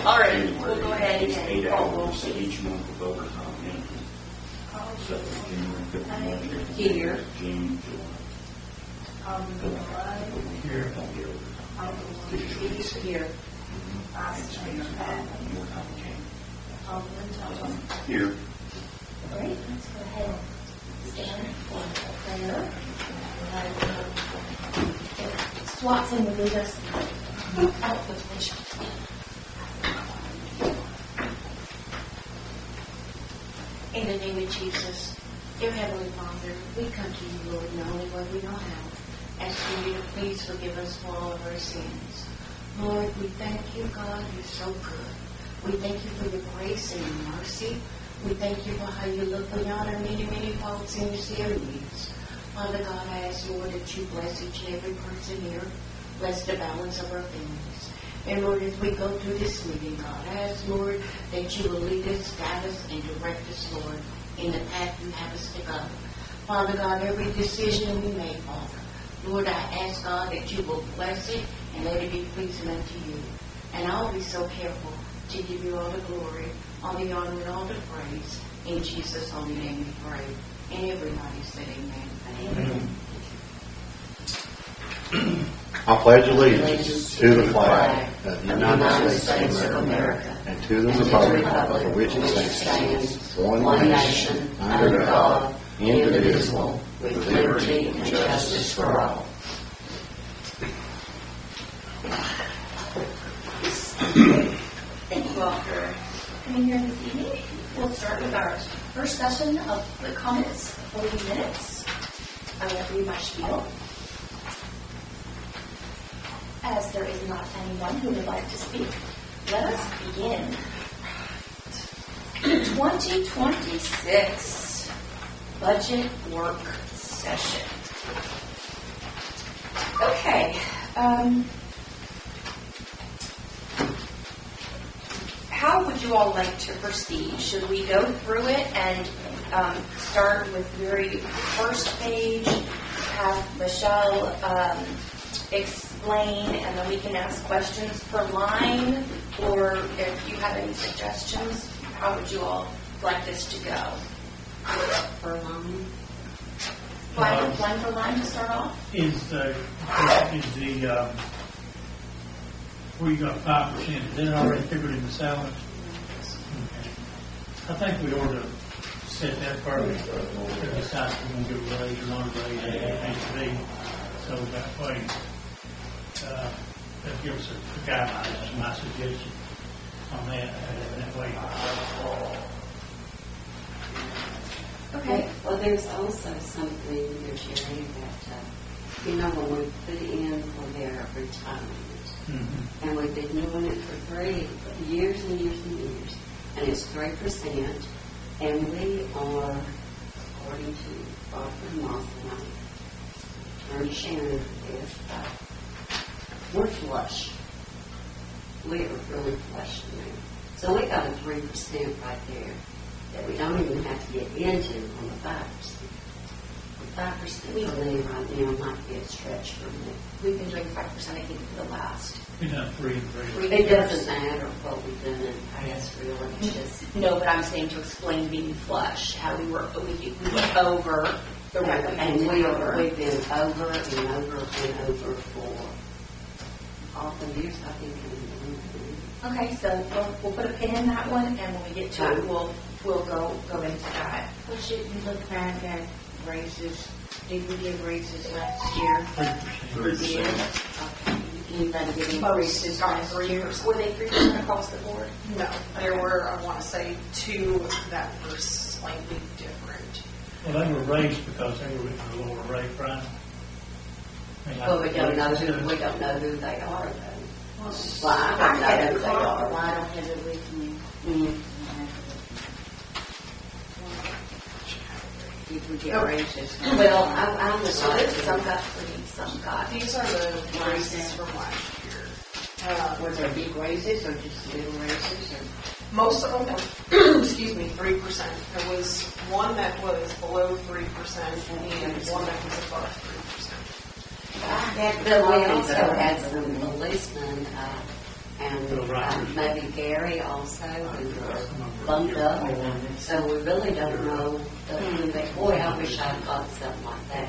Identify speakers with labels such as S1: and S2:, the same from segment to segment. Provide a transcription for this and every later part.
S1: All right, we'll go ahead and
S2: 8
S1: call roll.
S2: hours each month of overtime. So January, February,
S1: Here.
S2: June, July.
S3: Here.
S2: Don't get overtime.
S1: Here.
S2: More time came. Here.
S4: Great, let's go ahead and stand for prayer. Swatson will lead us out with worship.
S5: In the name of Jesus, dear Heavenly Father, we come to you, Lord, in the only way we know how, asking you to please forgive us for all of our sins. Lord, we thank you, God, you're so good. We thank you for your grace and your mercy. We thank you for how you look beyond our many, many faults and you see our needs. Father God, I ask, Lord, that you bless each and every person here. Bless the balance of our families. And Lord, as we go through this meeting, God, I ask, Lord, that you will lead us, guide us, and direct us, Lord, in the path you have us to go. Father God, every decision we make, Father, Lord, I ask, God, that you will bless it and let it be pleasing unto you. And I'll be so careful to give you all the glory, all the honor, and all the praise. In Jesus' holy name we pray. And everybody said amen.
S3: Amen.
S6: I pledge allegiance to the flag of the United States of America and to the republic for which it stands, one nation, under God, indivisible, with liberty and justice for all.
S4: Thank you all for coming here this evening. We'll start with our first session of the comments, 40 minutes. I won't read my spiel, as there is not anyone who would like to speak. Let us begin. 2026 budget work session. Okay. How would you all like to proceed? Should we go through it and start with the very first page, have Michelle explain, and then we can ask questions per line? Or if you have any suggestions, how would you all like this to go?
S5: Per line.
S4: Line for line to start off?
S3: Is the where you got 5%? Is it already figured in the salary? Okay. I think we ought to set that first to decide if we're going to get a raise or not a raise at HB. So that way, that gives us a guideline. That's my suggestion on that. That way.
S4: Okay.
S7: Well, there's also something here, Jerry, that, when we put in for their retirement, and we've been doing it for years and years and years, and it's 3%, and we are, according to Crawford Moss, and Attorney Shannon, we're flush. We are really flush now. So we got a 3% right there that we don't even have to get into on the 5%. The 5% for me right now might be a stretch for me.
S4: We've been doing 5%, I think, for the last.
S3: We've done 3 and 3.
S7: It doesn't matter what we've done in the past, really. It's just,
S4: No, but I'm saying to explain being flush, how we were over the recommended
S7: and we've been
S4: number.
S7: over and over and over for all the years I've been doing it.
S4: Okay, so we'll put a pin in that one, and when we get to it, we'll go into that.
S5: Well, should we look back at raises? Did we give raises last year?
S3: 3%.
S5: We did. Okay. Anybody get any raises last year?
S4: Were they 3% across the board?
S1: No, there were, I want to say, 2 that were slightly different.
S3: Well, they were raised because they were at a lower rate, right?
S7: Well, we don't know who they are, though. Well, I don't know who they are.
S5: Well, I don't have it with me. Did we get raises?
S7: Well, I'm the
S4: So some got 3, some got.
S1: These are the raises from last year.
S5: Were there big raises or just little raises? Or?
S1: Most of them were, 3%. There was one that was below 3% and one that was above 3%.
S7: But we also had some policemen and maybe Gary also, who was bumped up. So we really don't know. Boy, I wish I'd got something like that.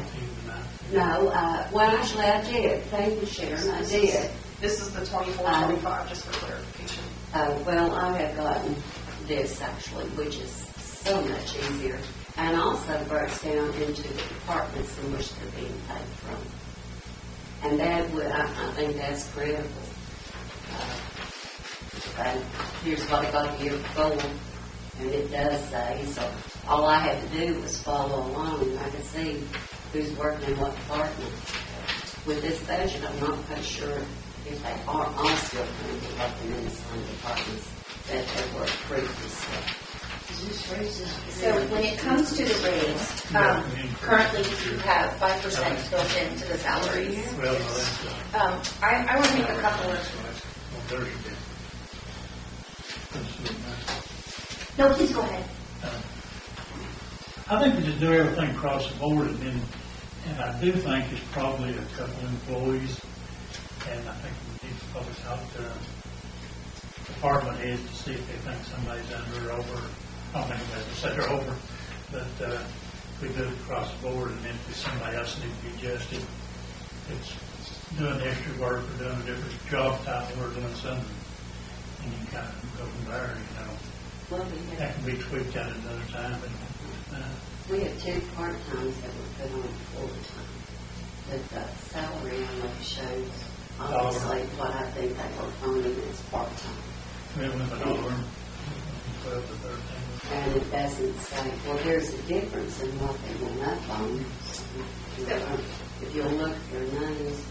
S7: No, well, actually I did. Thank you, Sharon, I did.
S1: This is the 24-25, just for clarification.
S7: Well, I have gotten this actually, which is so much easier, and also breaks down into the departments in which they're being paid from. And that would, I think that's critical. And here's what I got here before, and it does say, so all I had to do was follow along, and I could see who's working in what department. With this budget, I'm not quite sure if they are all still going to help them in the same departments that they were previously.
S4: So when it comes to the raise, currently you have 5% built into the salaries.
S3: Well, no, that's,
S4: I want to make a couple of,
S3: well, there's your bit.
S4: no, please go ahead.
S3: I think we just do everything across the board, and I do think it's probably a couple employees, and I think we need to probably talk to department heads to see if they think somebody's under or over. I don't think anybody's going to say they're over, but we do it across the board, and then if somebody else needs to be adjusted, it's doing extra work or doing a different job title or doing something, and you kind of go from there, you know.
S7: Well,
S3: That can be tweaked out at another time, but
S7: we have 2 part-times that were put on full-time. But the salary on the shows, obviously, what I think they were earning is part-time.
S3: we have them at over 12 to 13.
S7: And it doesn't say, well, there's a difference in what they went up on. If you'll look at their names.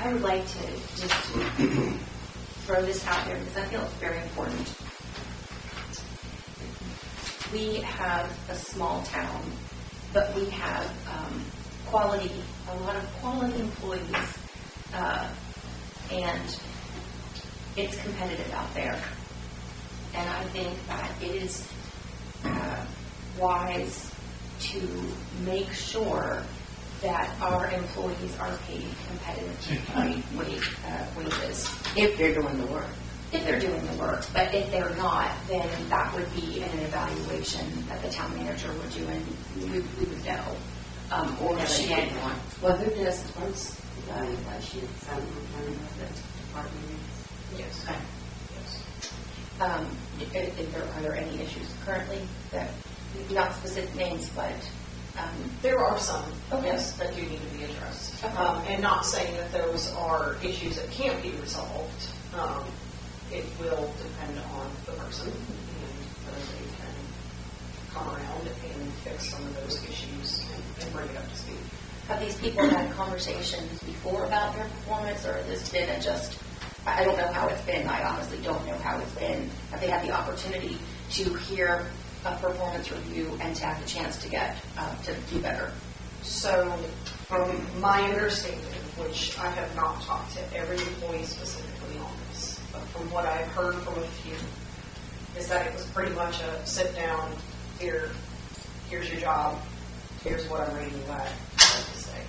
S4: I would like to just throw this out there because I feel it's very important. We have a small town, but we have a lot of quality employees, and it's competitive out there. And I think that it is wise to make sure that our employees are paid competitive wages.
S5: If they're doing the work.
S4: If they're doing the work, but if they're not, then that would be an evaluation that the town manager would do, and we would know. Or if she had one.
S7: Well, who does the first evaluation? Someone from the department?
S1: Yes.
S4: Okay.
S1: Yes.
S4: Are there any issues currently that, not specific names, but
S1: There are some,
S4: Okay.
S1: yes, that do need to be addressed.
S4: Okay.
S1: And not saying that those are issues that can't be resolved. It will depend on the person and whether they can come around and fix some of those issues and bring it up to speed.
S4: have these people had conversations before about their performance, or has this been I don't know how it's been. I honestly don't know how it's been. Have they had the opportunity to hear a performance review and to have the chance to get to do better?
S1: So from my understanding, which I have not talked to every employee specifically on this, but from what I've heard from a few, is that it was pretty much a sit down, here's your job, here's what I'm rating you at, like to say,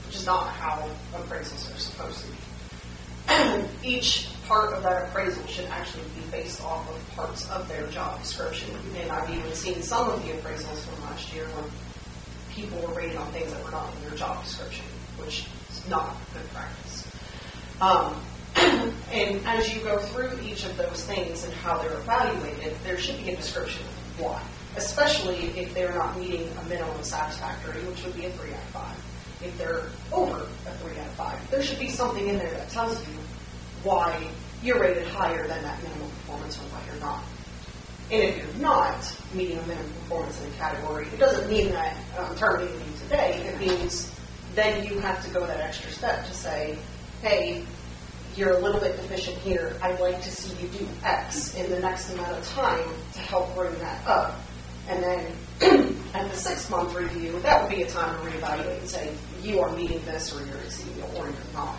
S1: which is not how appraisals are supposed to be. Each part of that appraisal should actually be based off of parts of their job description. And I've even seen some of the appraisals from last year where people were rated on things that were not in their job description, which is not good practice. And as you go through each of those things and how they're evaluated, there should be a description of why, especially if they're not meeting a minimum satisfactory, which would be a 3 out of 5. If they're over a 3 out of 5, there should be something in there that tells you why you're rated higher than that minimum performance or why you're not. And if you're not meeting a minimum performance in a category, it doesn't mean that I'm terminating you today. It means then you have to go that extra step to say, hey, you're a little bit deficient here. I'd like to see you do X in the next amount of time to help bring that up. And then at the 6-month review, that would be a time to reevaluate and say, you are meeting this or you're exceeding it or you're not.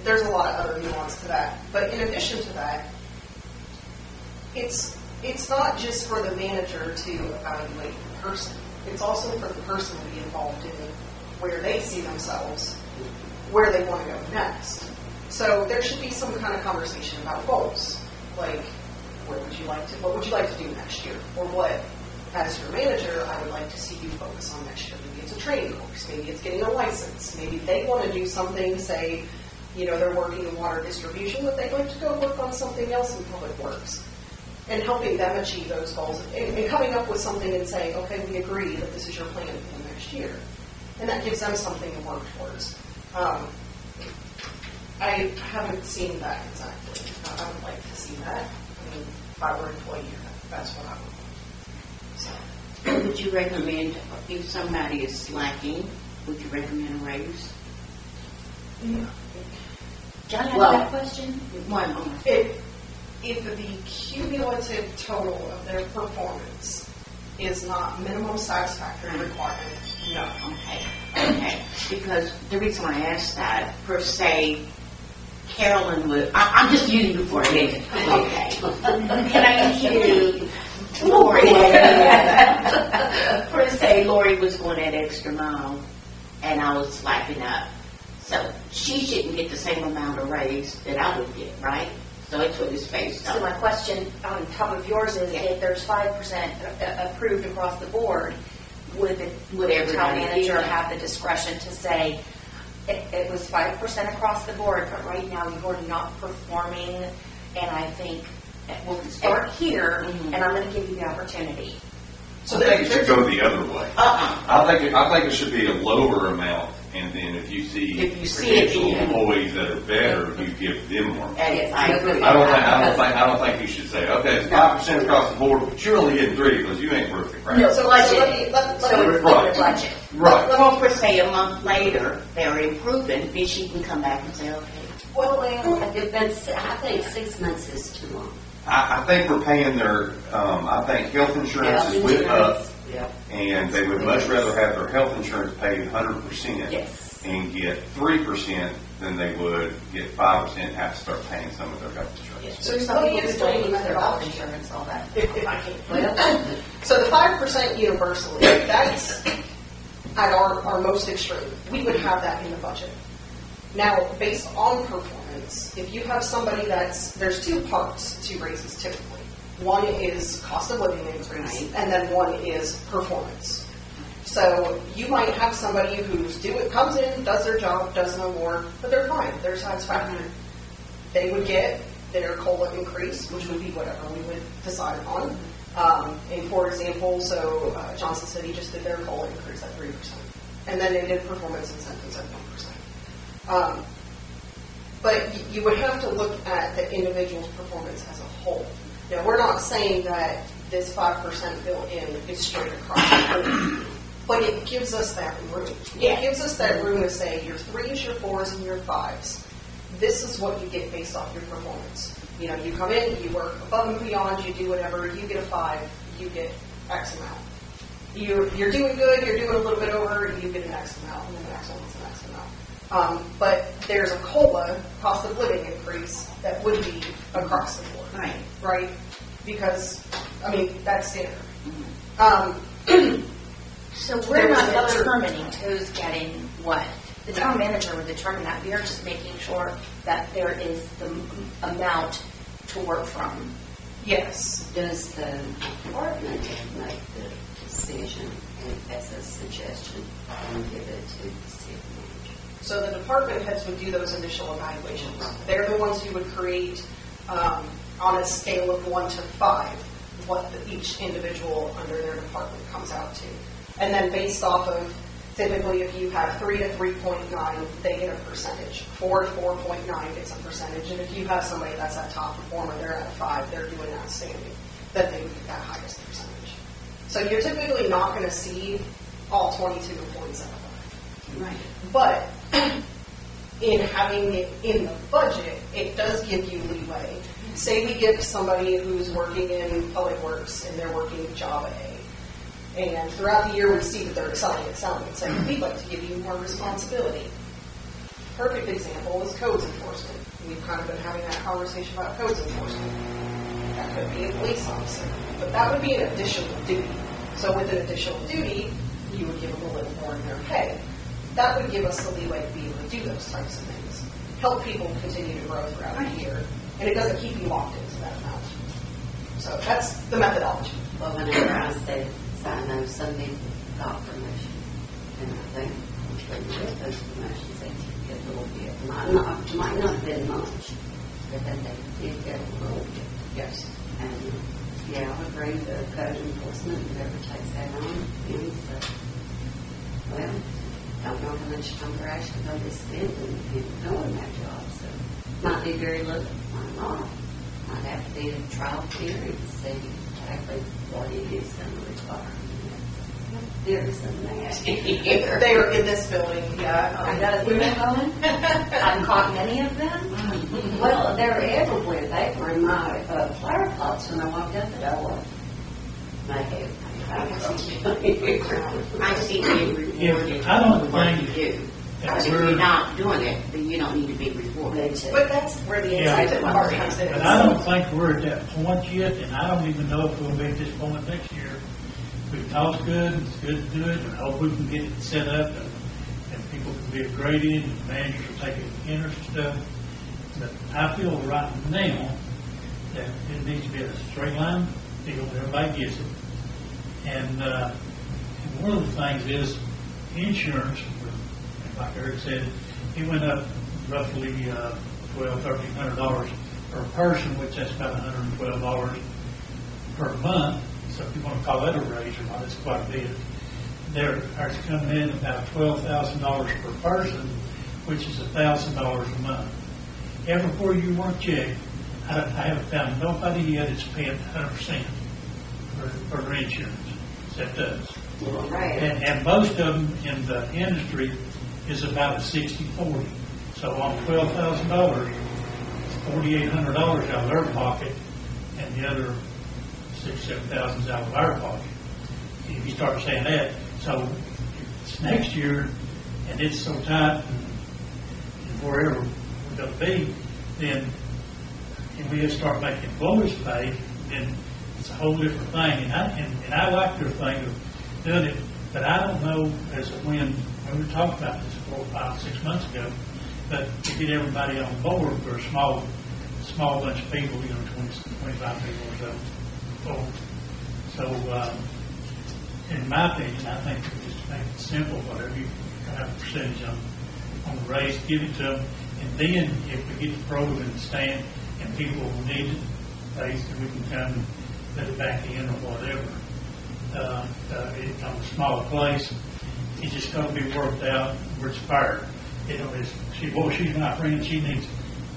S1: There's a lot of other nuance to that. But in addition to that, it's not just for the manager to evaluate the person. It's also for the person to be involved in where they see themselves, where they want to go next. So there should be some kind of conversation about goals, like what would you like to do next year, or what, as your manager, I would like to see you focus on next year. Maybe it's a training course, maybe it's getting a license, maybe they want to do something, say, they're working in water distribution, but they'd like to go work on something else in public works, and helping them achieve those goals, and coming up with something and saying, okay, we agree that this is your plan for the next year, and that gives them something to work towards. I haven't seen that exactly. I would like to see that. I mean, if I were an employee, that's what I would want. So.
S5: Would you recommend, if somebody is slacking, would you recommend a raise?
S1: Yeah.
S4: John, have
S5: Well-
S4: that question?
S5: One moment.
S1: If the cumulative total of their performance is not minimum satisfactory requirement, no.
S5: Okay. Because the reason I asked that, per se, Carolyn would, I'm just using you for an example. Okay. Can I use Lori? Per se, Lori was going that extra mile, and I was slacking up. So she shouldn't get the same amount of raise that I would get, right? So it's what it's based
S4: So
S5: on.
S4: my question on top of yours is, if there's 5% approved across the board, would the town
S5: everybody do
S4: manager
S5: that?
S4: have the discretion to say, it was 5% across the board, but right now you're not performing, and I think we'll start here, and I'm going to give you the opportunity.
S1: So
S2: I think it should go the other way. I think it should be a lower amount, and then if you see
S5: If you see it,
S2: potential
S5: then-
S2: employees that are better, you give them more.
S5: And I agree.
S2: I don't think you should say, okay, it's 5% across the board, but you're only getting 3 because you ain't worth it, right?
S4: No,
S1: So
S4: budget.
S1: let me- let
S4: So
S1: me-
S4: it's
S2: Right.
S4: the budget.
S2: Right.
S5: Well, per se, a month later, they're improving, then she can come back and say, okay.
S7: Well, I think 6 months is too long.
S2: I think we're paying their, I think health insurance is went up,
S7: Yep.
S2: and they would much rather have their health insurance paid 100%.
S7: Yes.
S2: And get 3% than they would get 5% and have to start paying some of their health insurance.
S1: So
S4: Some
S1: let me
S4: people
S1: explain
S4: don't use their health
S1: methodology,
S4: insurance, all that.
S1: if I can. So the 5% universally, that's at our most extreme. We would have that in the budget. Now, based on performance, if you have somebody there's 2 parts to raises typically. One is cost of living increase, and then one is performance. So you might have somebody comes in, does their job, does no more, but they're fine, they're satisfactory. They would get their COLA increase, which would be whatever we would decide upon. And for example, Johnson City just did their COLA increase at 3%. And then they did performance incentives at 1%. But you would have to look at the individual's performance as a whole. Now, we're not saying that this 5% built-in is straight across the board, but it gives us that room.
S5: Yeah.
S1: It gives us that room to say your 3s, your 4s, and your 5s. This is what you get based off your performance. You come in, you work above and beyond, you do whatever, you get a 5, you get X amount. You're doing good, you're doing a little bit over, you get an X amount, and then the next one is an X amount. But there's a COLA, cost of living increase, that would be across the board.
S5: Right.
S1: Right? Because, that's standard.
S4: So
S1: There
S4: we're
S1: was
S4: not
S1: another-
S4: determining who's getting what. The town manager would determine that. We are just making sure that there is the amount to work from.
S1: Yes.
S7: Does the department make the decision as a suggestion and give it to the city manager?
S1: So the department heads would do those initial evaluations. They're the ones who would create, on a scale of 1 to 5, what each individual under their department comes out to. And then based off of, typically if you have 3 to 3.9, they get a percentage. 4 to 4.9 gets a percentage. And if you have somebody that's a top performer, they're at a 5, they're doing outstanding, then they would get that highest percentage. So you're typically not going to see all 22 employees at a 5.
S5: Right.
S1: But in having it in the budget, it does give you leeway. Say we give somebody who's working in public works and they're working job A, and throughout the year we see that they're excelling, and saying, we'd like to give you more responsibility. Perfect example is codes enforcement. We've kind of been having that conversation about codes enforcement. That could be a police officer, but that would be an additional duty. So with an additional duty, you would give them a little more in their pay. That would give us the leeway to be able to do those types of things. help people continue to grow throughout the year, and it doesn't keep you locked into that amount. So that's the methodology.
S7: Well, whenever I say, I know some people got promotion, and I think when you get those promotions, they get a little bit. Might not have been much, but then they did get a little bit.
S1: Yes.
S7: And, yeah, I would agree the code enforcement, whoever takes that on, but, well, don't know how much time they're actually going to spend in doing that job, so might be very little, might not. Might have to be a trial period to see exactly what it is going to require. There is some that.
S1: They are in this building, yeah.
S7: I got a women going. I've caught many of them. Well, they're everywhere. They were in my flower pots when I walked out the door. My head.
S5: I see being rewarded.
S3: I don't
S5: for what
S3: think
S5: you do.
S3: that
S5: If
S3: we're-
S5: you're not doing it, then you don't need to be rewarded.
S1: But that's where the
S3: Yeah.
S1: incentive part comes in.
S3: But I don't think we're at that point yet, and I don't even know if we'll be at this point next year. We've talked good, it's good to do it, and I hope we can get it set up, and people can be upgraded, and managers will take interest in stuff. But I feel right now that it needs to be a straight line deal, everybody gets it. And one of the things is insurance, like Eric said, it went up roughly $1,200–1,300 per person, which that's about $112 per month. So if you want to call that a raise or not, it's quite a bit. Ours coming in about $12,000 per person, which is $1,000 a month. Everywhere you want to check, I haven't found nobody yet that's paying 100% for their insurance, except us.
S7: Right.
S3: And most of them in the industry is about a 60-40. So on $12,000, $4,800 out of their pocket, and the other $6,000–7,000 out of our pocket. If you start saying that, so if it's next year and it's so tight and wherever we're going to be, then if we start making employees pay, then it's a whole different thing. And I like their thing of doing it, but I don't know as of when we talked about this 4, 5, 6 months ago, but to get everybody on board for a small bunch of people, 20, 25 people or so. So, in my opinion, I think we just make it simple, whatever you have a percentage on the raise, give it to them, and then if we get the program and stand and people need it, then we can come and put it back in or whatever. On a smaller place, it's just going to be worked out where it's fair. She's my friend, she needs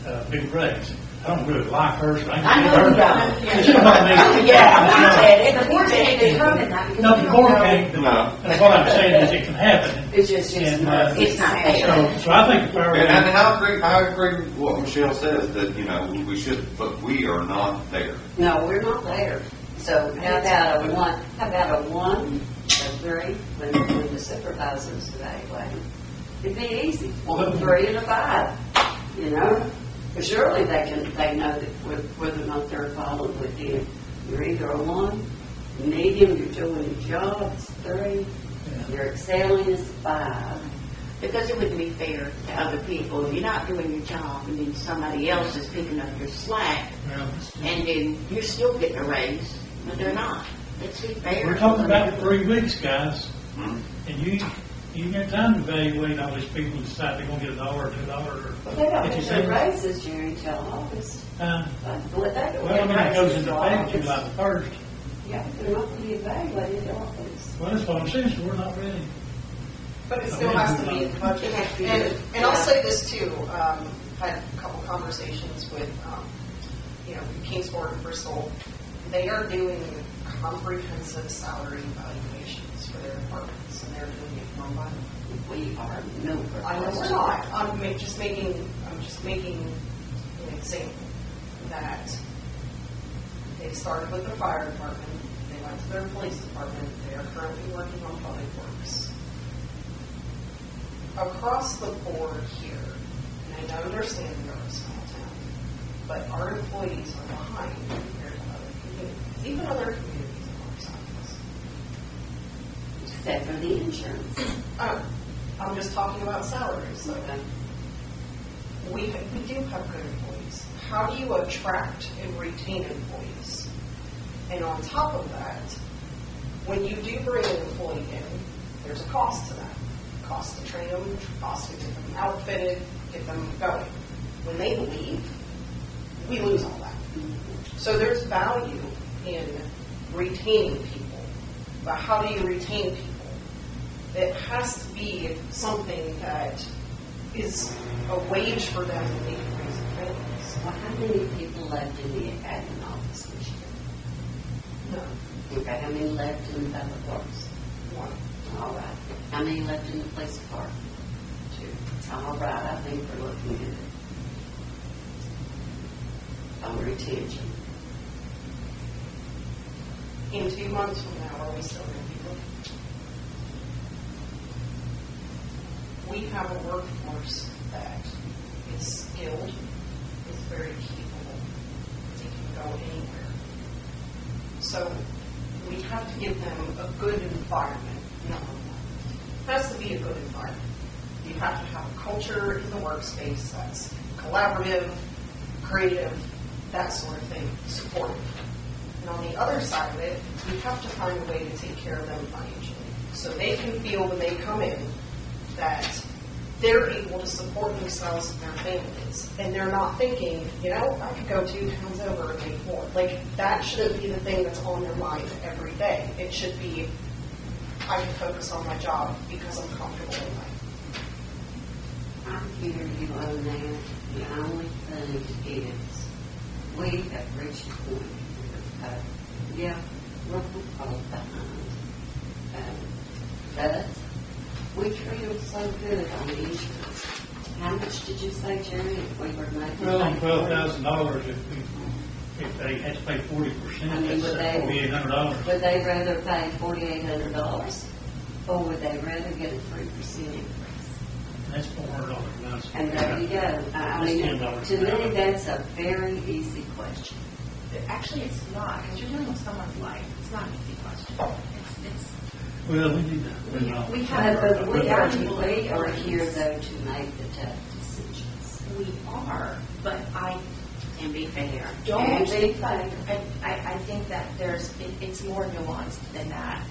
S3: a big raise. I don't really like her, so I
S7: I know
S3: can
S7: you
S3: give her.
S7: don't.
S3: You know what I mean?
S7: Yeah, the board can't determine that. because
S3: No,
S7: you
S3: the
S7: don't
S3: board
S7: know.
S3: can't.
S2: No.
S3: That's what I'm saying is it can happen.
S7: It's just,
S3: And,
S5: It's not fair.
S3: So I think if I were
S2: And I agree with what Michelle says, that, we should, but we are not there.
S7: No, we're not there. So how about a 1, a 3, when the supervisor's evaluating? It'd be easy, 1, 3, and a 5, But surely they know that whether or not they're following with you. You're either a 1, medium, you're doing your job, it's 3, you're excelling, it's 5.
S5: Because it wouldn't be fair to other people. If you're not doing your job and then somebody else is picking up your slack, and then you're still getting a raise, but they're not. Let's be fair.
S3: We're talking about 3 weeks, guys,
S2: Hmm?
S3: and you got time to evaluate all these people and decide they're going to get $1 or $2
S7: But they don't
S3: or
S7: get their raises, Jerry, until August.
S3: Well,
S7: Well, they don't
S3: I mean,
S7: get
S3: it goes
S7: raises
S3: into
S7: till
S3: effect
S7: August.
S3: July the 1st.
S7: Yeah, but they're not going to be evaluated until August.
S3: Well, that's what I'm saying, so we're not ready.
S1: But it still has to be in the budget. And I'll say this too, I've had a couple conversations with, Kingsport and Bristol. They are doing comprehensive salary evaluations for their departments, and they're doing it one by one.
S7: We are no.
S1: I know we're not. I'm just making an example that they started with their fire department, they went to their police department, they are currently working on public works. Across the board here, and I understand we are a small town, but our employees are behind compared to other communities, even other communities in Los Angeles.
S7: Except for the insurance.
S1: I'm just talking about salaries. So we do have good employees. How do you attract and retain employees? And on top of that, when you do bring an employee in, there's a cost to that. Cost to train them, cost to get them outfitted, get them going. When they leave, we lose all that. So there's value in retaining people. But how do you retain people? It has to be something that is a wage for them to make raise their families.
S7: Well, how many people left in the academy office this year?
S1: No,
S7: Okay, how many left in the public works?
S1: one,
S7: All right. How many left in the police department?
S1: two.
S7: All right, I think we're looking good on retention.
S1: In 2 months from now, are we still going to be looking? We have a workforce that is skilled, is very capable, they can go anywhere. So we have to give them a good environment, number one. It has to be a good environment. You have to have a culture in the workspace that's collaborative, creative, that sort of thing, supportive. And on the other side of it, we have to find a way to take care of them financially. So they can feel when they come in that they're able to support themselves and their families. And they're not thinking, I could go 2 towns over and make more. Like, that shouldn't be the thing that's on their mind every day. It should be, I can focus on my job because I'm comfortable in life.
S7: I'm here to own that. The only thing is, we have reached a point where, yeah, we're all behind. But we treat them so good on the insurance. How much did you say, Jerry, if we were making?
S3: Well, on $12,000, if they had to pay 40%,
S7: I mean,
S3: that's $4,800.
S7: Would they rather pay $4,800, or would they rather get a 3% increase?
S3: That's $400 a month.
S7: And there you go. I mean,
S3: $10
S7: to
S3: an hour.
S7: me, that's a very easy question.
S4: Actually, it's not, because you're dealing with someone's life. It's not an easy question. It's
S3: Well, we need that.
S4: we have,
S7: But we are here, though, to make the tough decisions.
S4: we are, but I
S5: And be fair.
S7: And be fair.
S4: I think that it's more nuanced than that.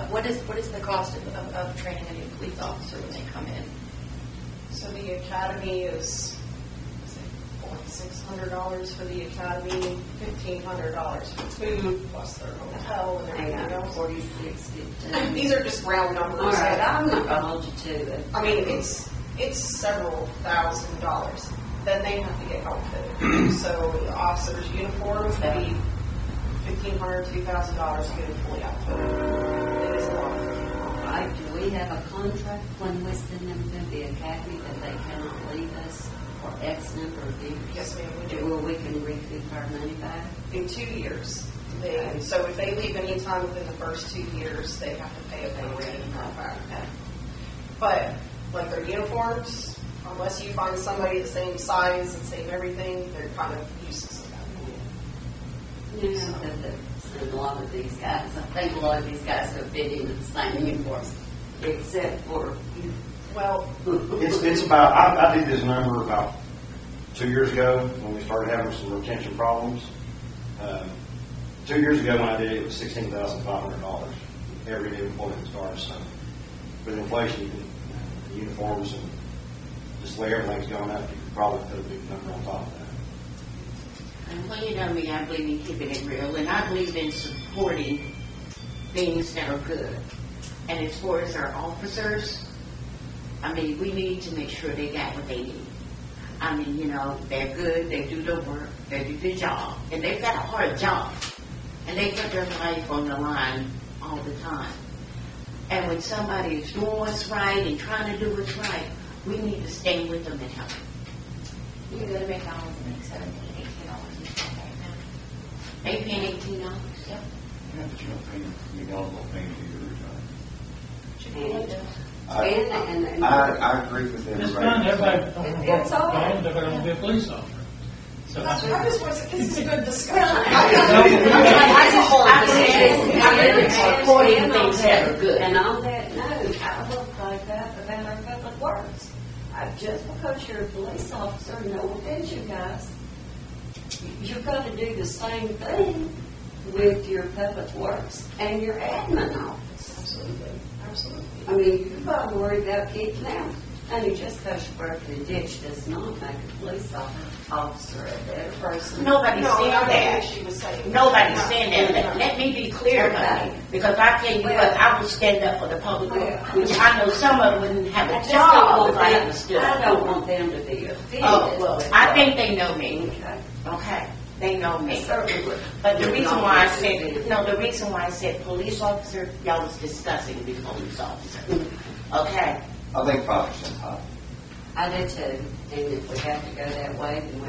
S4: What is the cost of training a new police officer when they come in?
S1: So the academy is $600 for the academy, $1,500 for food, plus their hotel and everything
S7: Hang on,
S1: else.
S7: 46, 15.
S1: These are just round numbers.
S7: All right, I'm not going to hold you to it.
S1: I mean, it's several $1,000s. Then they have to get outfitted. So the officer's uniforms would be $1,500, $2,000 to get it fully outfitted. It is a lot.
S7: All right, do we have a contract when we send them to the academy that they cannot leave us for X number of years?
S1: Yes, ma'am, we do.
S7: Where we can recoup our money back?
S1: In 2 years. So if they leave any time within the first 2 years, they have to pay a penalty and come back. But like their uniforms, unless you find somebody the same size and same everything, they're kind of useless at that point.
S7: You know, that a lot of these guys, I think a lot of these guys have fit into the same uniforms, except for you.
S1: Well,
S8: It's about, I did this number about 2 years ago when we started having some retention problems. 2 years ago when I did it, was $16,500 every new employee that started. So with inflation, the uniforms and just the way everything's going up, you could probably put a big number on top of that.
S5: Well, you know me, I believe in keeping it real, and I believe in supporting things that are good. And as far as our officers, I mean, we need to make sure they got what they need. I mean, you know, they're good, they do the work, they do the job, and they've got a hard job. And they put their life on the line all the time. And when somebody is doing what's right and trying to do what's right, we need to stay with them and help them.
S4: You go to McDonald's and make $17, $18 right now.
S5: They paying $18.
S4: Yep.
S2: Yeah, but you don't pay, you don't pay until you retire.
S8: I agree with
S3: It's
S8: everybody.
S3: fine, everybody don't want to
S1: It's all right.
S3: everybody don't want to be a police officer. So
S1: I just want to say, this is a good discussion.
S5: I'm supporting things that are good.
S7: And on that note, I will talk about our public works. just because you're a police officer, no offense, you guys, you've got to do the same thing with your public works and your admin office.
S1: Absolutely, absolutely.
S7: I mean, you've got to worry about kids now. I mean, just because you broke the ditch does not make a police officer a better person.
S5: Nobody's
S1: No,
S5: saying
S1: I don't
S5: that.
S1: think she was saying.
S5: Nobody's saying that. Let me be clear, honey, because I tell you what, I would stand up for the public, which I know some of them wouldn't have
S7: I
S5: a
S7: just don't
S5: job
S7: want
S5: if I
S7: them,
S5: understood.
S7: I don't want them to be offended.
S5: Oh, well,
S7: with
S5: I
S7: what-
S5: think they know me.
S7: Okay.
S5: Okay, they know me.
S7: Certainly would.
S5: But the reason
S7: Not
S5: why I
S7: offended.
S5: said, no, the reason why I said police officer, y'all was discussing the police officer. Okay,
S2: I think 5% high.
S7: I do too, and if we have to go that way, then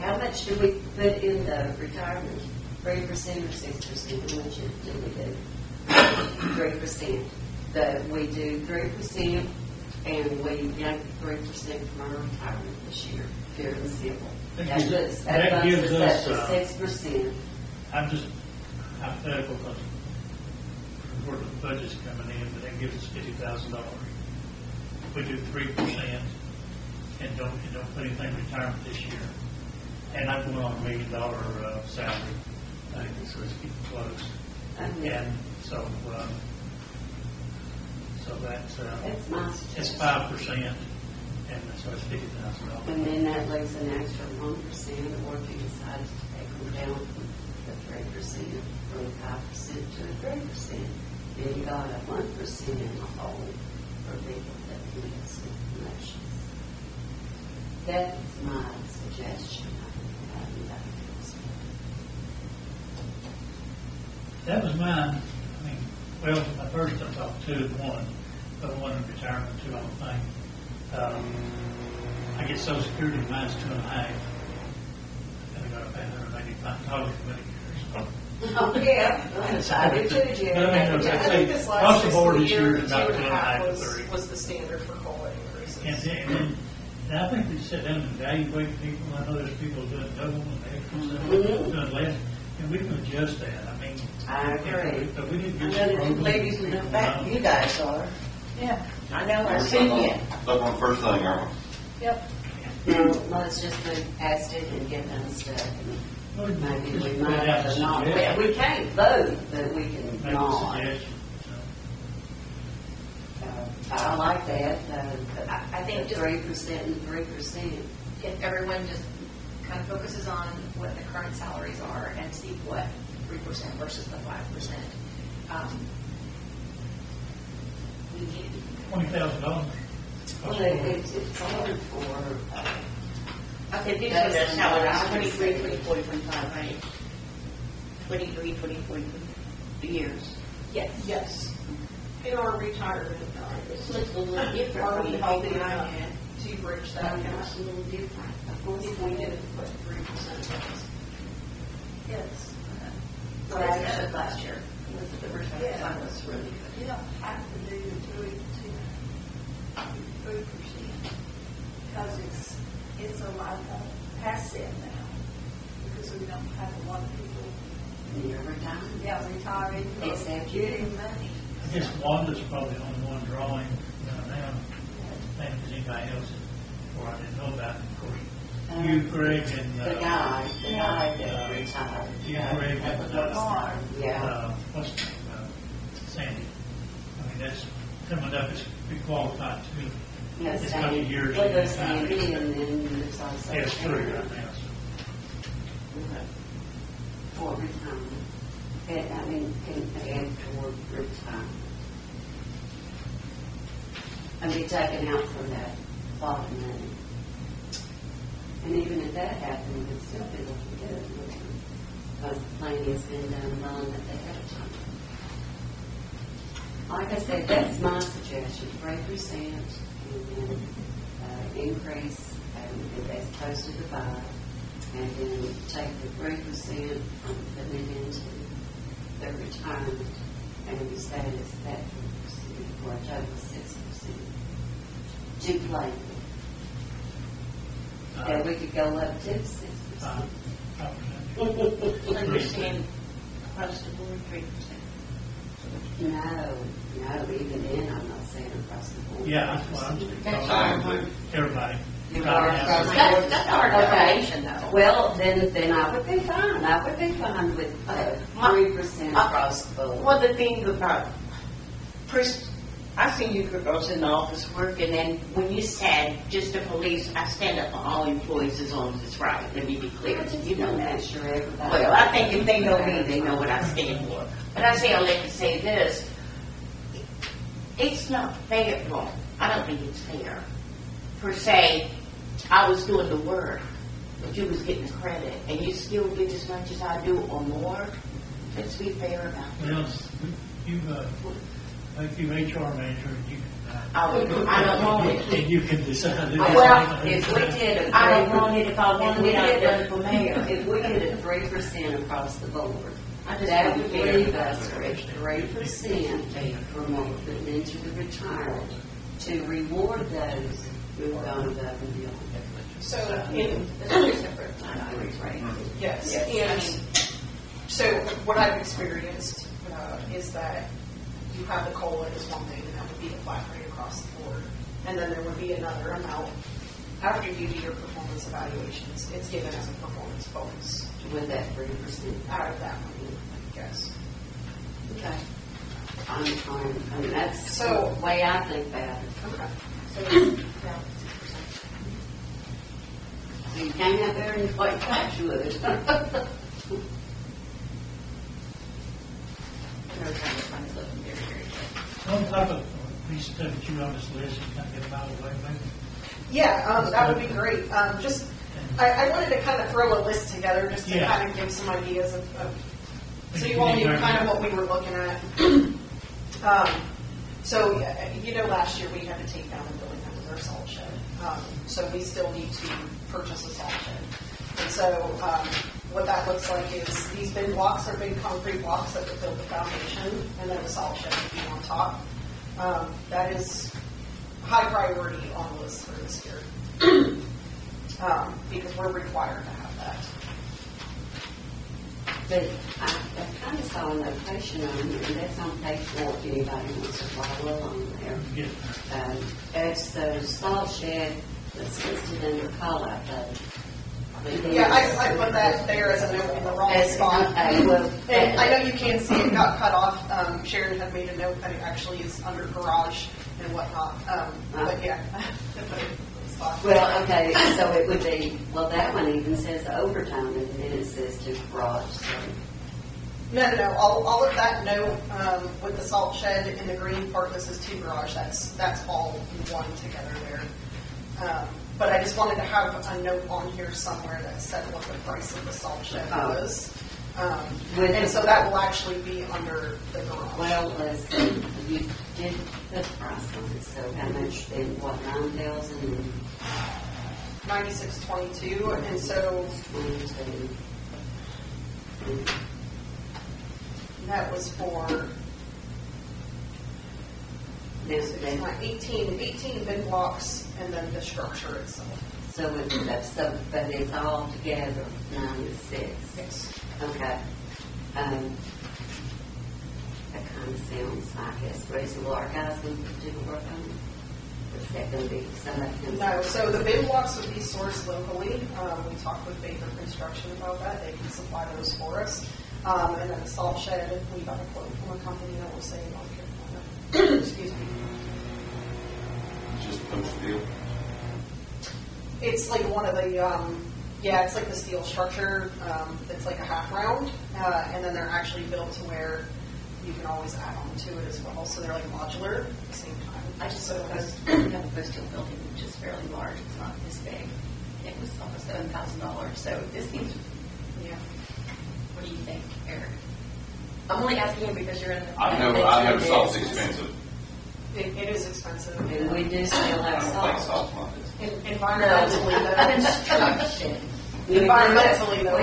S7: how much do we put in the retirement? 3% or 6%, how much do we do? 3%. We do 3%, and we yank 3% from our retirement this year, pure and simple.
S3: That gives us,
S7: That bumps us up to 6%.
S3: I'm just hypothetical because where the budget's coming in, but that gives us $50,000. We do 3% and don't put anything in retirement this year. And I'm going on $1 million salary. I think so let's keep it close. And so that's
S7: my
S3: it's
S7: suggestion.
S3: 5%, and so it's $50,000.
S7: And then that leaves an extra 1%, or if you decide to take them down from the 3%, from 5% to 3%, then you got a 1% in the hole for people that needs information. That is my suggestion. I don't know how anybody feels.
S3: That was mine. I mean, well, at first I thought 2 and 1, but 1 in retirement, 2 on the thing. I get Social Security, mine's 2.5. And I got to pay $185 for many years.
S7: Oh, yeah, I do too, Jerry.
S3: But I mean,
S1: Yeah, I
S3: I'd
S1: think
S3: say
S1: this
S3: across
S1: last
S3: the board
S1: fiscal
S3: this year
S1: year,
S3: is about
S1: 2.5
S3: 2.5 to 3.
S1: was the standard for COLA increases.
S3: And I think we sit down and evaluate people. I know there's people doing double and extra stuff, doing less, and we can adjust that. I mean,
S7: I agree.
S3: but we didn't
S5: I
S3: get
S5: know the
S3: some
S5: two ladies in the back, you guys are. Yeah. I know, I see you.
S2: That's one first thing, aren't we?
S5: Yep.
S7: No, let's just move past it and get unstuck. And maybe we might
S3: Make
S7: have
S3: a
S7: to not.
S3: suggestion.
S7: We can't vote, but we can
S3: Make a
S7: nod.
S3: suggestion.
S7: I like that.
S4: I think just-
S7: 3% and 3%.
S4: If everyone just kind of focuses on what the current salaries are and see what 3% versus the 5%. We need,
S3: $20,000.
S7: Well, it's hard for,
S5: Okay, these are the salaries, 23, 24, 25, right? 23, 24 years.
S4: yes.
S1: Yes. In our retirement,
S5: So it's a little different
S1: are
S5: from
S1: we
S5: the
S1: healthy
S5: paper I
S1: enough
S5: had.
S1: to bridge that gap?
S5: It's a little different.
S1: If we did put 3%.
S9: Yes.
S4: What I said last year was that the retirement
S9: Yeah.
S4: fund was really good.
S9: You don't have to do the 3%, because it's a lot of asset now, because we don't have a lot of people,
S7: near retirement.
S9: retiring,
S7: Except you.
S9: getting money.
S3: I guess Wanda's probably the only one drawing now. I think there's anybody else or I didn't know about. Of course, you, Greg, and
S7: The guy that retired.
S3: you, Greg, and
S7: Yeah.
S3: what's his name? Sandy. I mean, that's coming up as be qualified too.
S7: Yes,
S3: It's got a year's
S7: Well, there's
S3: time.
S7: Sandy, and then there's also.
S3: It's 3 right now.
S7: For retirement. And, I mean, can add toward retirement. And be taken out from that pot of money. And even if that happened, it'd still be looking good. Because the planning has been done long ahead of time. Like I said, that's my suggestion, 3%, and then increase as opposed to the 5%, and then take the 3% and put it into the retirement, and we stay as that 3% for a total of 6% to play with. And we could go up to 6%.
S3: 5%.
S5: So you're saying across the board, 3%.
S7: No, even then, I'm not across the board.
S3: Yeah, that's what I'm saying.
S2: I agree.
S3: Everybody.
S7: You are across the board.
S4: That's our definition though.
S7: Well, then I would be fine. I would be fine with 3% across the board.
S5: Well, the thing about, I've seen you girls in the office working, and when you said just the police, I stand up for all employees as long as it's right. Let me be clear. You know that.
S7: Sure, everybody.
S5: Well, I think if they know me, they know what I stand for. But I say, I'll let you say this. It's not fair, well, I don't think it's fair. Per se, I was doing the work, but you was getting the credit, and you still get as much as I do or more. Let's be fair about it.
S3: Well, you, like you HR manager, you can,
S5: I don't want it.
S3: and you can decide.
S5: Well,
S7: If we did a
S5: I don't want it if I wanted it, I'd done it for mayor.
S7: If we did a 3% across the board,
S5: I just
S7: that
S5: want
S7: would
S5: to be
S7: leave
S5: fair.
S7: us with 3% from what we put into the retirement to reward those who've gone above and beyond.
S1: So, in,
S4: It's two separate line items, right?
S1: yes,
S4: Yes.
S1: and so what I've experienced is that you have the COLA as one thing, and that would be the flat rate across the board. And then there would be another amount after you do your performance evaluations. It's given as a performance bonus
S7: With that 3%.
S1: out of that money, yes.
S7: Okay. I mean, that's
S1: So-
S7: the way I think about it.
S1: Okay.
S4: So, yeah, 6%.
S7: So you came out there and quite cash with it.
S4: Every time it's fun, it's looking very, very good.
S3: On top of these stuff that you on this list, you kind of get them out of the way, maybe.
S1: Yeah, that would be great. I wanted to kind of throw a list together just to
S3: Yeah.
S1: kind of give some ideas of so you all knew kind of what we were looking at. So, you know, last year we had to take down the building that was our salt shed. So we still need to purchase a salt shed. And so what that looks like is these big blocks are big concrete blocks that would build the foundation, and then the salt shed would be on top. That is high priority on the list for this year. Because we're required to have that.
S7: But I kind of saw a notation on here, and that's on page 4 if anybody wants to follow along there.
S3: Get
S7: It's the salt shed that's listed under call-out though.
S1: Yeah, I put that there as a note in the wrong
S7: That's
S1: spot.
S7: okay, well,
S1: And I know you can't see it got cut off. Sharon had made a note that it actually is under garage and whatnot. But yeah. I put it in the spot.
S7: Well, okay, so it would be, well, that one even says overtime, and then it says to garage, so.
S1: No. All of that note with the salt shed in the green part that says to garage, that's all one together there. But I just wanted to have a note on here somewhere that said what the price of the salt shed was. And so that will actually be under the garage.
S7: Well, let's see, you did put the price on it, so how much then, what, 9,000 and
S1: $96.22, and so
S7: 22?
S1: that was for
S7: This, then,
S1: 18 big blocks and then the structure itself.
S7: so that's, so, but it's all together, 96.
S1: Yes.
S7: Okay. That kind of sounds, I guess, reasonable. Our guys going to do the work on it? Or is that going to be somebody comes?
S1: No, so the big blocks would be sourced locally. We talked with Baker Construction about that. They can supply those for us. And then the salt shed, we got a quote from a company that was saying North Carolina. Excuse me.
S2: Just post deal.
S1: It's like one of the, it's like the steel structure. It's like a half round. And then they're actually built to where you can always add on to it as well. So they're like modular at the same time.
S4: I just saw we have a postal building which is fairly large, it's not this big. It was almost $7,000, so this seems,
S1: Yeah.
S4: what do you think, Eric? I'm only asking you because you're in the.
S2: I know salt's expensive.
S1: It is expensive.
S7: And we do still
S2: I
S7: have
S2: don't think
S7: salt.
S2: salt's much.
S1: Environmentally, though.
S4: Construction.
S1: Environmentally, though.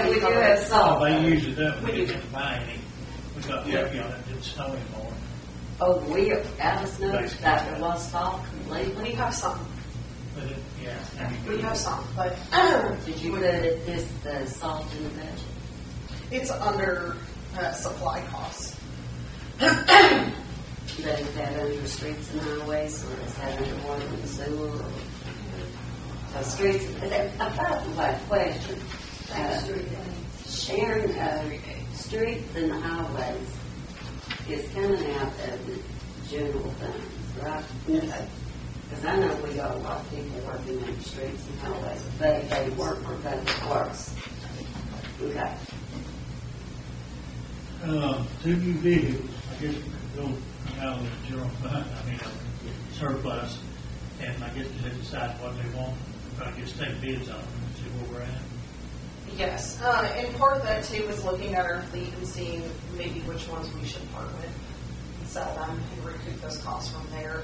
S7: We do have
S3: Oh,
S7: salt.
S3: they use it up, we didn't have to buy any. We got
S2: Yeah.
S3: lucky on it, didn't snow anymore.
S7: Oh, we are out of snow, that was salt
S1: We
S7: completely.
S1: have some.
S3: But it, yeah. I mean,
S1: We have some, but
S7: Did you put the salt in the budget?
S1: it's under supply costs.
S7: is that under streets and highways, or is that under water and sewer? Or, so streets, I thought it was a question. Sharing streets and highways is coming out of the general funds, right? Because I know we got a lot of people working in the streets and highways. They work for public works. Okay.
S3: 2 new vehicles, I guess we could go out of the general fund, surplus, and I guess we have to decide what they want, I guess take bids on them and see where we're at.
S1: Yes, and part of that too is looking at our fleet and seeing maybe which ones we should part with, and sell them and recoup those costs from there.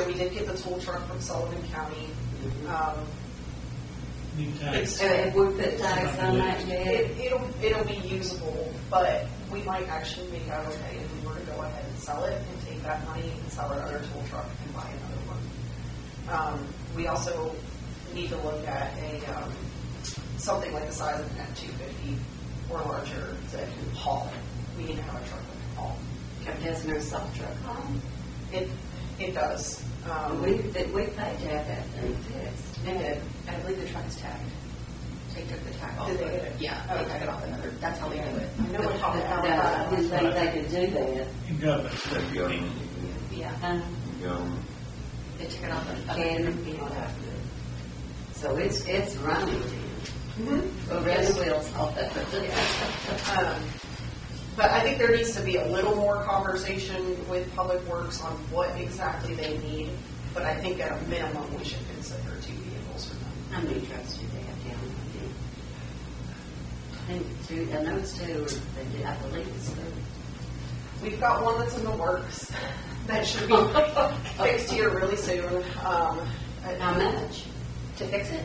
S1: We did get the tool truck from Sullivan County.
S3: New tax.
S7: And if we put tax on that yet?
S1: It'll be usable, but we might actually make out okay if we were to go ahead and sell it and take that money and sell our other tool truck and buy another one. We also need to look at something like the size of an F-250 or larger that can haul it. We need to have a truck that can haul.
S7: Doesn't our salt truck haul?
S1: It does.
S7: We paid to have that thing fixed.
S4: They did. And I believe the truck is tagged. They took the tag off.
S1: Did they
S4: of
S1: get
S4: it?
S1: it?
S4: Yeah, they took it off another, that's how they do it.
S1: I know we're talking about
S7: I didn't
S1: that.
S7: think they could do that.
S3: In government.
S2: That government,
S4: Yeah,
S2: government.
S4: they took it off of
S7: Can, so it's running. So red wheels off of it.
S1: But I think there needs to be a little more conversation with Public Works on what exactly they need. But I think at a minimum, we should consider 2 vehicles for them.
S7: How many trucks do they have down? I think 2, I know it's 2, or I believe it's 3.
S1: We've got one that's in the works that should be fixed here really soon.
S7: How much?
S4: to fix it.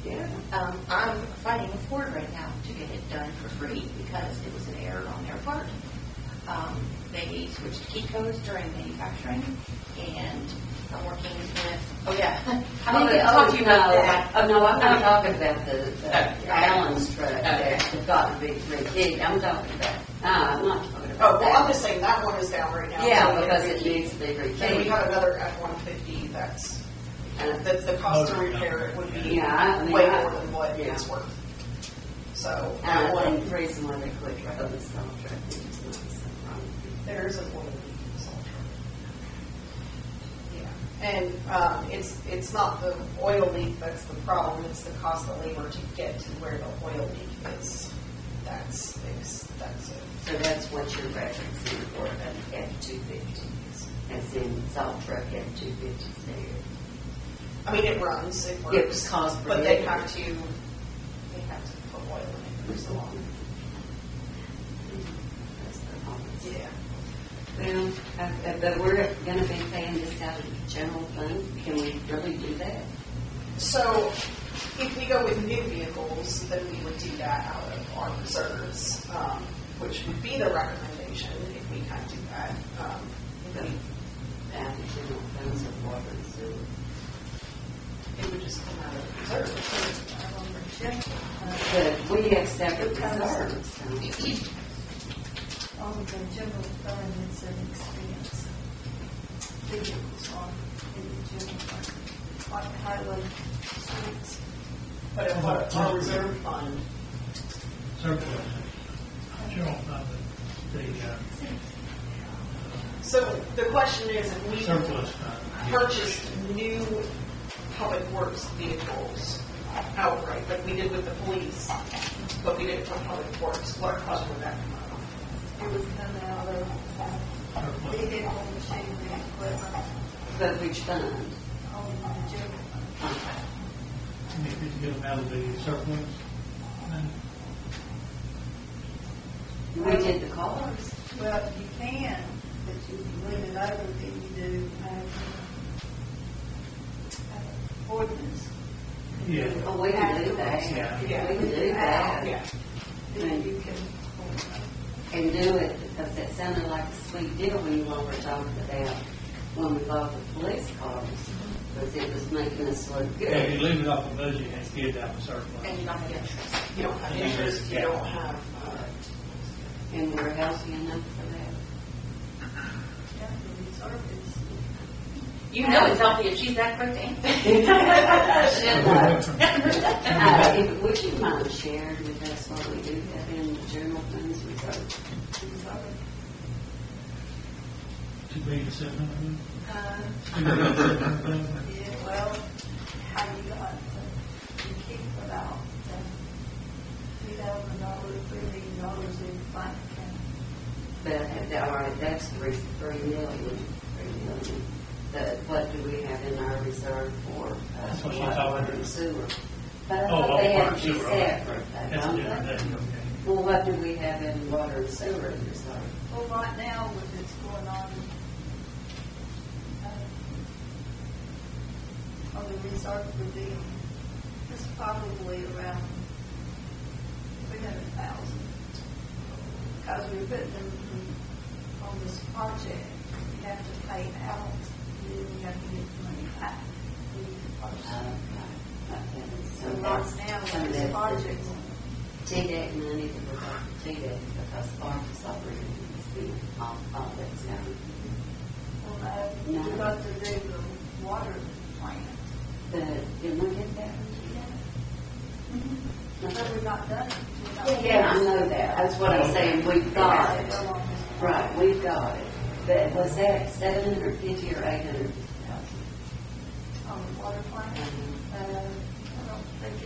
S7: Yeah.
S4: I'm fighting with Ford right now to get it done for free because it was an error on their part. They switched key codes during manufacturing, and I'm working with, I need to talk to you about that.
S7: Oh, no, I'm not talking about the Allen's truck that got to be rekeyed. I'm talking about, I'm not talking about that.
S1: I'm just saying that one is down right now.
S7: Yeah,
S1: so
S7: because
S1: we
S7: it
S1: can
S7: needs to be
S1: And we
S7: rekeyed.
S1: have another F-150 that's, the cost to repair it would be
S7: Yeah, I mean,
S1: way more than what
S7: yeah.
S1: it's worth. So,
S7: And
S1: that
S7: I
S1: one,
S7: think the reason why they quit driving the salt truck is just not something wrong with it.
S1: there's an oil leak in the salt truck. Yeah, and it's not the oil leak that's the problem, it's the cost of labor to get to where the oil leak is. That's it.
S7: So that's what you're referencing for an F-250. As in salt truck F-250 there.
S1: I mean, it runs, it works.
S7: It was cost
S1: But they
S7: prohibitive.
S1: have to put oil in it for so long.
S7: That's the honest.
S1: Yeah.
S7: Well, but we're going to be paying this out of the general fund. Can we really do that?
S1: So if we go with new vehicles, then we would do that out of our reserves, which would be the recommendation if we can do that. If we-
S7: Out of the general funds of water and sewer.
S1: It would just come out of the reserves.
S7: But we have separate reserves. so-
S9: On the general fund, it's an expense. Vehicles on in the general fund, like the highway streets.
S1: But if our reserve fund,
S3: Surplus. General fund, the
S1: so the question is if we
S3: surplus fund.
S1: purchased new public works vehicles outright, like we did with the police, but we did it for public works, what cost would that come out of?
S9: It would come out of
S3: Surplus.
S9: vehicle machinery and equipment
S7: But which fund?
S9: on the general fund.
S3: And if you get them out of the surplus, then
S7: We did the cars.
S9: Well, you can, but you can leave it over if you do ordinance.
S3: yeah.
S7: Oh, we can do that.
S3: Yeah.
S7: We can do that.
S1: Yeah.
S9: Then you can,
S7: And do it, because that sounded like a sweet deal when you all were talking about when we bought the police cars, because it was making us look
S3: Yeah, you
S7: good.
S3: leave it off the budget and get it out the surplus.
S4: And you don't have interest.
S1: You don't have interest, you don't have,
S7: And we're healthy enough for that.
S9: Yeah, the reserve is.
S4: You know it's healthy if she's that quick to answer.
S7: Would you mind sharing with us what we do have in the general funds reserve?
S3: $2,700,000.
S9: Yeah, well, how you got, you keep about $2,000, $3 million in bank account.
S7: But, all right, that's $3 million. What do we have in our reserve for
S3: That's what she's
S7: water
S3: talking
S7: and
S3: about.
S7: sewer? But I
S3: Oh,
S7: thought they
S3: water
S7: had
S3: and
S7: to be
S3: sewer, okay.
S7: separate,
S3: That's a
S7: don't
S3: different
S7: they?
S3: thing, okay.
S7: Well, what do we have in water and sewer in reserve?
S9: Well, right now, with what's going on the reserve for them, it's probably around 300,000. Because we're putting them on this project, we have to pay out, and then we have to get the money back. So right now, with this project,
S7: TDEC money that we're going to TDEC because farm is already spent all that's now.
S9: well, we got to do the water plant.
S7: But didn't we get that from TDEC?
S9: But we've not done it.
S7: Yeah, I know that. That's what I'm saying. We've got it. Right, we've got it. But was that 750 or 800,000?
S9: On the water plant. I don't think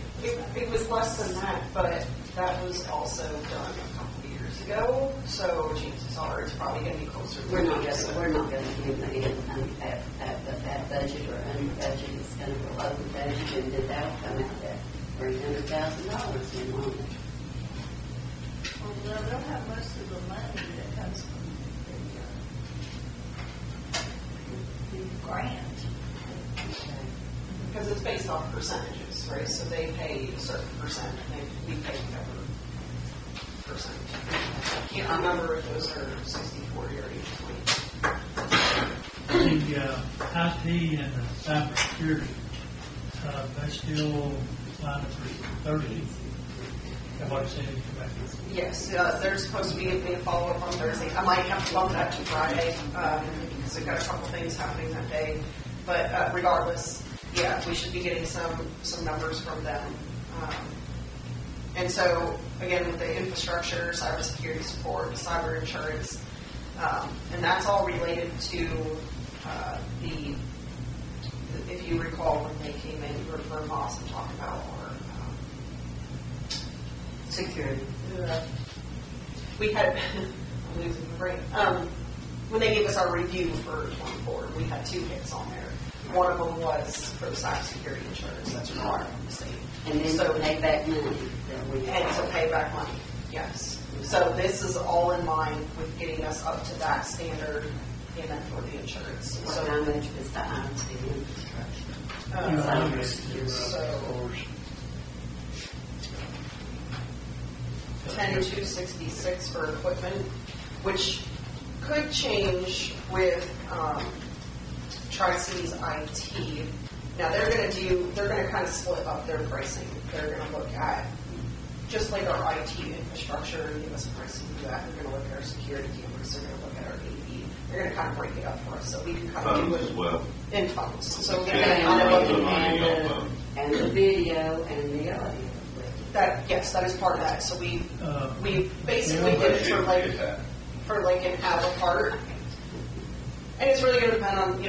S1: It was less than that, but that was also done a couple of years ago, so chances are it's probably going to be closer to
S7: We're not
S1: that.
S7: going to give money that budget or under budget is going to go over budget, and then that'll come out at $300,000 in one.
S9: Well, they'll have most of the money that comes from the grant.
S1: Because it's based off percentages, right? So they pay a certain percent, and we pay whatever percentage. I can't remember if those are 60/40 or 80/20.
S3: The IT and the cybersecurity, that's still lined up for 30. That's what it said.
S1: Yes, there's supposed to be a follow-up on Thursday. I might have to bump that to Friday, because I've got a couple things happening that day. But regardless, yeah, we should be getting some numbers from them. And so, again, with the infrastructure, cybersecurity support, cyber insurance, and that's all related to if you recall when they came in, you were for Moss and talked about our security. We had, I'm losing my brain. When they gave us our review for 24, we had 2 hits on there. One of them was for the cybersecurity insurance that's required from the state.
S7: And then to pay back money that we
S1: And to pay back money, yes. So this is all in line with getting us up to that standard and then for the insurance.
S7: So how much was the IT infrastructure?
S1: So 10,266 for equipment, which could change with Tri-Cities IT. Now they're going to kind of split up their pricing. They're going to look at just like our IT infrastructure and give us pricing for that. They're going to look at our security cameras. They're going to look at our AV. They're going to kind of break it up for us so we can kind of do
S2: Phones
S1: it
S2: as well.
S1: in phones. So we're going
S2: Yeah,
S1: to kind of
S2: put the money on phones.
S7: And the video and the audio.
S1: that. Yes, that is part of that. So we basically did it for like an a la carte. And it's really going to depend on,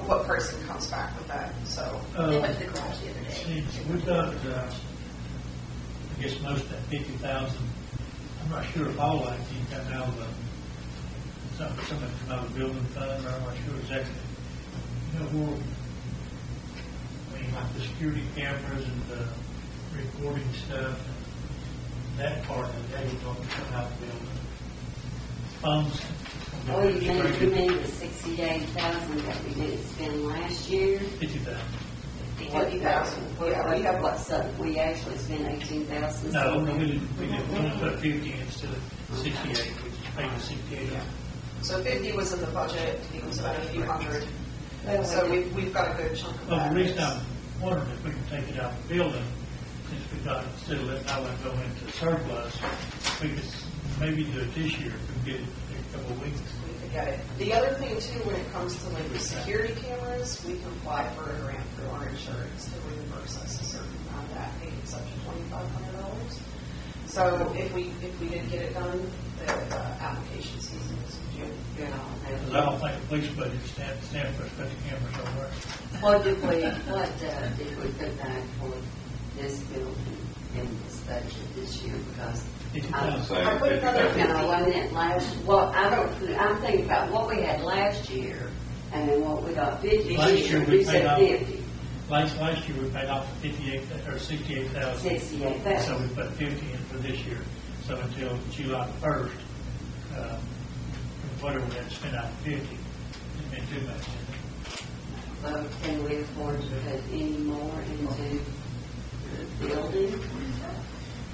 S1: what person comes back with that. So
S4: They went to the garage the other day.
S3: See, we've got, I guess most of that 50,000, I'm not sure if all IT come out of some of it come out of the building fund, or I'm not sure exactly. Like the security cameras and the recording stuff, and that part of that is going to come out of the building. Phones.
S7: Oh, you mean the 68,000 that we didn't spend last year?
S3: 50,000.
S1: 50,000. Yeah, we have
S7: what? So we actually spent 18,000.
S3: No, we didn't. We only put 50 instead of 68. We just paid the 68.
S1: So 50 was in the budget. It was about a few hundred. So we've got a good chunk of
S3: Well,
S1: that.
S3: the reason I'm wondering if we can take it out of the building, since we got it, instead of letting that one go into surplus, we could maybe do it this year if we get it in a couple of weeks.
S1: could get it. The other thing too, when it comes to like the security cameras, we can apply for a grant through our insurance to reimburse us a certain amount of that. I think it's up to $2,500. So if we did get it done, the application season is in June.
S3: Because I don't think the police budget stand for special cameras over.
S7: What did we put back for this building in this budget this year? Because
S2: Same, 50,000.
S7: wasn't it last, well, I'm thinking about what we had last year and then what we got this
S3: Last year
S7: year.
S3: we
S7: You said
S3: paid off-
S7: 50,
S3: Last year we paid off 68,000.
S7: 68,000.
S3: So we put 50 in for this year. So until July 1st, whatever we had to spend out of 50, it's been too much.
S7: But can we afford to put any more into the building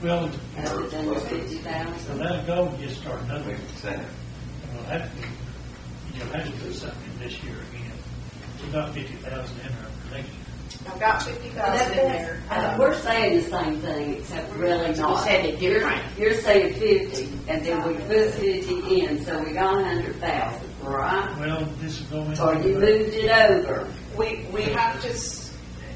S3: Well,
S7: other than the
S3: so
S7: 50,000?
S3: that goal just started another.
S2: Make it sound.
S3: We'll have to, you'll have to do something this year again. We got 50,000 in there for next year.
S1: I've got 50,000 in there.
S7: We're saying the same thing, except really not.
S5: We said it different.
S7: You're saying 50, and then we put 50 in, so we got 100,000, right?
S3: Well, this is going.
S7: Or you moved it over.
S1: We have to,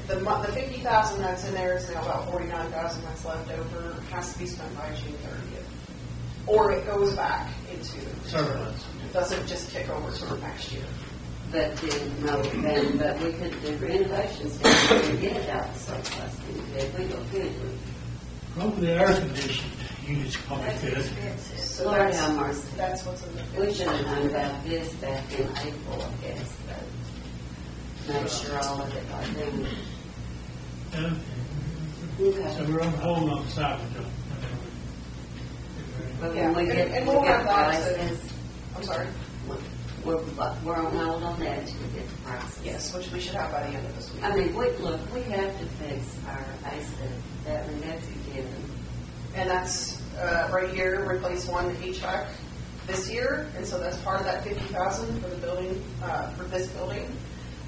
S1: the 50,000 that's in there is now about 49,000 that's left over, has to be spent by June 30th. Or it goes back into,
S3: Surveillance.
S1: it doesn't just kick over to next year.
S7: But then, no, then, but we could do renovations and get it out the surplus. We look good.
S3: Probably the air conditioned units probably fit.
S1: So
S7: Lord
S1: that's,
S7: have mercy.
S1: that's what's in the.
S7: We should have known about this back in April, I guess, but make sure all of it got done.
S3: So
S7: Okay.
S3: we're on hold on the side of it.
S7: But
S1: Yeah,
S7: when we get,
S1: and we'll have that to-
S7: prices,
S1: I'm sorry.
S7: we're on hold on that until we get the prices.
S1: Yes, which we should have by the end of this week.
S7: I mean, we have to fix our ASIC, that's a given.
S1: And that's, right here, replace one HVAC this year, and so that's part of that 50,000 for the building, for this building.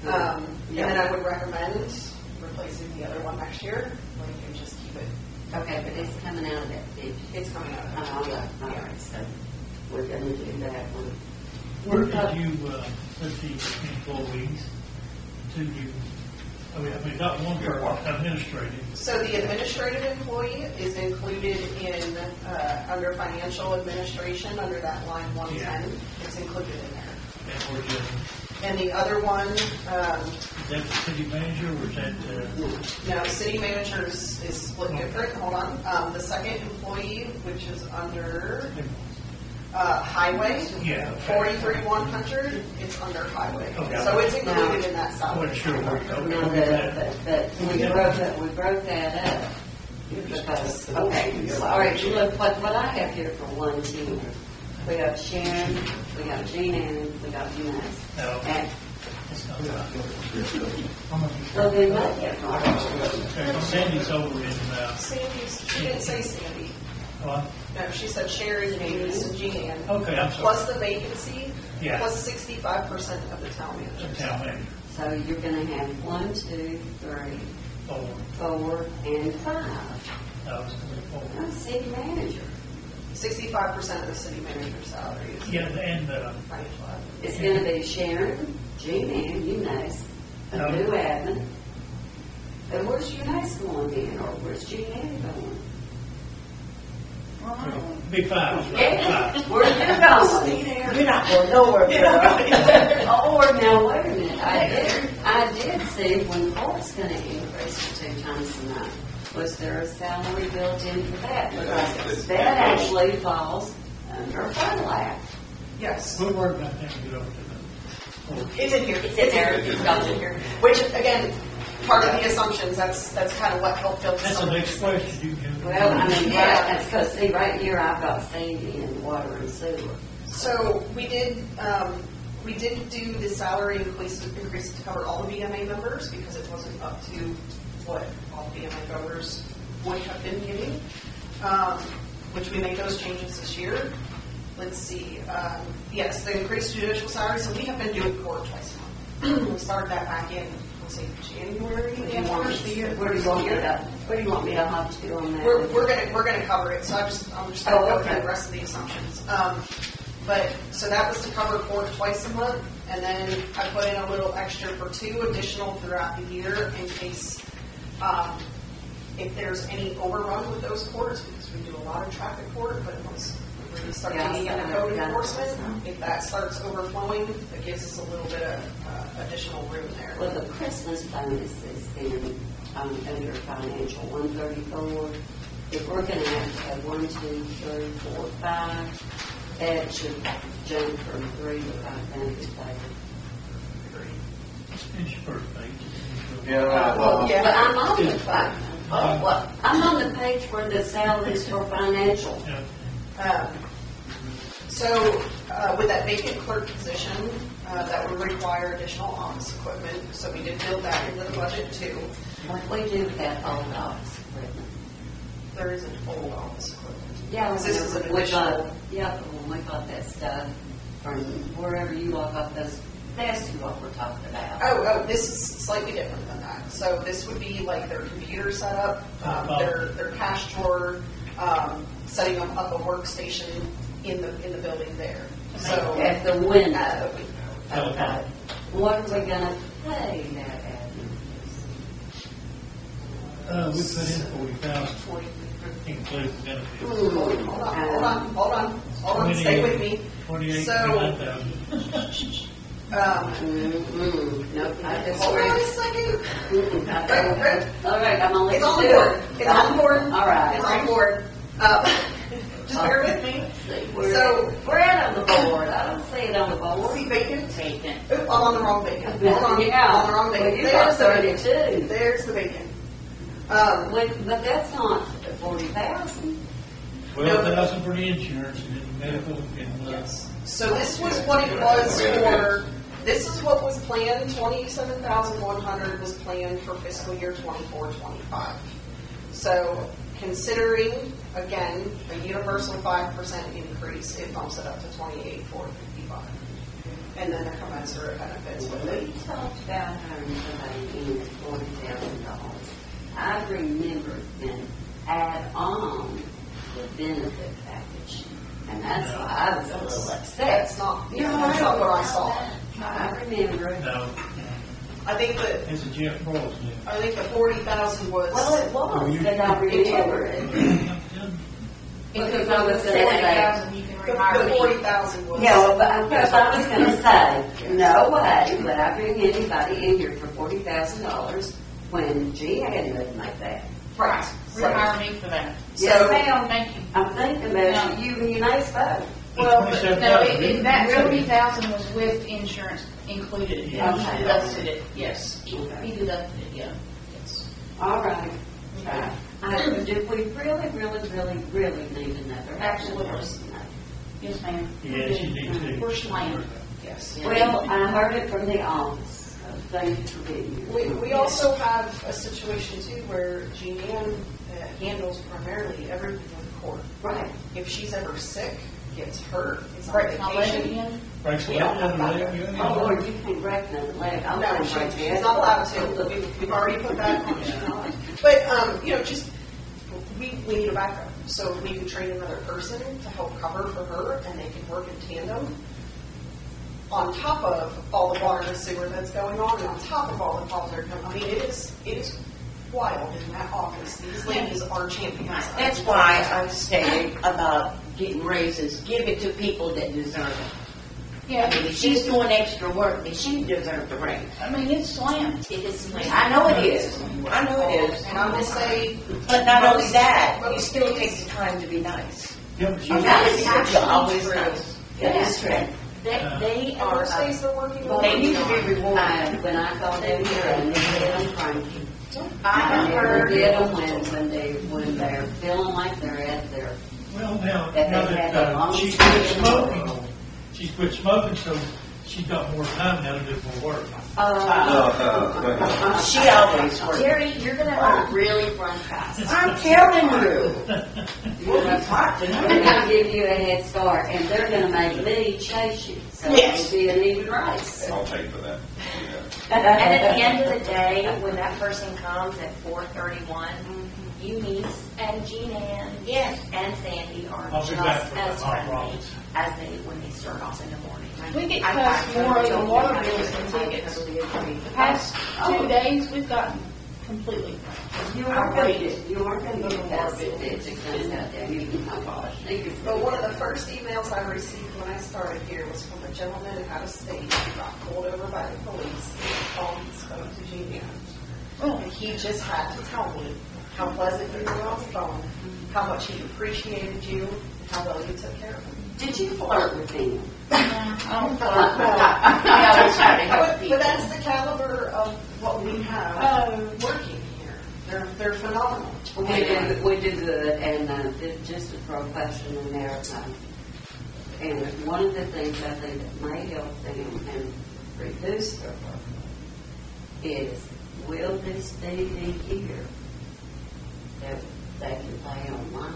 S1: And then I would recommend replacing the other one next year, like, and just keep it,
S7: Okay, but it's coming out of that 50.
S1: it's coming out of that.
S7: All right, so we're gonna do that one.
S3: Where did you put the employees to you? I mean, got one for administrative.
S1: So the administrative employee is included in, under financial administration, under that line 110. It's included in there.
S3: And we're just,
S1: And the other one,
S3: is that the city manager or is that,
S1: no, city manager is split different. Hold on. The second employee, which is under highway,
S3: Yeah.
S1: 43,100, it's under highway.
S3: Okay.
S1: So it's included in that
S3: I
S1: salary.
S3: wasn't sure where to go.
S7: Now, but we broke that up. Because, okay, all right, look, what I have here for 110, we got Sharon, we got Jean Ann, we got Eunice.
S3: No.
S7: And
S3: It's not right. How much is
S7: so they might have more.
S3: Okay, Sandy's over in,
S1: Sandy's, she didn't say Sandy.
S3: what?
S1: No, she said Sherry, Eunice, and Jean Ann.
S3: Okay, I'm sorry.
S1: Plus the vacancy,
S3: Yeah.
S1: plus 65% of the town
S3: The
S1: manager.
S3: town manager.
S7: So you're gonna have 1, 2, 3,
S3: Four.
S7: 4, and 5.
S3: That was four.
S7: I'm city manager.
S1: 65% of the city manager's salary is
S3: Yeah, and,
S1: financial admin.
S7: It's gonna be Sharon, Jean Ann, Eunice, a
S3: No.
S7: new admin. And where's Eunice going in, or where's Jean Ann going?
S3: big fives, right? Fives.
S7: Where you going?
S5: You're not going nowhere, girl.
S7: Oh, now, wait a minute, I did see when court's gonna increase to 2 times a month. Was there a salary built in for that? Because that actually falls under fund lab.
S1: Yes.
S3: We'll work on that and get over to the.
S1: It's in here.
S4: It's in there, it's got in here.
S1: Which, again, part of the assumptions, that's kind of what helped build
S3: That's
S1: some
S3: the
S1: of
S3: next
S1: these.
S3: question you can.
S7: Well, I mean, yeah, that's because, see, right here, I've got Sandy in water and sewer.
S1: So we did do the salary increase to cover all the BMA members because it wasn't up to what all BMA members would have been getting, which we made those changes this year. Let's see. Yes, the increased judicial salary. So we have been doing court twice a month. We started that back in, let's say, January.
S7: Where do you want me to hop to on that?
S1: We're gonna cover it. So I'm just gonna
S7: Oh,
S1: go
S7: okay.
S1: through the rest of the assumptions. But, so that was to cover court twice a month, and then I put in a little extra for 2 additional throughout the year in case, if there's any overrun with those courts, because we do a lot of traffic court, but once we really start getting into code enforcement, if that starts overflowing, it gives us a little bit of additional room there.
S7: Well, the Christmas bonus is in, under financial 134. If we're gonna have 1, 2, 3, 4, 5, that should jump from 3 to 5 benefit payers.
S3: Let's finish your first page.
S2: Yeah,
S1: Well, yeah.
S7: But I'm on the I'm on the page where the salaries for financial.
S3: Yeah.
S1: So with that vacant clerk position, that would require additional office equipment, so we did build that into the budget too.
S7: We do have old office equipment.
S1: There isn't old office equipment.
S7: Yeah,
S1: This is an
S7: we got,
S1: additional.
S7: yeah, but when we got that stuff from wherever you lock up those, that's what we're talking about.
S1: Oh, this is slightly different than that. So this would be like their computer setup, their cash drawer, setting up a workstation in the building there. So
S7: At the window.
S3: Okay.
S7: What are we gonna pay that at?
S3: We put in 40,000, includes the benefits.
S1: hold on, stay with me.
S3: 28,
S1: So-
S3: 29,000.
S7: Nope, I just.
S1: Hold on a second.
S7: All right, I'm only.
S1: It's on the board. It's on the board.
S7: All right.
S1: It's on the board. Just bear with me. So-
S7: We're out on the board. I don't see it on the board.
S1: See vacant?
S7: Vacant.
S1: Oop, I'm on the wrong vacant. Hold on,
S7: Yeah.
S1: I'm on the wrong
S7: Well,
S1: vacant.
S7: you got
S1: There's the
S7: 32.
S1: There's the vacant.
S7: But that's not 40,000.
S3: 12,000 for the insurance and then medical and.
S1: Yes. So this was what it was for, this is what was planned, 27,100 was planned for fiscal year 24-25. So considering, again, a universal 5% increase, it bumps it up to 28,455. And then the commensurate benefits with it.
S7: We talked about hiring somebody in at $40,000. I remember then add on the benefit package. And that's why I was a little upset.
S1: That's not what I saw.
S7: I remember.
S3: No,
S1: I think that,
S3: it's a Jeff Broyles deal.
S1: I think the 40,000 was.
S7: Well, it was, but I remember it. Because I was going to say.
S5: You can
S1: The
S5: rehire me.
S1: 40,000 was.
S7: Yeah, but because I was going to say, no way would I bring anybody in here for $40,000 when, gee, I hadn't even make that.
S1: Right.
S5: Rehire me for that.
S7: Yes, ma'am.
S5: Thank you.
S7: I'm thinking about you and your nice vote.
S1: Well,
S5: No,
S3: 27,000.
S5: that 40,000 was with insurance included.
S3: Yeah.
S5: He deducted it, yes.
S7: Okay.
S5: He deducted it, yeah. Yes.
S7: All right. Do we really need another?
S5: Absolutely. Yes, ma'am.
S3: Yes, you need to.
S5: We're slammed. Yes.
S7: Well, I heard it from the office. Thank you for being here.
S1: We also have a situation too where Jean Ann handles primarily everything with the court.
S7: Right.
S1: If she's ever sick, gets hurt, is on
S5: Break my leg
S1: vacation.
S5: again.
S3: Breaks the
S1: Yeah.
S3: leg, another leg,
S7: Oh, Lord, you can't break another leg. I'll
S1: No,
S7: break that.
S1: she's not allowed to. We've already put that on. She's not. But, just, we need a backup. So we can train another person to help cover for her and they can work in tandem on top of all the water and sewer that's going on and on top of all the calls that are coming. I mean, it is wild in that office. These ladies are champions.
S10: That's why I say about getting raises, give it to people that deserve it.
S5: Yeah,
S10: I mean, if she's doing extra work, then she deserves a raise.
S5: I mean, it's slammed.
S10: It is slammed. I know it is. I know it is.
S1: And I'm just saying,
S10: But not only that, you still take the time to be nice.
S3: Yeah, but
S10: You
S3: you-
S10: gotta be
S5: actually
S10: always
S5: true.
S10: nice. That is true.
S7: They
S1: and
S7: are.
S1: most days they're working on.
S10: They need to be rewarded.
S7: When I called them here, and they said I'm cranky.
S10: I have
S7: never
S10: heard
S7: did them when they're feeling like they're at their.
S3: Well, now
S7: That
S3: that
S7: they had a long
S3: she's quit
S7: weekend.
S3: smoking, so she's got more time now to do more work.
S10: She always works.
S4: Jerry, you're going to really run fast.
S10: I'm telling you.
S7: They're going to give you a head start, and they're going to make me chase you. So
S10: Yes.
S7: it'll be an even race.
S2: I'll pay for that.
S4: And at the end of the day, when that person comes at 4:31, Eunice and Jean Ann.
S5: Yes.
S4: And Sandy are
S3: I'll be
S4: just
S3: back for
S4: as
S3: the
S4: friendly
S3: nonprofits.
S4: as they, when they start off in the morning.
S5: We get
S4: I
S5: cussed more
S4: totally
S5: over water
S4: agree.
S5: bills than
S4: I
S5: tickets.
S4: totally agree.
S5: The past 2 days, we've gotten completely.
S7: You are going to get that if it comes out there. You can have all the
S1: But one of the first emails I received when I started here was from a gentleman out of state who got pulled over by the police. He spoke to Jean Ann. And he just had to tell me how pleasant you were on the phone, how much he appreciated you, and how well you took care of him.
S7: Did you flirt with him?
S5: I don't
S4: I was trying to help
S1: But
S4: people.
S1: that's the caliber of what we have working here. They're phenomenal.
S7: We do good, and just to throw a question in there, and one of the things I think that may help them and reduce their work is, will this be the year that they can play online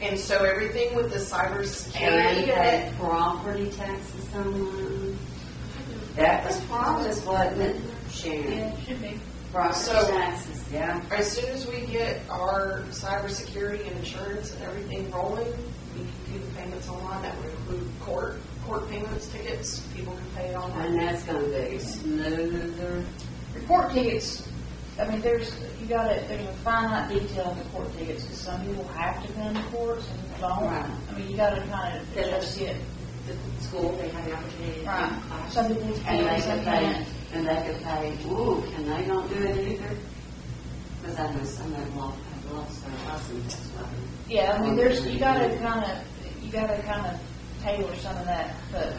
S1: And so everything with the
S7: and
S1: cybersecurity,
S7: pay property taxes online? That was promised, wasn't it, Sharon?
S5: Yeah, it should be.
S7: Property
S1: So-
S7: taxes, yeah.
S1: as soon as we get our cybersecurity and insurance and everything rolling, we can do the payments online. That would include court payments, tickets. People can pay it
S7: And
S1: online.
S7: that's gonna be smoother.
S5: Report tickets, I mean, there's a finite detail in the court tickets, because some people have to come to court, some people don't.
S7: Right.
S5: I mean, you gotta kind of adjust it.
S4: The school, they have the opportunity to do
S5: Right.
S4: class.
S5: Some people
S7: And
S5: can,
S7: they
S5: some
S7: could pay,
S5: can't.
S7: and they could pay, ooh, can they not do it either? Because I know some of them have lost their license.
S5: Yeah, I mean, you gotta kind of tailor some of that, but,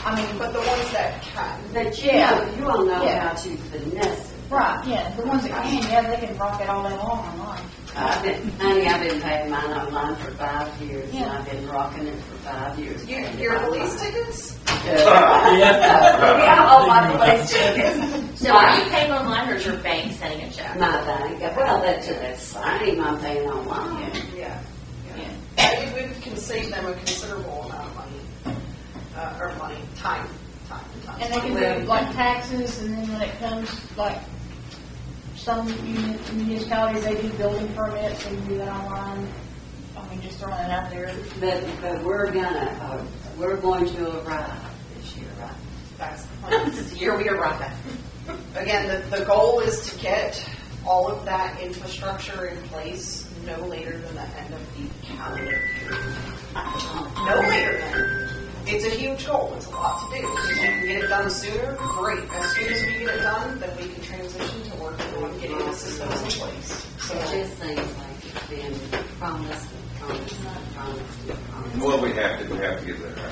S5: I mean,
S1: But the ones that can,
S7: But
S5: Yeah.
S7: you all know
S5: Yeah.
S7: how to finesse it.
S5: right, yeah, the ones that can, yeah, they can rock it all day long online.
S7: I've been paying mine online for 5 years, and
S5: Yeah.
S7: I've been rocking it for 5 years.
S1: your police tickets,
S7: Yeah, all my police tickets.
S4: So are you paying online or is your bank sending a check?
S7: My bank, well, that's the same, I'm paying online.
S1: yeah.
S5: Yeah.
S1: We can save them a considerable amount of money, time.
S5: And they can do like taxes, and then when it comes, like, some municipalities, they do building permits, they can do that online. I mean, just throwing it out there.
S7: But we're going to arrive this year, right?
S1: That's the plan.
S4: This is the year we arrive.
S1: Again, the goal is to get all of that infrastructure in place no later than the end of the calendar year. No later than. It's a huge goal. It's a lot to do. If we can get it done sooner, great. As soon as we get it done, then we can transition to working on getting the systems in place. So,
S7: It just seems like it's been promised and promised and promised and promised.
S2: Well, we have to get our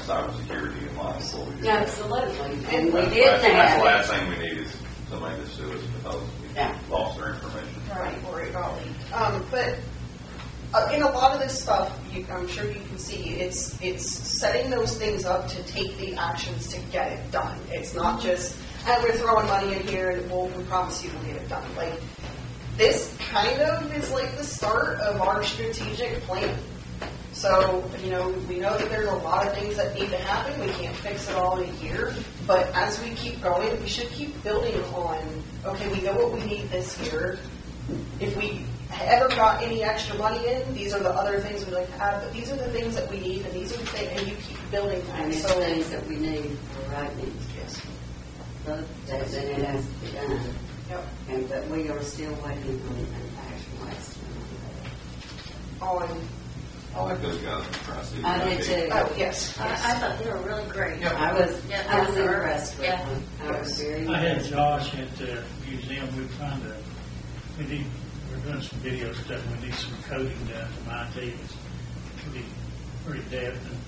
S2: cybersecurity in line before we do that.
S7: Absolutely, and we
S2: That's
S7: did
S2: that's the
S7: that.
S2: last thing we need is somebody to sue us because
S7: Yeah.
S2: we lost their information.
S1: right, or it got leaked. But in a lot of this stuff, I'm sure you can see, it's setting those things up to take the actions to get it done. It's not just, we're throwing money in here and we promise you we'll get it done. Like, this kind of is like the start of our strategic plan. So, we know that there's a lot of things that need to happen. We can't fix it all in a year. But as we keep going, we should keep building on, okay, we know what we need this year. If we ever got any extra money in, these are the other things we'd like to add, but these are the things that we need, and these are the things, and you keep building
S7: And
S1: on.
S7: it's
S1: So,
S7: things that we need for right now.
S1: yes.
S7: But that it has to be done.
S1: Yep.
S7: But we are still waiting on an actual estimate.
S2: I like those guys in Tri-City.
S7: I did too.
S1: Oh, yes.
S4: I thought they were really great.
S7: I was
S4: Yeah, they were.
S7: impressed with
S4: Yeah.
S7: them. I was very
S3: I had
S7: impressed.
S3: Josh at the museum, we're doing some video stuff, we need some coding done to my IT, it's pretty depth, and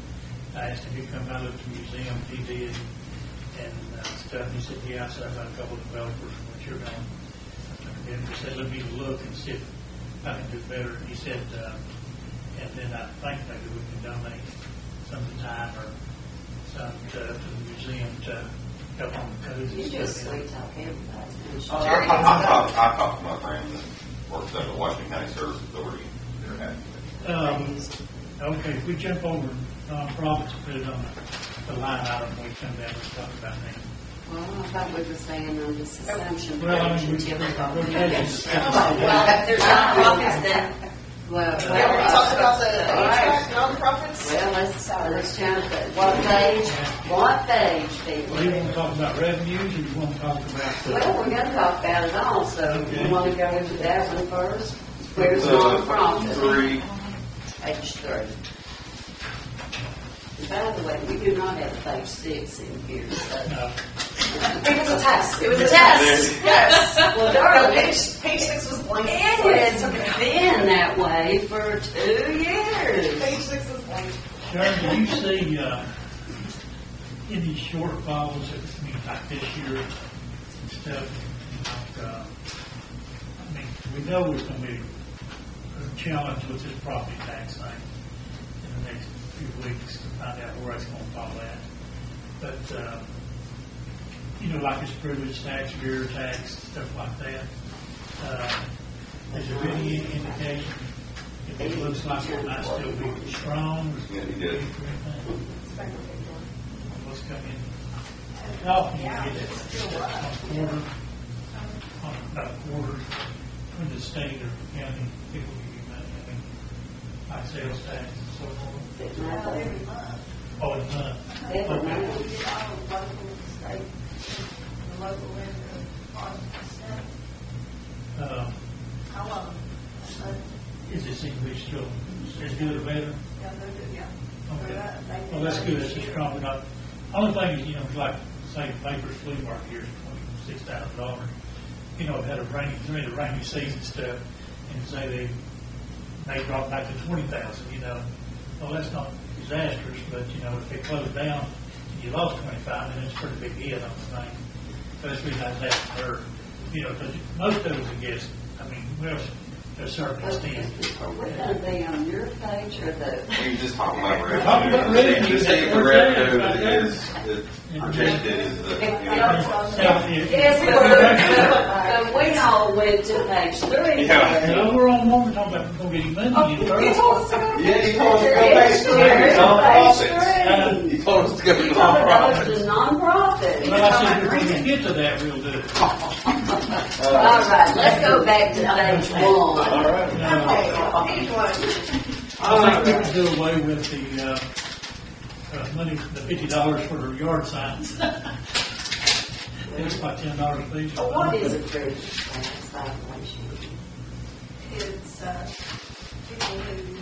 S3: I asked him to come out of the museum, he did, and stuff, he said, yeah, so I've got a couple of developers from what you're doing. And he said, let me look and see if I can do better, he said, and then I think maybe we can donate some of the time or some to the museum to help on the codes
S7: You
S3: and
S7: just
S3: stuff.
S7: sweet talk everybody.
S2: I talked to my friend that works at the Washington County Service Authority. They're happy with it.
S3: Okay, if we jump over nonprofits and put it on the line item when we come down and talk about that.
S7: Well, I thought we were saying on this assumption.
S3: Well, I mean, we
S7: until
S3: can,
S7: we got-
S3: rotations.
S4: Well, there's nonprofits then.
S7: Well,
S1: Yeah, we talked about the
S7: all right.
S1: HVAC nonprofits.
S7: Well, let's count that. What page, people?
S3: Well, you want to talk about revenues, or you want to talk about
S7: Well, we're gonna talk about it all, so
S3: Okay.
S7: you wanna go into that one first? Where's
S2: So,
S7: nonprofit?
S2: 3,
S7: Page 3. By the way, we do not have page 6 in here, so.
S1: It was a test. It was a
S4: test.
S1: test. Yes.
S7: Well,
S1: No,
S7: darling,
S1: page 6 was blank.
S7: it has been that way for 2 years.
S1: Page 6 was blank.
S3: Sharon, do you see any shortfalls, I mean, like this year and stuff? Like, I mean, we know there's going to be a challenge with this property tax thing in the next few weeks to find out where it's going to fall at. But, you know, like this privilege tax, beer tax, stuff like that. Has there been any indication if it looks like it might still be strong?
S2: Yeah, he did.
S3: What's coming in? How often do you get it? On about a quarter from the state or county, people give you money, I mean, like sales tax and so forth.
S9: Well, every month.
S3: Oh, it's not.
S7: Every
S3: Okay.
S7: month.
S9: We get all the local, state, the local revenue, on the state. How long?
S3: Is this English still as good or better?
S9: Yeah, they're good, yeah.
S3: Okay.
S9: They-
S3: Well, that's good, that's just probably not, only thing is, you know, like, say, Baker's Flea Market here is $26,000. You know, it had a rainy, during the rainy season stuff, and say they dropped back to 20,000, you know. Well, that's not disastrous, but, you know, if they close down and you lost 25, then it's a pretty big hit on the thing. So that's the reason I was asking her, you know, because most of us, I guess, I mean, well, to a certain extent.
S7: Are we gonna be on your page or the?
S2: We just talking about
S3: We're talking about revenue.
S2: Just see if the revenue is projected as the.
S7: Yes, so we all went to page 3.
S2: Yeah.
S3: And we're on one, we're talking about we're getting money in first.
S2: Yeah, he told us to go page 3, nonprofits. He told us to go to
S7: We're talking about
S2: nonprofits.
S7: the nonprofit.
S3: Well, I said, we're going to get to that real good.
S7: All right, let's go back to page 1.
S2: All right.
S3: I think we could do away with the money, the $50 for the yard signs. It's like $10 each.
S7: What is a privilege tax violation?
S9: It's, people who,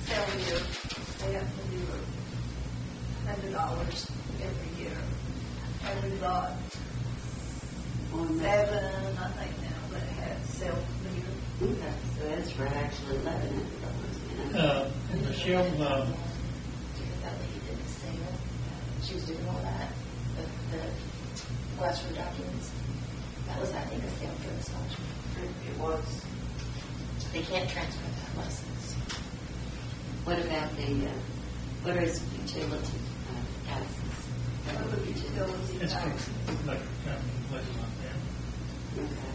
S9: sell beer, they have to do $100 every year. And we've got 7, I think now, that have sell beer.
S7: Okay, so that's for actually $1,100.
S3: Michelle,
S4: That lady did the sale. She was doing all that, the Glassroot documents. That was, I think, a sale for this one.
S9: It was.
S4: They can't transfer that license.
S7: What about what is utility taxes?
S3: it's for like, places like that.
S7: Okay.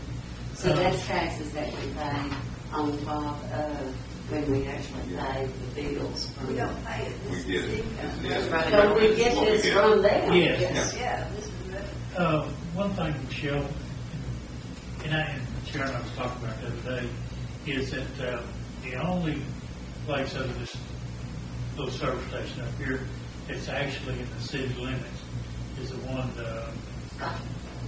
S7: So that's taxes that we pay on top of when we actually pay the bills from.
S9: We don't pay it.
S2: We
S9: This
S2: get
S9: is
S2: it.
S9: income.
S2: Yes.
S7: So we get
S2: What we
S7: this
S2: get.
S7: from them?
S3: Yes.
S9: Yeah, this is revenue.
S3: One thing, Michelle, and Sharon and I was talking about the other day, is that the only place other than this little service station up here that's actually in the city limits is the one,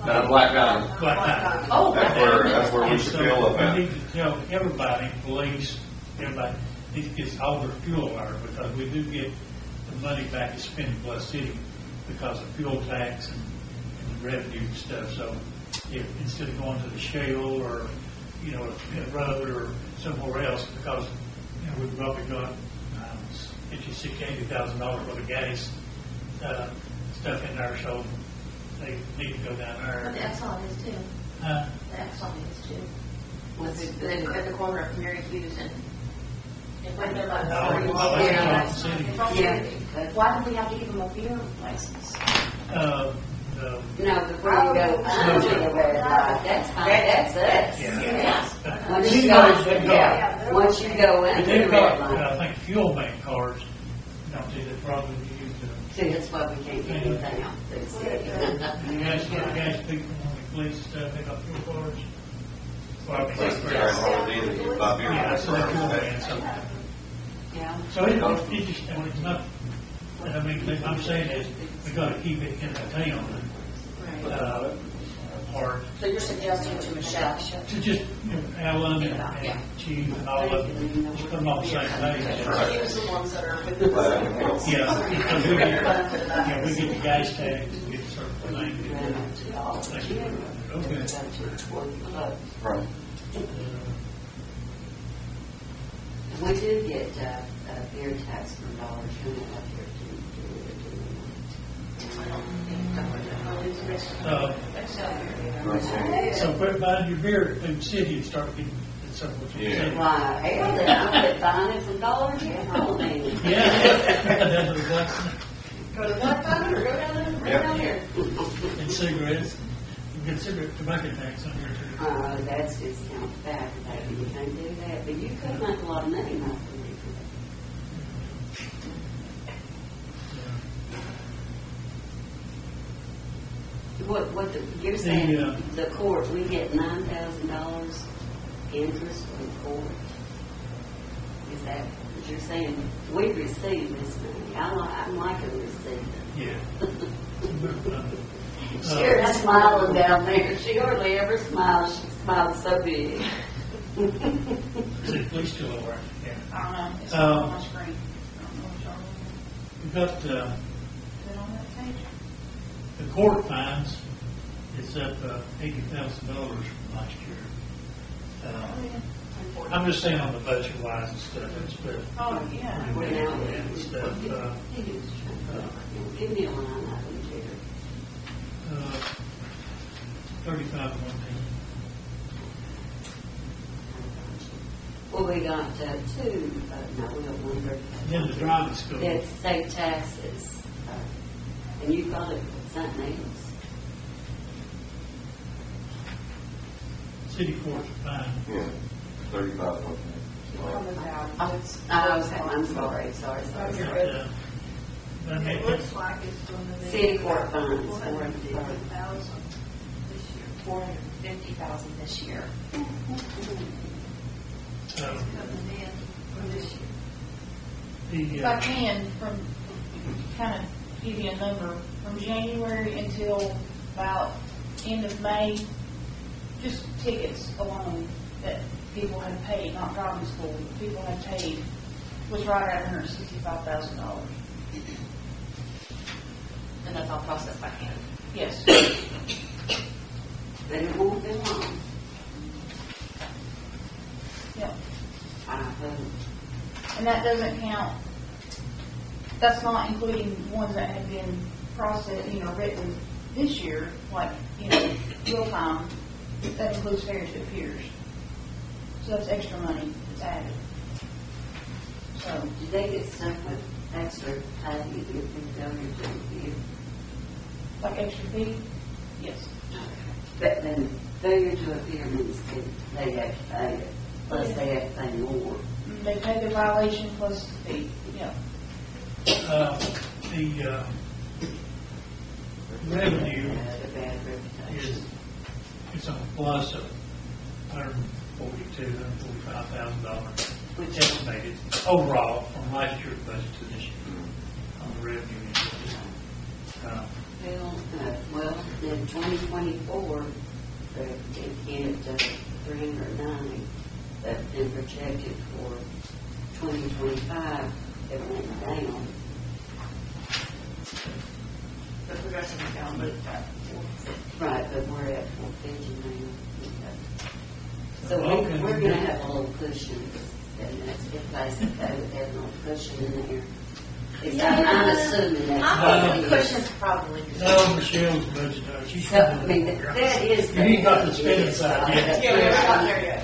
S2: No, Black Diamond.
S3: Black Diamond.
S4: Oh,
S2: That's where we
S3: And
S2: should
S3: so
S2: fill up
S3: we
S2: at.
S3: need to tell everybody, police, everybody, needs to get all their fuel out, because we do get the money back to spending Bluff City because of fuel tax and the revenue and stuff. So if, instead of going to the shale or, you know, a road or somewhere else, because, you know, we've probably got $80,000 worth of gas stuff in there, so they need to go down there.
S5: But that's all it is too. That's all it is too.
S7: What's it?
S4: At the corner of Mary Hughes and.
S5: When they're like,
S3: No, well, that's not the city.
S7: Yeah. but-
S5: why do we have to give them a beer license?
S7: No, before you go under the red light, that's fine, that's us.
S3: Yeah.
S7: Once
S3: You
S7: you
S3: know,
S7: go,
S3: they've
S7: yeah,
S3: got,
S7: once you go
S3: but
S7: under
S3: they've
S7: the red
S3: got,
S7: light.
S3: I think, fuel bank cards, you know, they probably use
S7: See, that's why we can't get anything out of this.
S3: You ask people when the police pick up fuel cards. Well, I mean,
S2: That's
S3: that's
S2: very hard to do, you buy beer
S3: Yeah,
S2: cans
S3: so
S2: for
S3: they fuel
S2: every day.
S3: van, so.
S7: Yeah.
S3: So it just, I mean, it's not, I mean, what I'm saying is, we gotta keep it in the town, or
S4: So you're suggesting to Michelle?
S3: to just, Alan and Chief and all of them, just put them on the same page.
S1: Use the ones that are within the city limits.
S3: Yeah, because we get the gas tax, we get certain things. Okay.
S2: Right.
S7: We do get beer tax from Dollar Tree up here too.
S3: So quit buying your beer in the city and start getting some of what you
S2: Yeah.
S3: said.
S7: Why, hell, then I quit buying it from Dollar General then.
S3: Yeah. That's exactly.
S1: Go to Black Diamond or go down here.
S3: And cigarettes, you get cigarette tobacco tax on here too.
S7: That's discount back, baby, you can't do that, but you could make a lot of money off of it. You're saying the court, we get $9,000 interest from the court? Is that what you're saying? We receive this money. I'm like a receiver.
S3: Yeah.
S7: She's smiling down there. She hardly ever smiles. She smiles so big.
S3: See, please still over. Yeah.
S9: I don't know, it's not on my screen. I don't know what y'all
S3: We've got,
S9: is it on that page?
S3: the court fines, it's up $80,000 from last year. I'm just saying on the budget wise and stuff, it's been
S9: Oh, yeah.
S3: pretty well and stuff.
S7: Give me a line item, Jerry.
S3: 35-1.
S7: Well, we got two, no, we got one.
S3: Then the driving school.
S7: That's state taxes. And you call it something else.
S3: City courts are fine.
S2: Yeah, 35.
S7: I'm sorry.
S3: But,
S9: It looks like it's going to be.
S7: City court funds.
S9: 450,000 this year.
S4: 450,000 this year.
S9: Coming in for this year.
S5: If I can, from, kind of give you a number, from January until about end of May, just tickets alone that people had paid, not driving school, but people had paid, was right at $165,000.
S4: And that's all processed by hand.
S5: Yes.
S7: But it won't be long.
S5: Yeah.
S7: I hope.
S5: And that doesn't count, that's not including ones that have been processed, written this year, like, real time. That includes failures to appears. So that's extra money that's added. So,
S7: Do they get something extra pay if you go to the
S5: like extra fee? Yes.
S7: But then failure to appear means that they have to pay it, plus they have to pay more.
S5: They pay the violation plus the fee, yeah.
S3: The revenue
S7: Had a bad reputation.
S3: it's a plus of $145,000 estimated overall from last year's budget to this year on the revenue.
S7: Well, in 2024, it came to 390, but then projected for 2025, it went down.
S4: The progressive account, but
S7: Right, but we're at 450 now. So
S3: Okay.
S7: we're going to have a little cushion, and that's the place that they would have a little cushion in there. I'm assuming that's.
S4: I think the cushion's probably.
S3: No, Michelle's budget, she's.
S7: So, I mean, that is.
S3: You ain't got the spending side yet.
S1: Yeah, we haven't gotten there yet.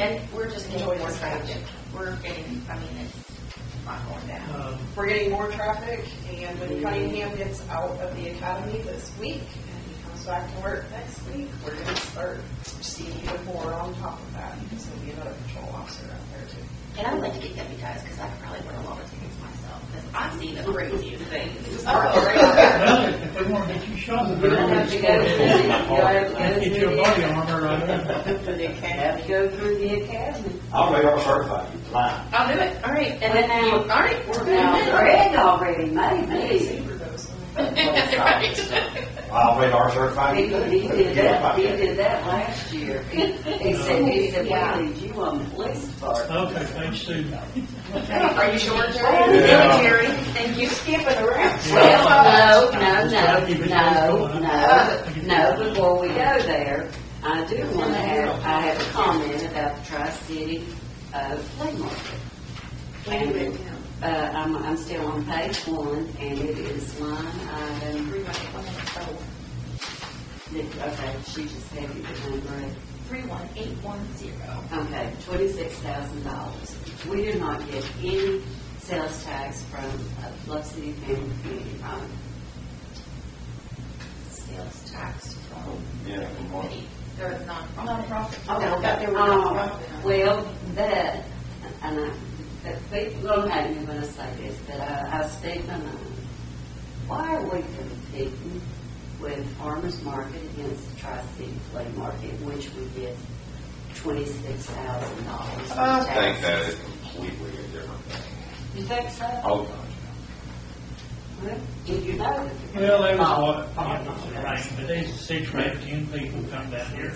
S4: And we're just getting more traffic. We're getting, it's not going down.
S1: We're getting more traffic, and when Cunningham gets out of the academy this week, and he comes back to work next week, we're going to start seeing even more on top of that, because there'll be another patrol officer out there too.
S4: And I'd like to get deputized, because I could probably run a lot of tickets myself, because I've seen the craziest things.
S3: Well, if we want to get you shot,
S7: You don't have to go through the, you don't have to go
S3: get
S7: through
S3: your body
S7: the,
S3: armor right there.
S10: For the
S7: you have to go through the academy.
S8: I'll radar certify you tonight.
S4: I'll do it, all right, and then,
S7: Now-
S4: all right, we're good.
S7: Now, Greg already made me.
S1: Savor those.
S4: Right.
S8: I'll radar certify you.
S7: He did that last year. He said, we need you on the police department.
S3: Okay, thanks, Sue.
S4: Are you sure, Jerry?
S8: Yeah.
S4: Jerry, thank you, skipping around.
S7: Well, no, before we go there, I do want to I have a comment about the Tri-City flea market. And, I'm still on page 1, and it is line item, okay, she just gave you the number.
S4: 31810.
S7: Okay, $26,000. We do not get any sales tax from Bluff City Family Community Fund.
S4: Sales tax from
S2: Yeah, from what?
S4: their nonprofit.
S7: Well, that, and that people don't hate me when I say this, but I speak my mind. Why are we competing with farmers market against the Tri-City flea market, which we get $26,000?
S2: I think that is completely a different thing.
S7: You think so?
S2: Oh, gosh.
S7: Well, did you know?
S3: Well, that was what, it was the rain, but there's 6 or 8, 10 people come down here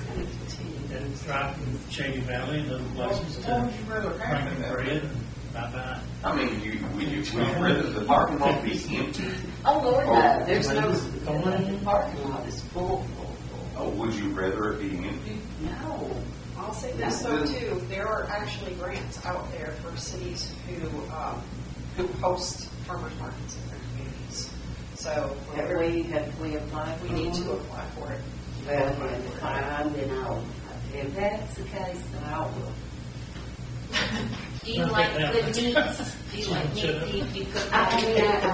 S3: that drive from Shady Valley and other places to bring their bread and bye-bye.
S2: I mean, would you rather the parking lot be empty?
S7: Oh, Lord, no, there's no parking lot, it's full.
S2: Oh, would you rather it be empty?
S7: No.
S1: I'll say this though too, there are actually grants out there for cities who host farmers markets in their communities. So
S7: Have we applied?
S1: we need to apply for it.
S7: Well, then if that's the case, then I will.
S4: Do you like good meats? Do you like meat? Do you cook
S7: I mean,
S4: that?
S7: I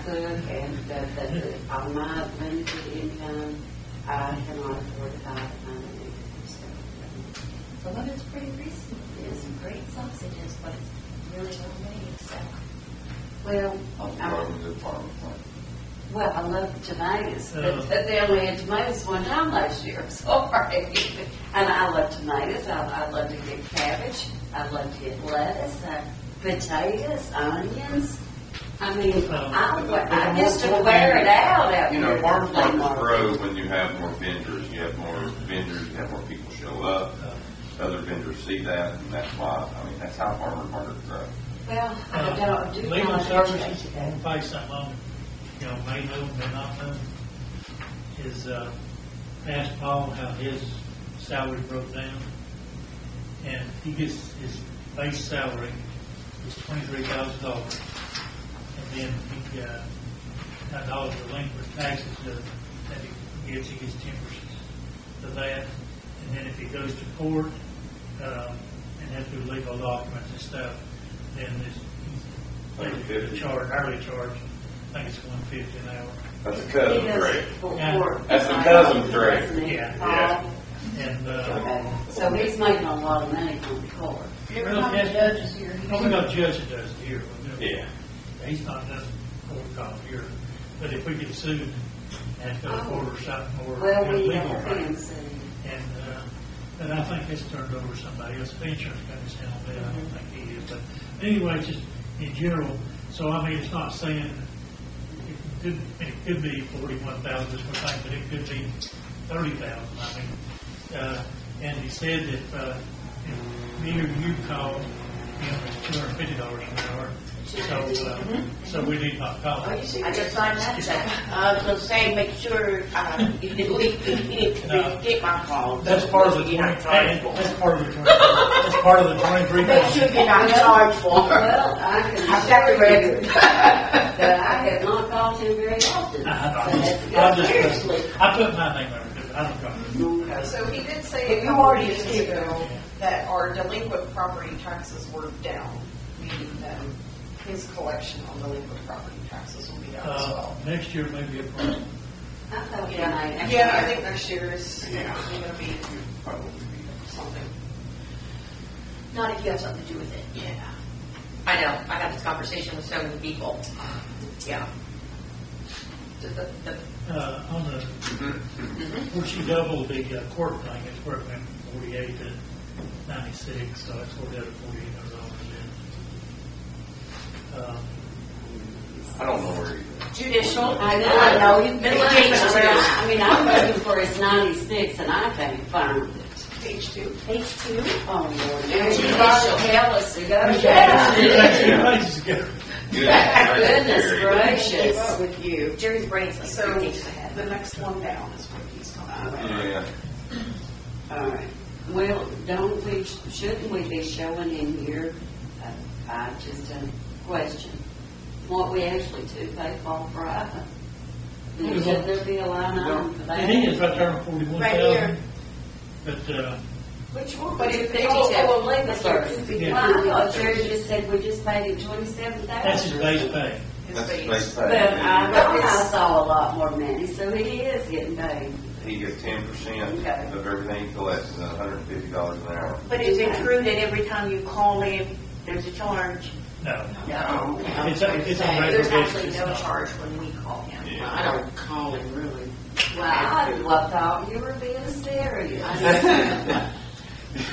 S7: cook, and on my limited income, I cannot afford to buy the money.
S4: The one that's pretty reasonable. There's some great sausages, but it's really well made, so.
S7: Well,
S2: Driving to the farmer's market.
S7: well, I love the tomatoes, but they only had tomatoes one time last year, sorry. And I love tomatoes, I love to get cabbage, I love to get lettuce, potatoes, onions. I mean, I just to wear it out
S2: You know,
S7: there.
S2: farmers markets grow when you have more vendors. You have more vendors, you have more people show up. Other vendors see that, and that's why, I mean, that's how farmers markets grow.
S7: Well, I do
S3: Legal
S7: not
S3: services, I want to pay something on, may know, may not know, is, ask Paul how his salary broke down. And he gets, his base salary is $23,000. And then he, not all of the delinquent taxes that he gets 10% of that. And then if he goes to court, and has to do legal documents and stuff, then he's charged, hourly charge, I think it's $150 an hour.
S2: That's a cousin, Greg.
S7: for
S2: That's the cousin, Greg.
S3: Yeah. And,
S7: Okay, so he's making a lot of money from the court.
S3: well,
S5: Judges here.
S3: we got a judge that does it here.
S2: Yeah.
S3: He's not done court call here, but if we get sued and go to court or something, or
S7: Well, we
S3: legal
S7: have
S3: right,
S7: been sued.
S3: and, but I think it's turned over to somebody else. The insurance company's handled it. I don't think he is. But anyway, just in general. So I mean, it's not saying it could be 41,000 this one thing, but it could be 30,000. I mean, and he said that if me or you called him, it's $250 an hour. So we need not call him.
S10: I just signed that. I was going to say, make sure you didn't get my call.
S3: That's part of the
S10: You're not
S3: 20.
S10: charged for.
S3: That's part of the 20. That's part of the 23.
S10: Make sure you're not charged for.
S7: Well, I can
S10: I've got the record.
S7: that I have not called him very often.
S3: I put my name over it. I don't call him.
S1: So he did say a
S10: You
S1: couple
S10: already
S1: meetings
S10: skipped
S1: ago that our delinquent property taxes were down, meaning that his collection on delinquent property taxes will be down as well.
S3: Next year may be a problem.
S7: I thought he might.
S1: Yeah, I think next year is going to be
S2: Probably.
S1: something.
S4: Not if you have something to do with it. Yeah. I know, I had this conversation with so many people. Yeah.
S3: On the, where she doubled the court thing, it's where it went from 48 to 96, so that's where the other $4,800 is.
S2: I don't know where you.
S4: Judicial.
S7: I know, you
S4: Middle
S7: can't
S4: age.
S7: I mean, I'm looking for his 96 and I can't find it.
S1: Page 2.
S4: Page 2.
S7: Oh, Lord.
S4: There's
S7: You
S4: your
S7: got
S4: initial.
S7: to tell us to go.
S3: Yeah. Pages ago.
S7: Goodness
S4: What's
S7: gracious.
S4: up with you? Jerry's brain's like
S1: So
S4: 3 pages ahead.
S1: the next one down is what he's talking about.
S2: Yeah.
S7: All right. Well, shouldn't we be showing in here, just a question, what we actually do pay for private? Should there be a line item for that?
S3: It is right there on 41,000.
S4: Right here.
S3: But,
S7: Which one?
S1: But if they-
S7: Oh, legal service.
S3: Yeah.
S7: Well, I thought Jerry just said we just paid him 27,000.
S3: that's his base pay.
S1: His
S2: That's
S1: base.
S2: base
S7: But
S2: pay.
S7: I thought I saw a lot more money, so he is getting paid.
S2: He gets 10%
S7: Okay.
S2: of everything he collects, and $150 an hour.
S5: But is it true that every time you call in, there's a charge?
S3: No.
S4: No.
S3: It's a regular
S4: There's
S3: basis.
S4: actually no
S3: It's not.
S4: charge when we call him.
S2: Yeah.
S10: I don't call him really.
S7: Well, I thought you were being serious.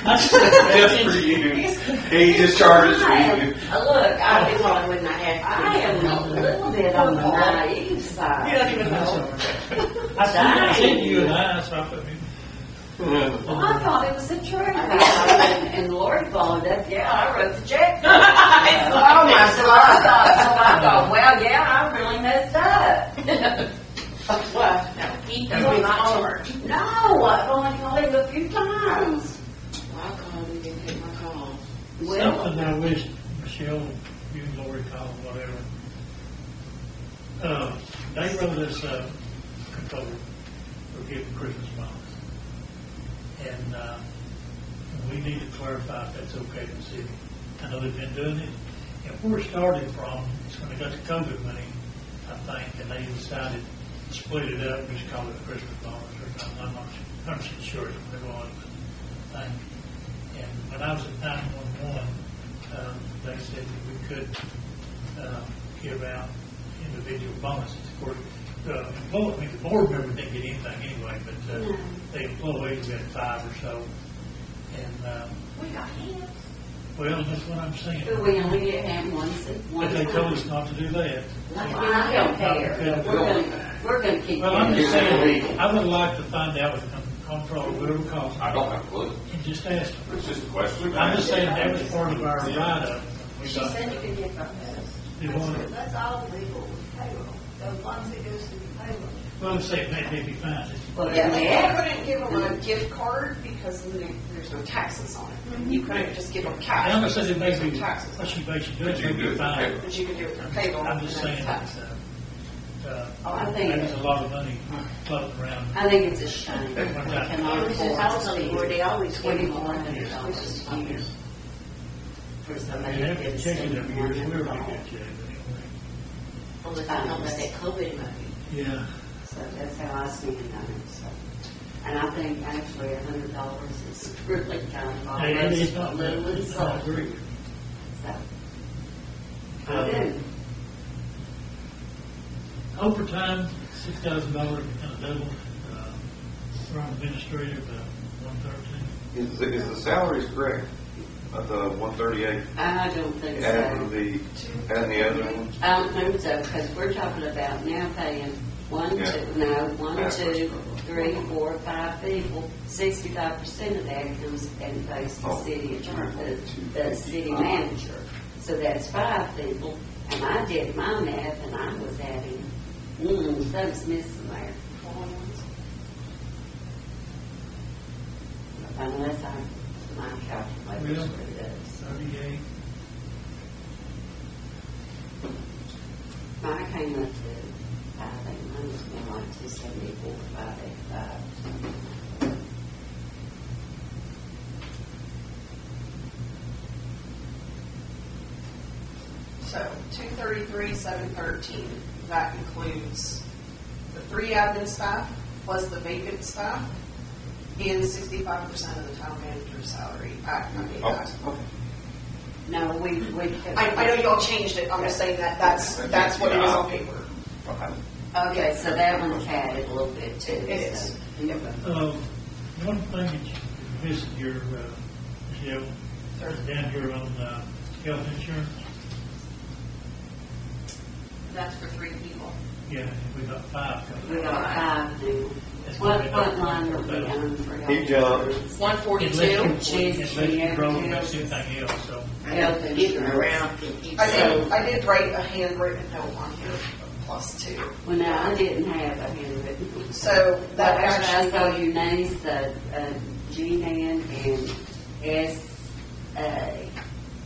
S3: That's
S2: Just for you. He just charges for you.
S7: Look,
S10: I'll be calling when I have
S7: I am a little bit on the naive side.
S4: You don't even
S3: That's all
S4: know.
S3: right. I sent you and I, so I put me.
S7: Well, I thought it was the truth. And Lori followed up, yeah, I wrote the check. Oh, my God. I thought, well, yeah, I really messed up. What?
S4: No, he does not charge.
S7: No, I've only called him a few times.
S10: I'll call him and take my call.
S7: Well,
S3: Something I wish Michelle, you and Lori call, whatever. They wrote us a control for giving Christmas bonus. And we need to clarify if that's okay in the city. I know they've been doing it. And where it started from, is when they got the COVID money, I think, and they decided to split it up, just call it a Christmas bonus or something. I'm not 100% sure it's what it was, but I think. And when I was at 911, they said that we could give out individual bonuses. Of course, the board members didn't get anything anyway, but the employees, we had 5 or so. And,
S4: We got him.
S3: well, that's what I'm saying.
S7: but we only get him one
S3: But they told us not to do that.
S7: I don't care. We're gonna keep.
S3: Well, I'm just
S7: doing it.
S3: saying, I would like to find out what the comptroller, whatever it costs,
S2: I don't have a clue.
S3: and just ask them.
S2: It's just a question.
S3: I'm just saying that was part of our write-up. We
S4: She
S3: got-
S4: said you could get from this.
S3: they wanted-
S9: That's all legal with payroll, the ones that goes through payroll.
S3: Well, let's say it may be fine.
S7: Well,
S1: Yeah,
S7: yeah.
S1: you couldn't give them a gift card because there's no taxes on it. You couldn't just give them cash.
S3: And I'm gonna say it may
S1: There's no
S3: be,
S1: taxes.
S3: what she basically
S2: But
S3: does,
S2: you
S3: may
S2: can do
S3: be
S2: it for
S3: fine.
S2: payroll.
S1: But you can do it for payroll.
S3: I'm just
S1: and
S3: saying that,
S1: taxes.
S7: Oh, I think-
S3: there's a lot of money floating around.
S7: I think it's a shame. We
S3: Okay.
S7: cannot
S10: It was just
S7: afford
S10: also
S7: to
S10: where they always give you
S7: $2,400
S10: which is
S7: a year.
S10: huge. For
S3: And
S10: somebody
S3: every
S10: that's
S3: check it every year, so
S10: $100.
S3: we're gonna get checked anyway.
S10: Unless I know about that COVID money.
S3: Yeah.
S7: So that's how I stand on it, so. And I think actually $100 is really kind of
S3: Hey, it is
S7: almost a
S3: not,
S7: little
S3: I
S7: insulting.
S3: agree.
S7: So. I do.
S3: Overtime, $6,000, kind of doubled, for our administrative, 113.
S2: Is the salaries correct? Of the 138,
S7: I don't think
S2: adding
S7: so.
S2: the other one?
S7: I don't think so, because we're talking about now paying one,
S2: Yeah.
S7: one,
S2: That's
S7: two,
S2: what's-
S7: 3, 4, 5 people. 65% of that comes and pays the
S2: Oh,
S7: city attorney, the
S2: 255.
S7: city manager. So that's 5 people, and I did my math, and I was adding, something's missing there. Unless my calculator's
S3: Well,
S7: screwed up.
S3: 38.
S7: Mine came up to, I think mine was more like 274, 585.
S1: So 233, 713, that includes the 3 admin staff plus the vacant staff. And 65% of the town manager's salary at $98,000.
S2: Oh, okay.
S7: No, we.
S1: I know y'all changed it, I'm just saying that's what it is on paper.
S2: Okay.
S7: Okay, so that one's added a little bit too.
S1: It is.
S7: so-
S3: One thing that you missed here, Jim, down here on health insurance,
S4: That's for 3 people.
S3: yeah, we got 5 coming.
S7: We got 5 now.
S3: That's
S7: What
S3: gonna be
S7: line
S3: about
S7: are we on for?
S6: He jumped.
S4: 142.
S3: Unless you
S7: Choose
S3: roll
S7: the
S3: and anything else, so.
S7: Health
S10: Getting
S7: insurance.
S10: around to each
S1: I did write a handwritten note on here, +2.
S7: Well, no, I didn't have a handwritten.
S1: So that
S7: I
S1: actually,
S7: told you names, G-Man and S-A.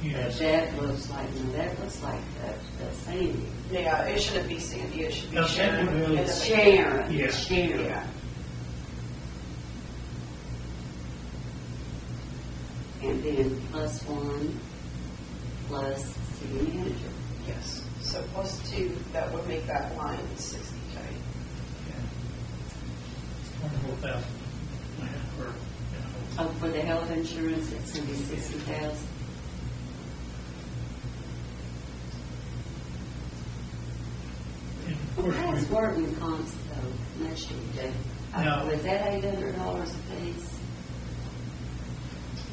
S3: Yes.
S7: That looks like Sandy.
S1: yeah, it shouldn't be Sandy, it should be
S3: No,
S1: Sharon.
S3: Sandy really-
S1: And then-
S7: Sharon.
S3: Yeah.
S7: Sharon.
S1: Yeah.
S7: And then +1 plus city manager.
S1: Yes, so +2, that would make that line 60K.
S3: 24,000.
S7: Oh, for the health insurance, it's going to be 60,000.
S3: And of course,
S7: How's
S3: we-
S7: workman comp though, next year, do?
S3: No.
S7: Was that $800 a piece?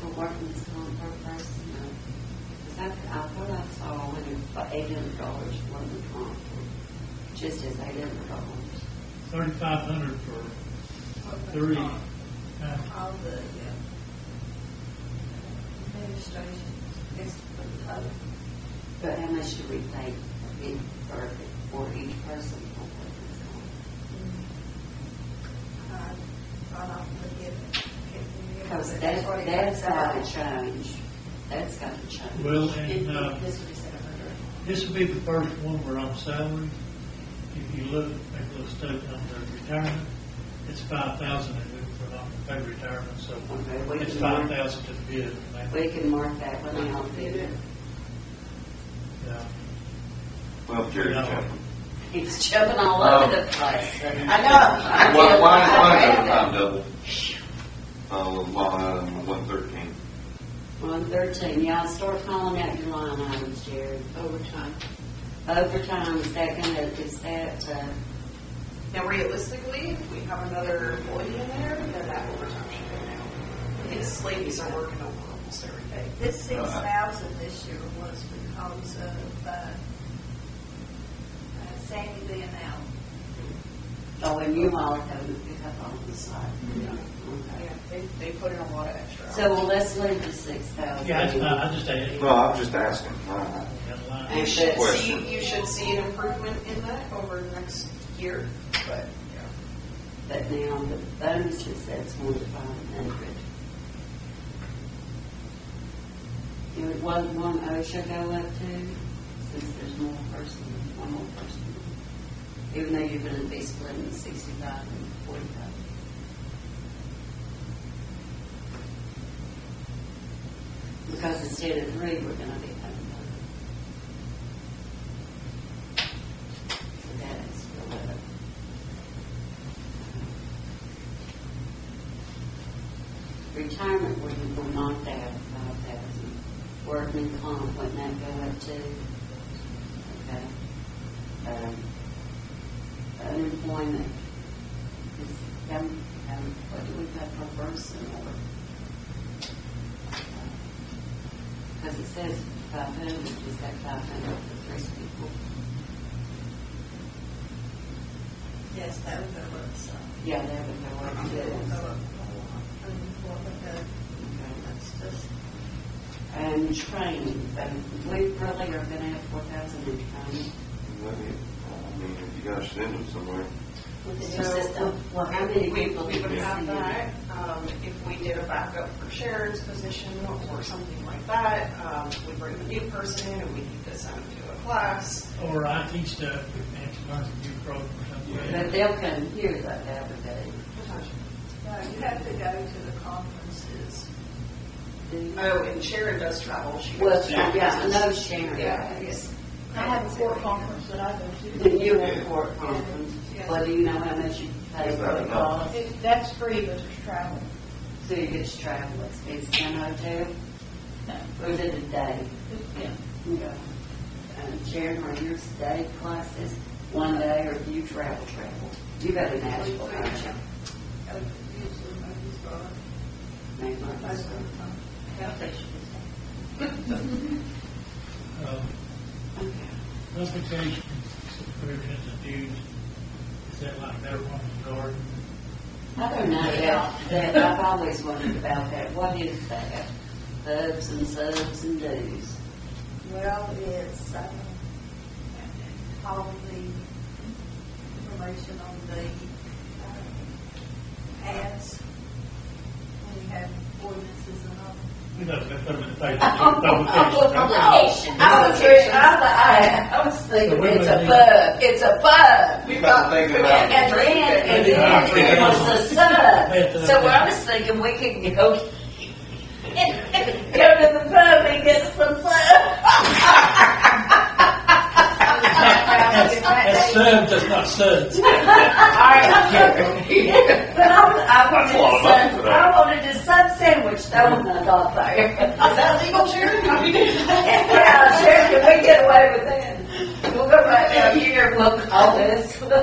S7: For workman's comp per person, no? 'Cause I thought I saw one for $800 workman comp, just as $800.
S3: 3,500 for 3.
S9: All the, administration is for the total.
S7: But how much do we pay for each person on workman's comp?
S9: I don't forget it.
S7: Because that's got to change. That's got to change.
S3: Well, and
S4: This would be 700.
S3: this will be the first one we're on salary. If you look, make a little study on the retirement, it's 5,000 and we're not paid retirement, so
S7: Okay, we
S3: it's
S7: can mark-
S3: 5,000 to the bid.
S7: We can mark that one out.
S3: Yeah.
S2: Well, Jerry's jumping.
S7: He's jumping all over the place.
S4: I know.
S2: Why is overtime double? Line 113.
S7: 113, y'all start calling out your line items, Jared.
S10: overtime.
S7: Overtime, is that,
S1: Now realistically, if we have another employee in there, then that overtime should go down. These ladies are working over almost every day.
S9: This 6,000 this year was because of Sandy being out.
S7: oh, and you all are having to pick up on the side. Okay.
S1: Yeah, they put in a lot of extra hours.
S7: So, well, let's leave the 6,000.
S3: Yeah, it's not, I just added.
S2: No, I'm just asking.
S1: You should
S2: Question.
S1: see an improvement in that over the next year, but, yeah.
S7: But now the bonuses, that's 1 to 500. It was one OSHA go up to, since there's one more person. Even though you're gonna be splitting 65 and 45. Because instead of 3, we're gonna be paying 5. So that is still up. Retirement, we knocked out 5,000. Workman comp, wouldn't that go up too? Okay. Unemployment is, what do we pay per person or? Because it says 500, is that 500 for 3 people?
S9: Yes, that would go up some.
S7: Yeah, that would go up
S9: That would go
S7: too.
S9: up a lot. Unemployment, that's just,
S7: And training, we really are gonna have 4,000 in training.
S2: I mean, if you guys send them somewhere.
S4: With the new
S1: So,
S4: system.
S7: Well, how many
S1: We
S7: people
S1: would
S7: do we
S1: have
S7: see?
S1: that, if we did a backup for Sharon's position or something like that, we bring the new person in and we need to send them to a class.
S3: Or IT stuff, if Nancy learns a new program or something.
S7: But they'll come here though, the other day.
S9: you have to go to the conferences.
S1: Oh, and Sharon does travel, she
S7: Well,
S1: goes to
S7: yeah, I
S1: conferences.
S7: know Sharon.
S1: Yeah, yes.
S9: I have a court conference that I go to.
S7: Then you will court conference.
S9: Yeah.
S7: Well, do you know how much you pay
S2: Is
S7: for
S2: that
S7: the
S2: enough?
S7: cost?
S9: That's free, but there's travel.
S7: So you get your travel expense in a hotel? Or is it a day?
S5: Yeah.
S7: Yeah. Sharon, are yours day classes, one day, or do you travel? You go to Nashville, don't you?
S9: Usually maybe start.
S7: Maybe not
S9: Most
S7: this
S9: of
S7: one.
S9: the time.
S7: Okay.
S3: Notifications, subscriptions, and dues, is that like Better Homes and Garden?
S7: I don't know that I've always wondered about that. What is that? Hubs and subs and dues.
S9: Well, it's, all of the information on the ads, when you have ordinances and all.
S3: We don't put them in the paper.
S10: Publication. I was thinking it's a bug. It's a bug.
S2: We got to think about
S10: And then it was a sub. So what I was thinking, we could go to the pub and get some fun.
S3: That's subs, that's not subs.
S10: But I wanted a sub sandwich though, and I thought there.
S1: Is that legal, Sharon? Can we do that?
S10: Yeah, Sharon, can we get away with that? We'll go right down here and we'll call this.
S3: Michelle,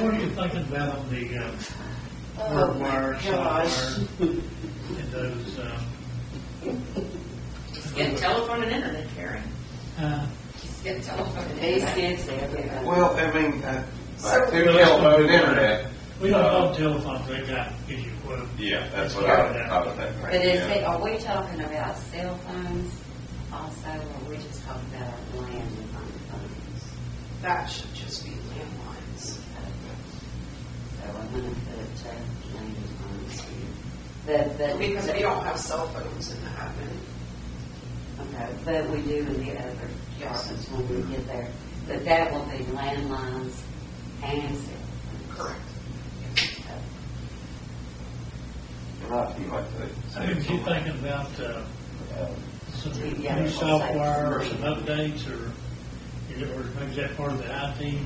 S3: what are you thinking about on the hardwire, software, and those,
S4: Get telephone and internet, Karen. Get telephone and
S7: These
S4: internet.
S7: kids, everybody.
S2: Well, I mean, like through telephone and internet.
S3: we don't have telephones, they got, gives you a quote.
S2: Yeah, that's what I would think.
S7: But are we talking about cell phones also, or are we just talking about our landline phones?
S1: That should just be landlines.
S7: So I'm going to put landlines here.
S1: Because we don't have cell phones in the admin.
S7: Okay, but we do in the other departments when we get there. But that will be landlines and cell phones.
S1: Correct.
S2: Right, you like to
S3: I mean, you thinking about, some
S7: Yeah,
S3: new
S7: it's
S3: software or
S7: like-
S3: some updates, or maybe is that part of the IT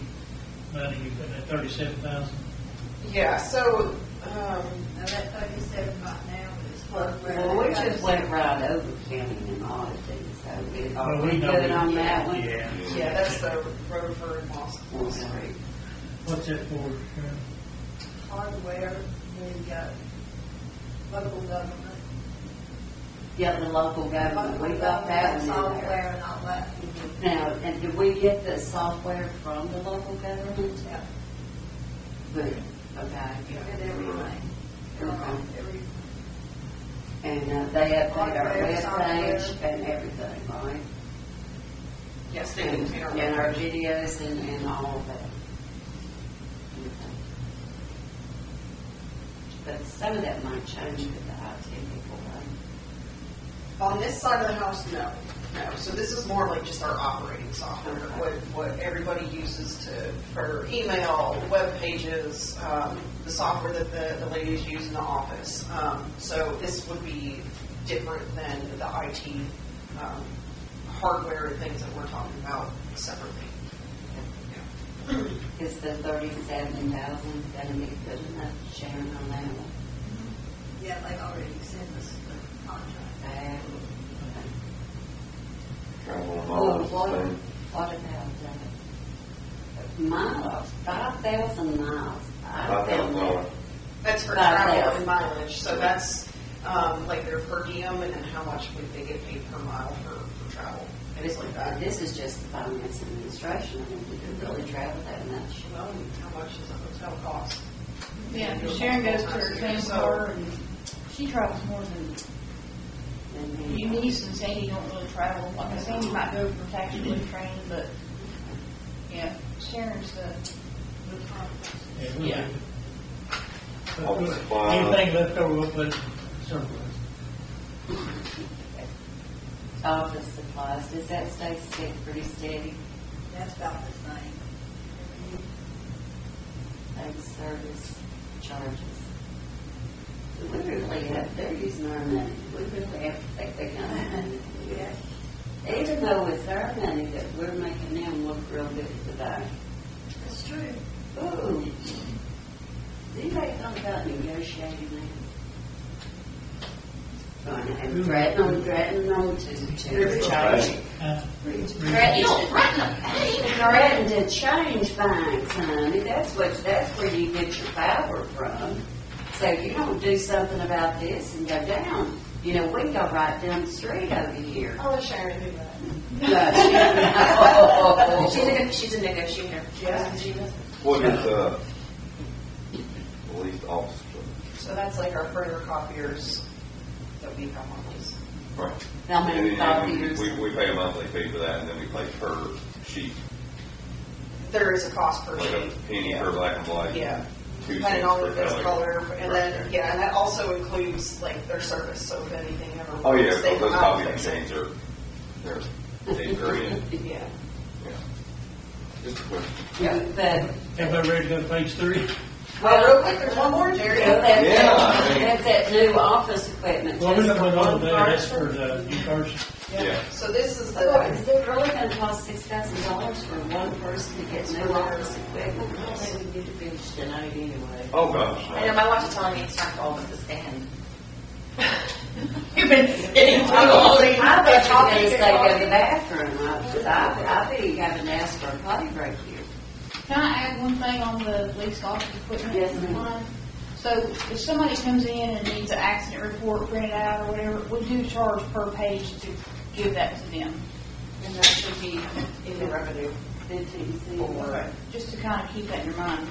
S3: money, you put that 37,000?
S1: Yeah, so,
S9: Now that 37 right now is what we're.
S7: Well, we just went right over counting and auditing, so are
S3: Well,
S7: we
S3: know
S7: good on that one?
S3: Yeah.
S1: yeah, that's the road for Moss Street.
S3: What's that for, Sharon?
S9: Hardware, we got local government.
S7: Yeah, the local government, we got that one in there.
S9: Software and all that.
S7: Now, and did we get the software from the local government?
S9: Yeah.
S7: Good, okay.
S9: And everything. Every,
S7: And they update our
S9: Hardware,
S7: webpage
S9: software.
S7: and everything, right?
S1: Yes, they
S7: And
S1: contain our.
S7: and our videos and all of that. Okay. But some of that might change with the IT people, right?
S1: On this side of the house, no. So this is more like just our operating software, what everybody uses for email, web pages, the software that the ladies use in the office. So this would be different than the IT hardware and things that we're talking about separately.
S7: Is the 37,000 going to be good enough, Sharon, on that one?
S9: yeah, they already sent us the contract.
S2: travel and
S7: Oh,
S2: all those things.
S7: what about miles? 5,000 miles. I found that.
S1: That's for
S7: 5,000.
S1: travel and mileage, so that's like their per diem and then how much would they get paid per mile for travel, things like that.
S7: This is just the finance administration. I mean, we could really travel that much.
S1: Well, how much does a hotel cost?
S5: Yeah, Sharon goes to her Singapore and she travels more than
S7: And
S5: Eunice and Sandy don't really travel. Like Sandy might go for tax relief training, but yeah, Sharon's the Yeah.
S2: Office supplies.
S3: Anything left over, we'll put in surplus.
S7: office supplies, does that stay pretty steady?
S9: That's about the same.
S7: Like service charges. We really have, they're using our money. We really have to take their kind of money.
S9: Yeah.
S7: Even though it's our money that we're making them look real good today.
S9: That's true.
S7: Ooh. You make them go about negotiating that? Threatening them to change.
S4: You don't threaten them.
S7: Threatening to change things, honey. That's where you get your power from. So if you don't do something about this and go down, we can go right down the street over here.
S1: I'll let Sharon do that.
S4: She's a negotiator.
S1: Yeah.
S4: She does.
S2: What is, police officer?
S1: So that's like our printer copiers that we have on these.
S2: Right.
S7: How many
S2: And
S7: copiers?
S2: we pay a monthly fee for that, and then we pay per sheet,
S1: There is a cost per
S2: like
S1: sheet.
S2: a penny per black and white.
S1: Yeah.
S2: 2
S1: Depending
S2: cents
S1: on
S2: per
S1: if it's color, and then,
S2: Right.
S1: yeah, and that also includes like their service, so if anything ever.
S2: Oh, yeah,
S1: breaks, they
S2: so those
S1: come out
S2: copy
S1: and fix it.
S2: machines they're grand.
S1: Yeah.
S2: Yeah. Just a question.
S7: But
S3: Everybody ready to go to page 3?
S1: Well, real quick, there's one more, Jerry.
S7: that's that new office equipment.
S3: Well, we're
S7: just
S3: not
S7: for
S3: going over
S7: one
S3: there, that's for
S7: person.
S3: the new cars.
S2: Yeah.
S1: So this is
S7: Is
S1: the,
S7: it really going to cost $6,000 for one person to get new office equipment? I don't think we can get it finished tonight anyway.
S2: Oh, gosh.
S4: I know my watch is telling me it's time for all of us to stand. You've been sitting too long.
S7: I bet you're going to stay go to the bathroom. I bet you haven't asked for a potty break here.
S11: Can I add one thing on the police officer equipment?
S7: Yes, ma'am.
S11: line? So if somebody comes in and needs an accident report printed out or whatever, we do charge per page to give that to them.
S1: and that should be in the revenue.
S7: 15 cents.
S1: Or,
S11: Just to kind of keep that in your mind.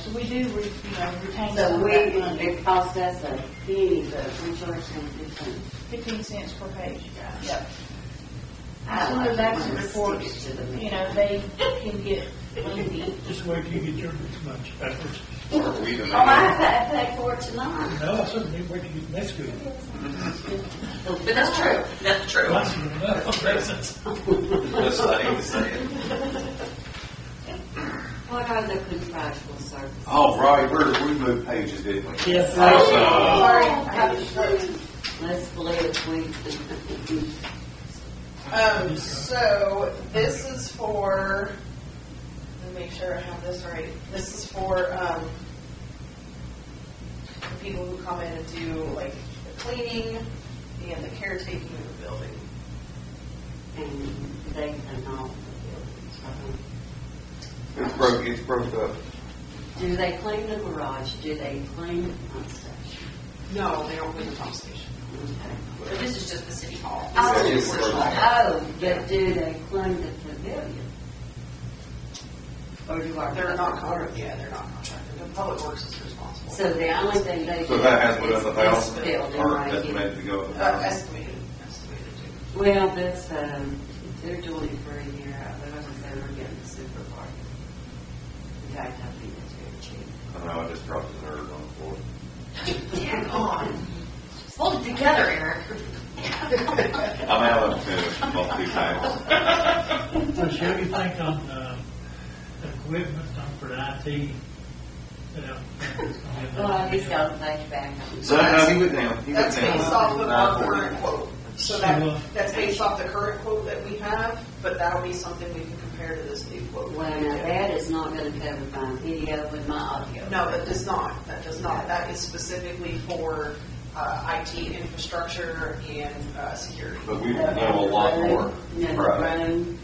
S11: So we do, retain
S7: So
S11: some of that money.
S7: it costs us a penny, but we charge them 15.
S11: 15 cents per page.
S1: yeah.
S11: Some of those accident reports, they can get lengthy.
S3: Just wait till you get your bunch backwards.
S2: Are we the
S7: Oh, I paid for it tonight.
S3: No, I said, wait till you get next week.
S4: But that's true. That's true.
S3: Lots of enough presents.
S2: That's what I hate to say it.
S7: What are the contractual services?
S2: Oh, right, we moved pages, didn't we?
S3: Yes.
S1: Sorry, I have to
S7: Let's split it.
S1: So this is for, let me make sure I have this right. This is for the people who come in and do like the cleaning and the caretaking of the building.
S7: And they can all the buildings.
S2: It's broke up.
S7: Do they clean the garage? Do they clean the pump station?
S1: No, they don't clean the pump station.
S4: So this is just the city hall.
S7: Oh,
S2: Yeah, it's broken.
S7: but do they clean the pavilion? Or do our
S1: They're not contracted. Yeah, they're not contracted. The public works is responsible.
S7: So the only thing they do.
S2: So that has went up
S7: is
S2: 1,000,
S7: this building
S2: or
S7: right here.
S2: estimated to go up 1,000?
S1: Estimated too.
S7: Well, that's, they're doing it for a year. Otherwise, they were getting the super party. In fact, I think that's very cheap.
S2: I know, I just dropped the nerd on the floor.
S4: Hang on. Hold it together, Eric.
S2: I'm out of the multi-times.
S3: So shall we think on the equipment for the IT?
S7: Well, he's got to think back.
S2: So, no, he went down. He went
S1: That's
S2: down.
S1: based off of our
S2: 940.
S1: current quote. So that's based off the current quote that we have, but that'll be something we can compare to this new quote.
S7: Well, now that is not going to cover my video and my audio.
S1: No, that does not. That does not. That is specifically for IT infrastructure and security.
S2: But we know a lot more.
S7: No, the
S2: Right.
S7: room.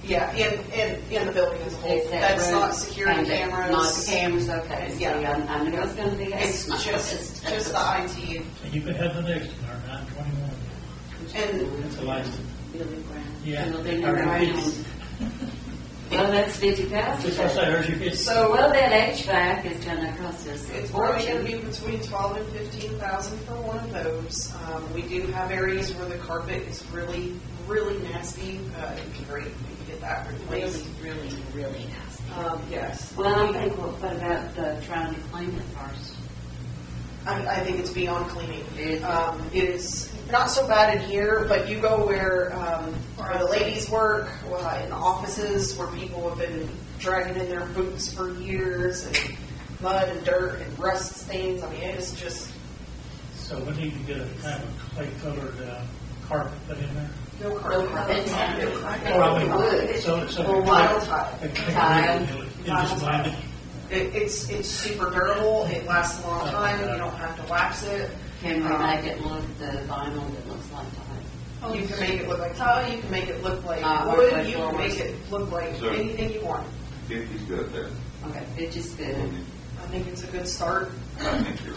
S1: Yeah, in the building as a whole.
S7: It's that
S1: That's
S7: room.
S1: not security
S7: And
S1: cameras.
S7: Not the cameras, okay. See,
S1: Yeah.
S7: I knew it was going to be.
S1: It's just the IT.
S3: And you could have the next one, our 921.
S1: And
S3: That's a license.
S7: Billy Brown.
S3: Yeah.
S7: Billy
S3: Our
S7: Brown.
S3: kids.
S7: Well, that's 50,000.
S3: Just I say, there's your kids.
S1: so
S7: Well, that HVAC is going to cost us a
S1: it's probably going to
S7: fortune.
S1: be between 12 and 15,000 for one of those. We do have areas where the carpet is really, really nasty. It'd be great if we could get that replaced.
S4: Really, really nasty.
S1: Yes.
S7: Well, I think, what about trying to clean it first?
S1: I think it's beyond cleaning.
S7: Is it?
S1: It is not so bad in here, but you go where the ladies work, in the offices where people have been dragging in their boots for years, and mud and dirt and rust stains. I mean, it is just
S3: So we need to get a kind of a clay-colored carpet put in there.
S1: no carpet.
S3: Or I mean, so
S1: Vinyl tile.
S3: It
S7: Tile.
S3: just blend it.
S1: It's super durable, it lasts a long time, you don't have to wax it.
S7: Can we make it look the vinyl that looks like tile?
S1: You can make it look like tile, you can make it look like
S7: or
S1: wood,
S7: like
S1: you can
S7: floors.
S1: make it look like
S2: So-
S1: anything you want.
S2: 50's good there.
S7: Okay, it's just good.
S1: I think it's a good start.
S2: I think you're,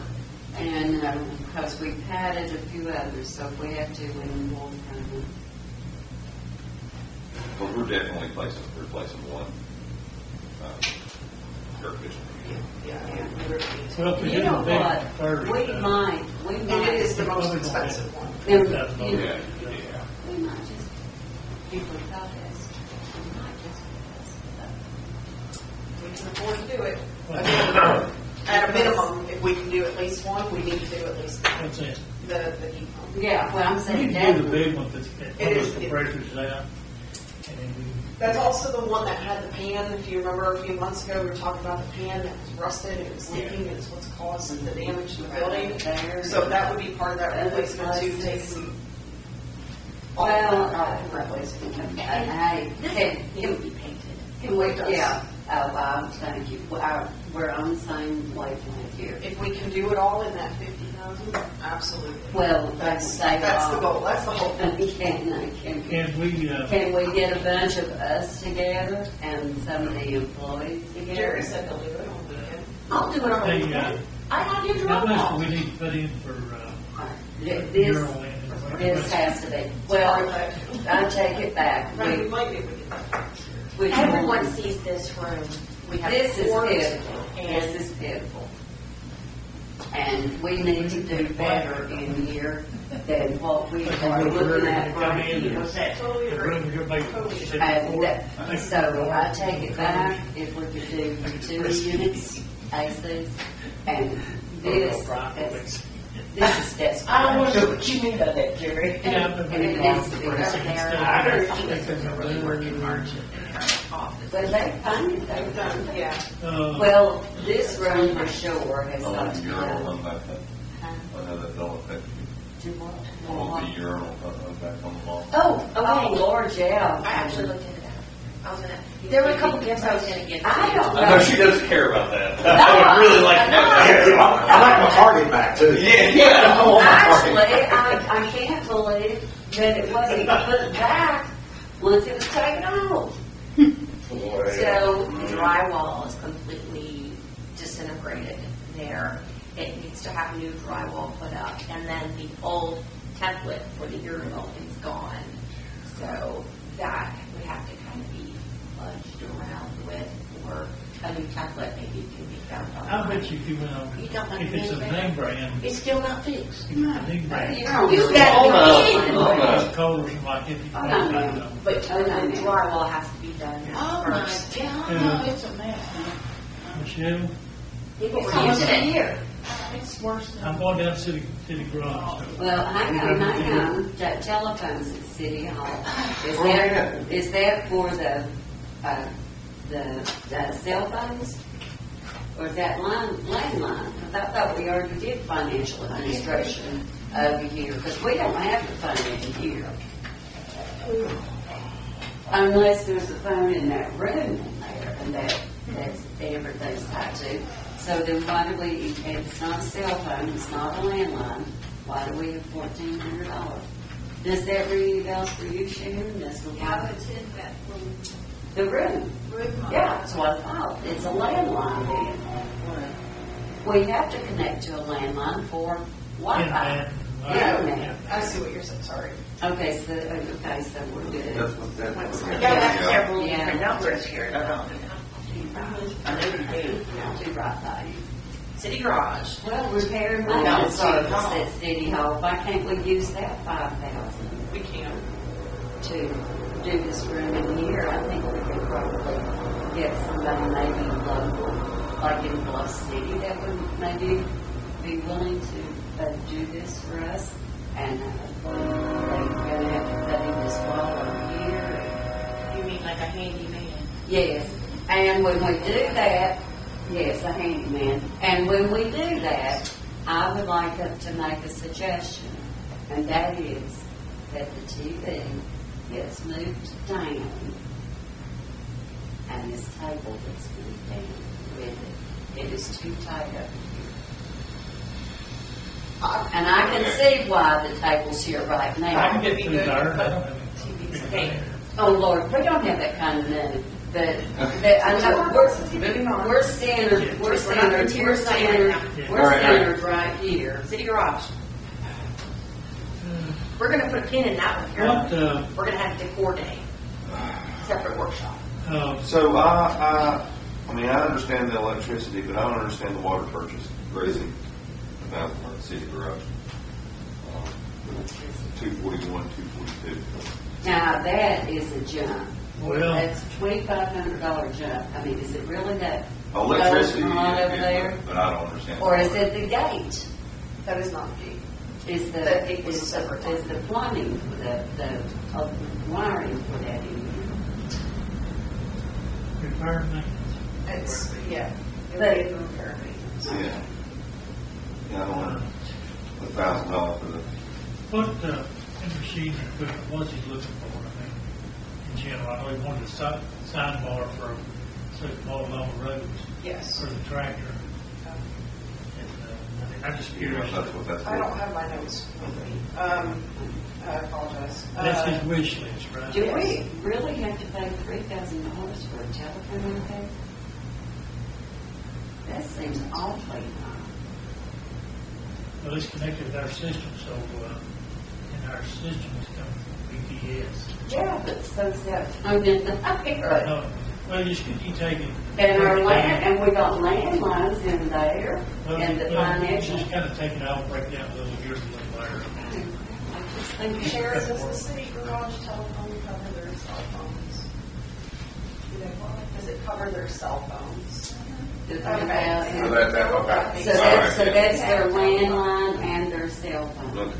S7: And, because we've added a few others, so if we have to, we will kind of.
S2: but we're definitely replacing one, air conditioner.
S1: Yeah.
S3: Well, if we
S7: You
S3: do
S7: know
S3: the big
S7: what?
S3: first.
S7: We might.
S1: And it is the most expensive one.
S7: You-
S2: Yeah.
S7: We might just do the contest. We might just.
S1: We can afford to do it. Again, at a minimum, if we can do at least one, we need to do at least
S3: What's that?
S1: the heat pump.
S7: Yeah, well, I'm
S3: We
S7: saying
S3: can do the
S7: that.
S3: big one that's,
S1: It is-
S3: the compressor's out. And then
S1: That's also the one that had the pan. If you remember a few months ago, we were talking about the pan that was rusted, it was leaking, it's what's caused the damage to the building. So that would be part of that replacement too, taking all
S7: Well,
S1: that replacement.
S7: Hey,
S4: It would be painted.
S7: can we, yeah, thank you. We're on the same wavelength here.
S1: If we can do it all in that 50,000, absolutely.
S7: Well,
S1: That's the goal, that's the whole.
S7: Can we get a bunch of us together and some of the employees together?
S1: Jerry said they'll do it on the weekend.
S4: I'll do it on the
S3: Hey,
S4: weekend. I have your
S3: how much do we
S4: drywall.
S3: need to put in for,
S7: This,
S3: mural and?
S7: this has to be, well, I take it back.
S1: Right, we might be able to get that.
S7: We-
S4: Everyone sees this room. We have
S7: This is
S4: floors
S7: pitiful.
S4: and
S7: This is pitiful. And we need to do better in here than what we are looking at right here.
S1: Totally
S3: The
S1: agree.
S3: room, everybody
S1: Totally
S3: sit
S1: agree.
S7: And
S3: before.
S7: so I take it back, if we could do 2 units, ACs, and this is desperate.
S4: I don't want to know what you mean by that, Jerry.
S3: Yeah, but
S7: And it needs to be
S3: I
S7: done
S3: think it's a
S4: really working margin in our office.
S7: But they find it, they've done it.
S1: Yeah.
S7: Well, this room for sure has
S2: Oh,
S7: got
S2: the
S7: to be
S2: urinal
S7: done.
S2: one back there. I know that don't affect you.
S7: Do what?
S2: Oh, the urinal back on the wall.
S4: Oh,
S7: Oh,
S4: okay.
S7: Lord, yeah.
S4: I actually looked into that. I was gonna, there were a couple gifts I was gonna give.
S7: I don't know.
S12: I know she doesn't care about that. I would really like to have that.
S6: I like my target back too.
S12: Yeah. I want my target.
S7: Actually, I can't believe that it wasn't put back once it was taken off.
S4: So the drywall is completely disintegrated there. It needs to have new drywall put up, and then the old template for the urinal is gone. So that we have to kind of be fudged around with, or a new template maybe can be found
S3: I
S4: online.
S3: bet you if you went on,
S4: You don't like
S3: if it's a
S4: anything?
S3: name brand,
S4: It's still not fixed.
S3: if it's a name brand.
S7: You know,
S4: You got
S12: Oh, no.
S4: it.
S12: Oh, no.
S3: It's cold or something like that, you
S7: Oh,
S3: can
S7: no,
S3: find
S7: no.
S3: it.
S4: But the drywall has to be done
S11: Oh, my
S4: first.
S11: God, it's a mess.
S3: Michelle,
S4: People
S7: It's
S4: were
S7: almost
S4: using
S7: a
S4: it.
S7: year.
S11: It's worse than.
S3: I'm going down city garage, so.
S7: Well, hang on. That telephone's at City Hall. Is
S12: Where
S7: that, is that for the cell phones? Or is that landline? Because I thought we already did financial administration over here, because we don't have the phone in here. Unless there's a phone in that room in there, and that's everything's tied to. So then why do we, if it's not a cell phone, it's not a landline, why do we have $1,400? Does that ring any bells for you, Sharon? That's the
S9: Yeah,
S7: one.
S9: it's in that room.
S7: The room.
S9: Room.
S7: Yeah, that's what I thought. It's a landline then. We have to connect to a landline for Wi-Fi. Internet.
S1: I see what you're saying, sorry.
S7: Okay, so we're good.
S2: That's what that's.
S4: You gotta have several
S7: Yeah.
S4: different numbers here, don't you? I know you do.
S7: Too right by you.
S4: City garage.
S7: Well, repair and
S4: No,
S7: maintenance
S4: City
S7: service
S4: Hall.
S7: at City Hall. Why can't we use that 5,000
S1: We can.
S7: to do this room in here? I think we could probably get somebody maybe local, like in Bluff City, that would maybe be willing to do this for us. And they're gonna have to put in this wall over here.
S4: You mean like a handyman?
S7: Yes, and when we do that, yes, a handyman. And when we do that, I would like to make a suggestion, and that is that the TV gets moved down, and this table gets moved down. with it. It is too tight up here. And I can see why the table's here right
S3: I
S7: now.
S3: can get through there. I don't have any.
S7: Oh, Lord, we don't have that kind of money, but I know we're centered right here.
S4: City garage. We're gonna put a pin in that one,
S3: What,
S4: Carolyn. We're gonna have to coordinate. Separate workshop.
S2: So I mean, I understand the electricity, but I don't understand the water purchase. Crazy about the city garage. 241, 242.
S7: Now, that is a jump.
S3: Well-
S7: That's a $2,500 jump. I mean, is it really that?
S2: Electricity,
S7: goes on over there?
S2: but I don't understand.
S7: Or is it the gate?
S1: That is not the gate.
S7: Is the,
S1: That gate was a separate
S7: is the plumbing for the wiring for that in
S3: Repair and maintenance.
S1: It's, yeah. It
S7: But-
S1: would be the repair and maintenance.
S2: Yeah. Yeah, I don't want $1,000 for the.
S3: What, in machine equipment was he looking for, I mean, in general? I know he wanted a sign bar for, so he could mow along the roads
S1: Yes.
S3: for the tractor. And, I'm just curious.
S2: That's what that's for.
S1: I don't have my notes with me. I apologize.
S3: That's his wish list, right?
S7: Do we really have to pay $3,000 for a telephone repair? That seems awfully high.
S3: Well, it's connected with our system, so, and our system is coming from BPS.
S7: Yeah, but so's that phone in there.
S3: Well, you take it.
S7: And our land, and we got landlines in there,
S3: Well,
S7: and the
S3: well,
S7: financial.
S3: just kind of take it out, break down a little, here's a little later.
S7: I just think
S1: Sharon, does the city garage telephone cover their cell phones? Do they want it? Does it cover their cell phones?
S7: the
S2: So
S7: 3,000.
S2: okay.
S7: So
S2: All
S7: that's,
S2: right,
S7: so
S2: yeah.
S7: that's their landline and their cell phone.
S2: Look.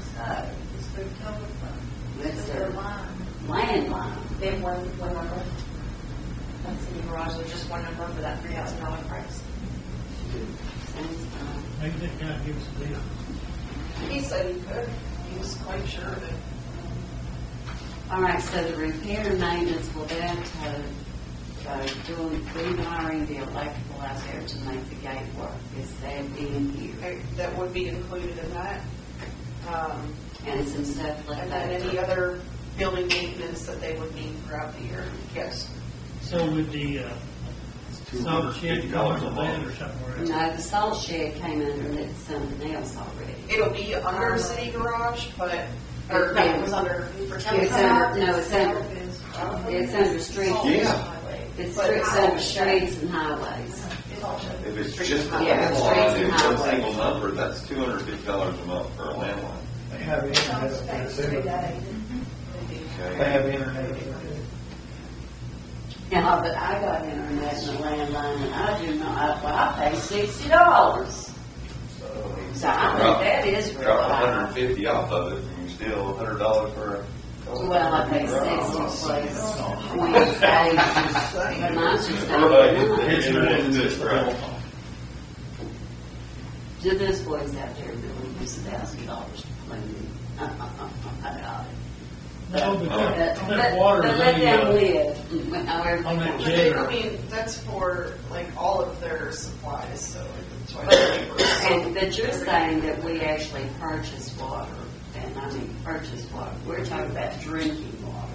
S9: It's their telephone,
S7: That's
S9: it's
S7: their
S9: their line.
S7: landline.
S4: They have one number. That's city garage. There's just one number for that $3,000 price.
S7: Sounds fine.
S3: Maybe that guy gives a deal.
S1: He said he could. He was quite sure that.
S7: All right, so the repair and maintenance, will that, doing rewiring the electrical out there to make the gate work, is that in here?
S1: That would be included in that.
S7: And some stuff like
S1: And
S7: that?
S1: then any other building maintenance that they would need throughout the year, yes.
S3: So would the, salt shed come under that or somewhere else?
S7: No, the salt shed came underneath something else already.
S1: It'll be under city garage, but, or no, it was under, for
S7: It's under, no, it's under streets.
S2: Yeah.
S7: It's under streets and highways.
S2: If it's just a
S7: Yeah,
S2: landline,
S7: streets and
S2: it's one
S7: highways.
S2: single number, that's $250 a month for a landline.
S13: They have internet up there, too. They
S2: Okay?
S13: have internet up there.
S7: Yeah, but I got internet and a landline, and I do not, I pay $60. So I think that is real
S2: Drop
S7: high.
S2: 150 off of it, and you still $100 for a.
S7: Well, I pay 60 plus 20 days, but mine's just not
S2: Right.
S7: Do those boys out there really use $1,000 to clean? I doubt it.
S3: No, but that
S7: But
S3: water,
S7: let them
S3: they,
S7: live, however
S3: on
S7: they
S3: that
S7: want.
S3: jet-
S1: I mean, that's for like all of their supplies, so like the toilet paper.
S7: And, but you're saying that we actually purchase water, and I mean purchase water, we're talking about drinking water,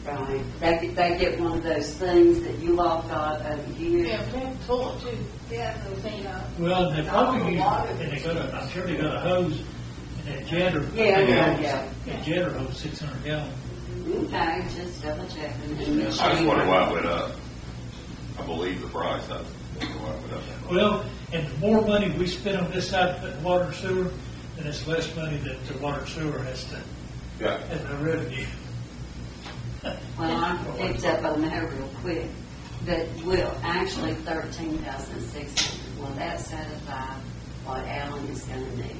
S7: right? They get one of those things that you all got over here.
S11: Yeah, we have to pull it too.
S9: Yeah, they'll clean up.
S3: well, they probably use, and they got a, I'm sure they got a hose, and that jetter.
S7: Yeah.
S3: That jetter hose 600 gallons.
S7: Okay, just double checking.
S2: I just wonder why it went up. I believe the price, I wonder why it went up.
S3: Well, and the more money we spend on this side of water and sewer, then it's less money that the water and sewer has to,
S2: Yeah.
S3: as a revenue.
S7: Well, I picked up on that real quick, but will, actually 13,600, will that satisfy what Alan is gonna need?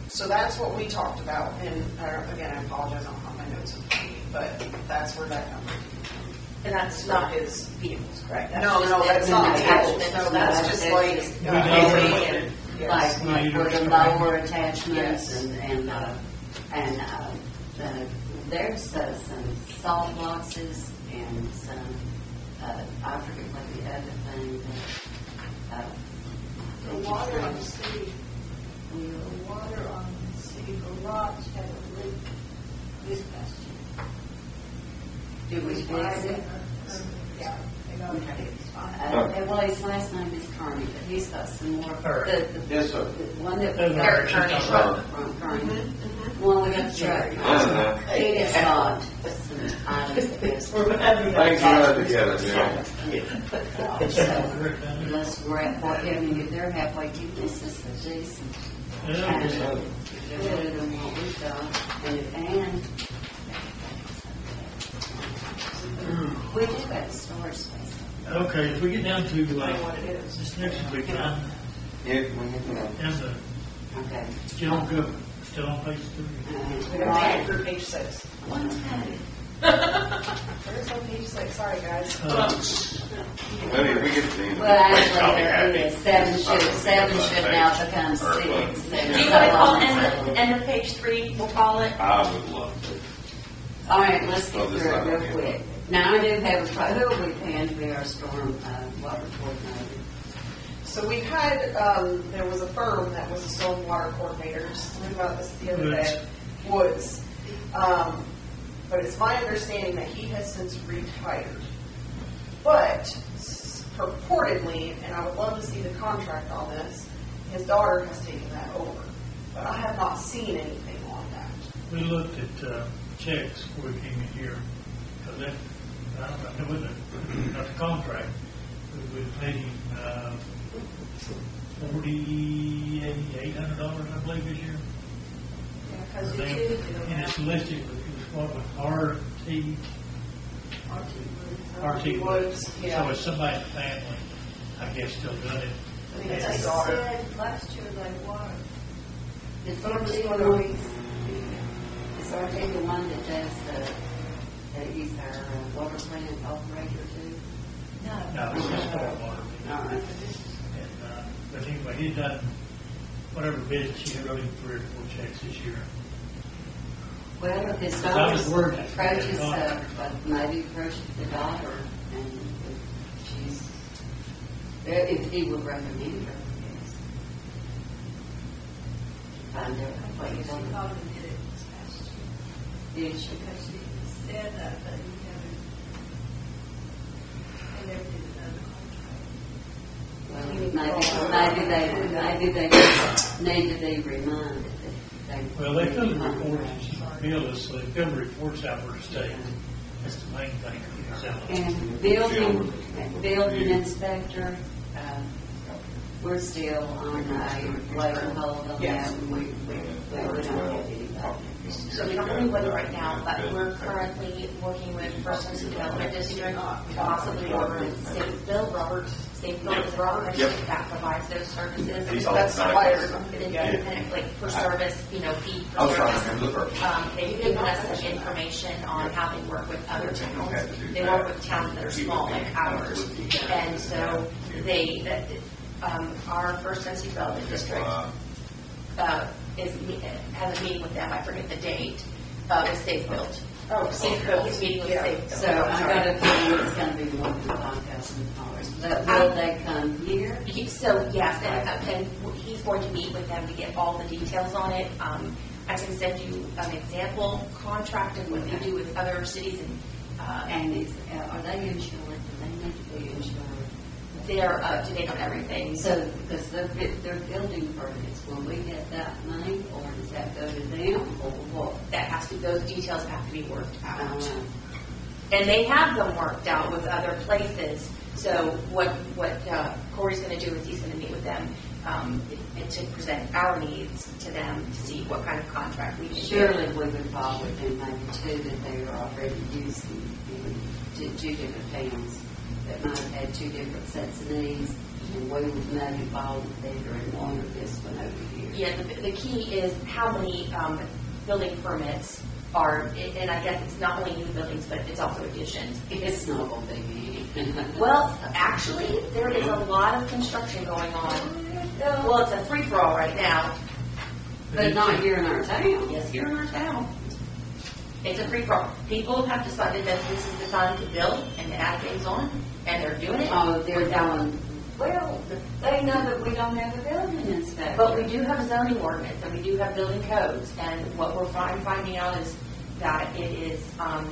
S1: So that's what we talked about, and again, I apologize, I don't have my notes in front of me, but that's where that number came from.
S4: And that's not his vehicles, correct? That's
S1: No,
S4: just
S1: no,
S4: the-
S1: that's not
S4: the
S1: attachments,
S4: attachments.
S1: no, that's just like.
S3: We
S1: Yes.
S7: Like for the lower attachments
S1: Yes.
S7: and there's some salt boxes and some I forget what the other thing that,
S9: The water on the city, the water on the city garage had a leak this past year.
S7: did we fix it?
S9: Yeah, they got it fixed.
S7: Well, his last name is Kearney, but he's got some more.
S8: Yes, sir.
S7: The one that.
S3: Eric Kearney.
S7: From Kearney. Well, we got the truck. It is not. Some items that
S2: Things are together, yeah.
S7: Let's grab what, I mean, they're halfway through this is a decent. Better than what we've done, and we do have storage space.
S3: Okay, if we get down to, this next week, and the
S7: Okay.
S3: general government, still on page 3.
S1: We're going to take it through page 6.
S7: One time.
S1: Where's on page 6? Sorry, guys.
S2: Well, if we get to the end of
S7: Well,
S2: this, I'll be
S7: actually,
S2: happy.
S7: yeah, seven should now become 6.
S4: Do you want to call end of page 3, we'll call it?
S2: I would love to.
S7: All right, let's get
S2: Well, this
S7: through it
S2: is
S7: real
S2: not-
S7: quick. Now, I do have who are we paying to be our storm water coordinator?
S1: So we had, there was a firm that was a stormwater coordinator, just learned about this the other day, Woods. But it's my understanding that he has since retired. But purportedly, and I would love to see the contract on this, his daughter has taken that over. But I have not seen anything on that.
S3: We looked at checks before we came in here, because that, I don't know, not the contract, we paid him $4,800, I believe, this year.
S9: Yeah, because utility bill.
S3: And it's listed, it was what, with RT
S1: Woods,
S3: So
S1: yeah.
S3: it's somebody in the family, I guess, still done it.
S1: I think it's
S9: They
S1: his daughter.
S9: said last year they were.
S7: Is RT is RT the one that does that he's our water plant operator too?
S3: No, it's just stormwater.
S7: All right.
S3: But anyway, he's done whatever business, he wrote him 3 or 4 checks this year.
S7: Well, if his
S3: I was
S7: daughter
S3: worried.
S7: approaches, maybe approaches the daughter, and if she's, if he would recommend her, yes. Find out what
S9: She
S7: you want.
S9: probably did it this past year.
S7: Did she?
S9: Because she said that you haven't, they never did another contract.
S7: Maybe they need to be reminded that they.
S3: Well, they fill the reports, bill us, so they fill the reports out for the state. That's the main thing.
S7: And building inspector, we're still on a labor hold on that, and we don't have anybody.
S4: So we don't have anybody right now, but we're currently working with First Coast Development District, possibly over in Statesville. Statesville is Robert District that provides those services.
S2: He's all
S1: That's
S2: nice.
S1: why
S4: An independent, like, for service, fee for service. They've given us some information on how they work with other towns. They work with towns that are small like ours. And so our First Coast Development District has a meeting with them, I forget the date, with Safe Build.
S1: Oh,
S4: He's meeting with Safe Build.
S7: So I got a feeling it's going to be more than $5,000. But will they come here?
S4: So, yes, and he's going to meet with them to get all the details on it. I can send you an example contract of what they do with other cities,
S7: And are they insured? Do they need to be insured?
S4: they're up to date on everything.
S7: So, because they're building permits, will we get that money, or does that go to them, or what?
S4: Those details have to be worked out. And they have them worked out with other places. So what Corey's going to do is he's going to meet with them and to present our needs to them to see what kind of contract we can
S7: Surely we would fall within maybe 2 that they are already using in 2 different towns that might have had 2 different sets of needs, and we would maybe fall either in one or this one over here.
S4: Yeah, the key is how many building permits are, and I guess it's not only new buildings, but it's also additions.
S7: It's not going to be anything.
S4: Well, actually, there is a lot of construction going on. Well, it's a free-for-all right now.
S7: But not here in our town.
S4: Yes, here in our town. It's a free-for-all. People have decided that this is the time to build and to add things on, and they're doing it.
S7: Oh, they're going, well, they know that we don't have a building inspector.
S4: But we do have a zoning ordinance, and we do have building codes, and what we're finding out is that it is a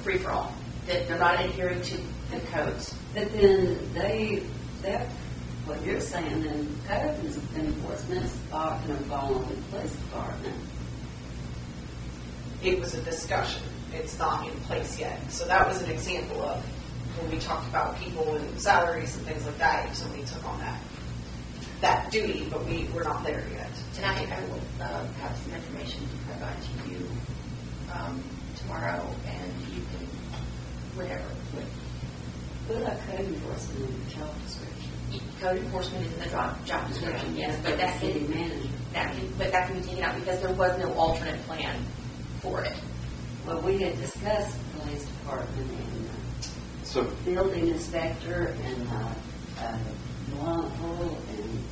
S4: free-for-all, that they're not adhering to the codes.
S7: But then they're, what you're saying, then code enforcement is going to fall on the police department.
S1: It was a discussion. It's not in place yet. So that was an example of when we talked about people and salaries and things like that, if somebody took on that duty, but we're not there yet.
S4: Tonight, I will have some information to provide to you tomorrow, and you can, whatever.
S7: What about code enforcement in the job description?
S4: Code enforcement is in the job description, yes, but that
S7: City
S4: can,
S7: manager.
S4: that can be taken out because there was no alternate plan for it.
S7: Well, we had discussed the police department and
S2: So,
S7: building inspector and law hole and.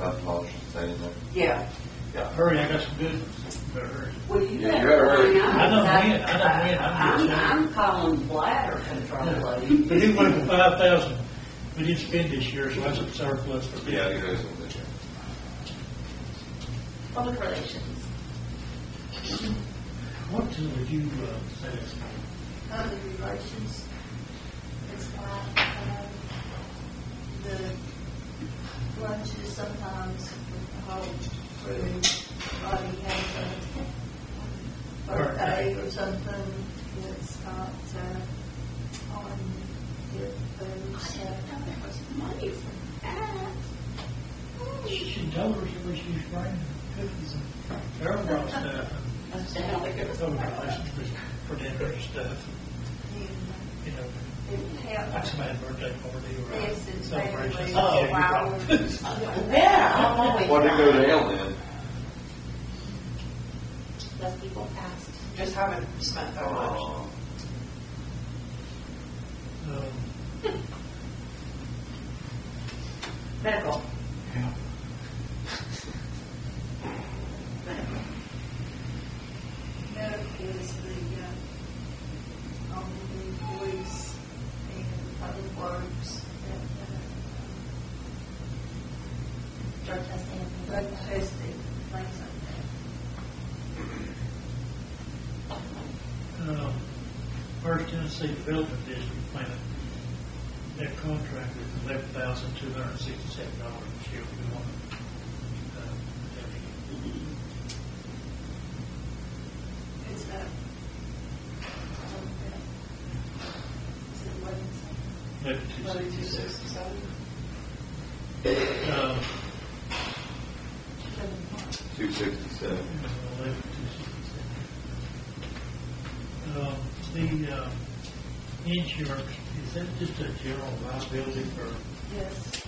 S2: that's what I was just saying there.
S7: Yeah.
S2: Yeah.
S3: Hurry, I got some good ones. Better hurry.
S7: Well, you
S2: Yeah,
S7: better
S2: you better
S7: hurry
S2: hurry.
S7: on.
S3: I don't win, I'm just
S7: I'm calling bladder control lady.
S3: We did one for 5,000. We did spend this year, so that's a surplus for this
S2: Yeah,
S3: year.
S2: it is what they do.
S4: Public relations.
S3: What would you say that's
S9: Public relations, it's like, the lunches sometimes with the whole crew, Bobby has a birthday or something that's not, on the food stuff.
S4: There was money for that.
S3: She told her she was bringing cookies and everybody stuff. Public relations for dinner and stuff. You know, like somebody's birthday party or
S9: Yes, it's
S3: a celebration.
S9: family,
S3: Oh, you
S9: flowers.
S3: brought
S4: Yeah, I'm always.
S2: What did go down then?
S4: Less people asked.
S1: Just haven't spent that much.
S4: Medical.
S3: Yeah.
S4: Medical.
S9: Medical is on the police and public works.
S4: Drug testing.
S9: Drug testing, things like that.
S3: First Tennessee Development District Plan, their contract is $11,267 a year. We want to,
S9: It's a,
S3: $11,267.
S2: 267.
S3: The insurance, is that just a general liability for,
S9: yes,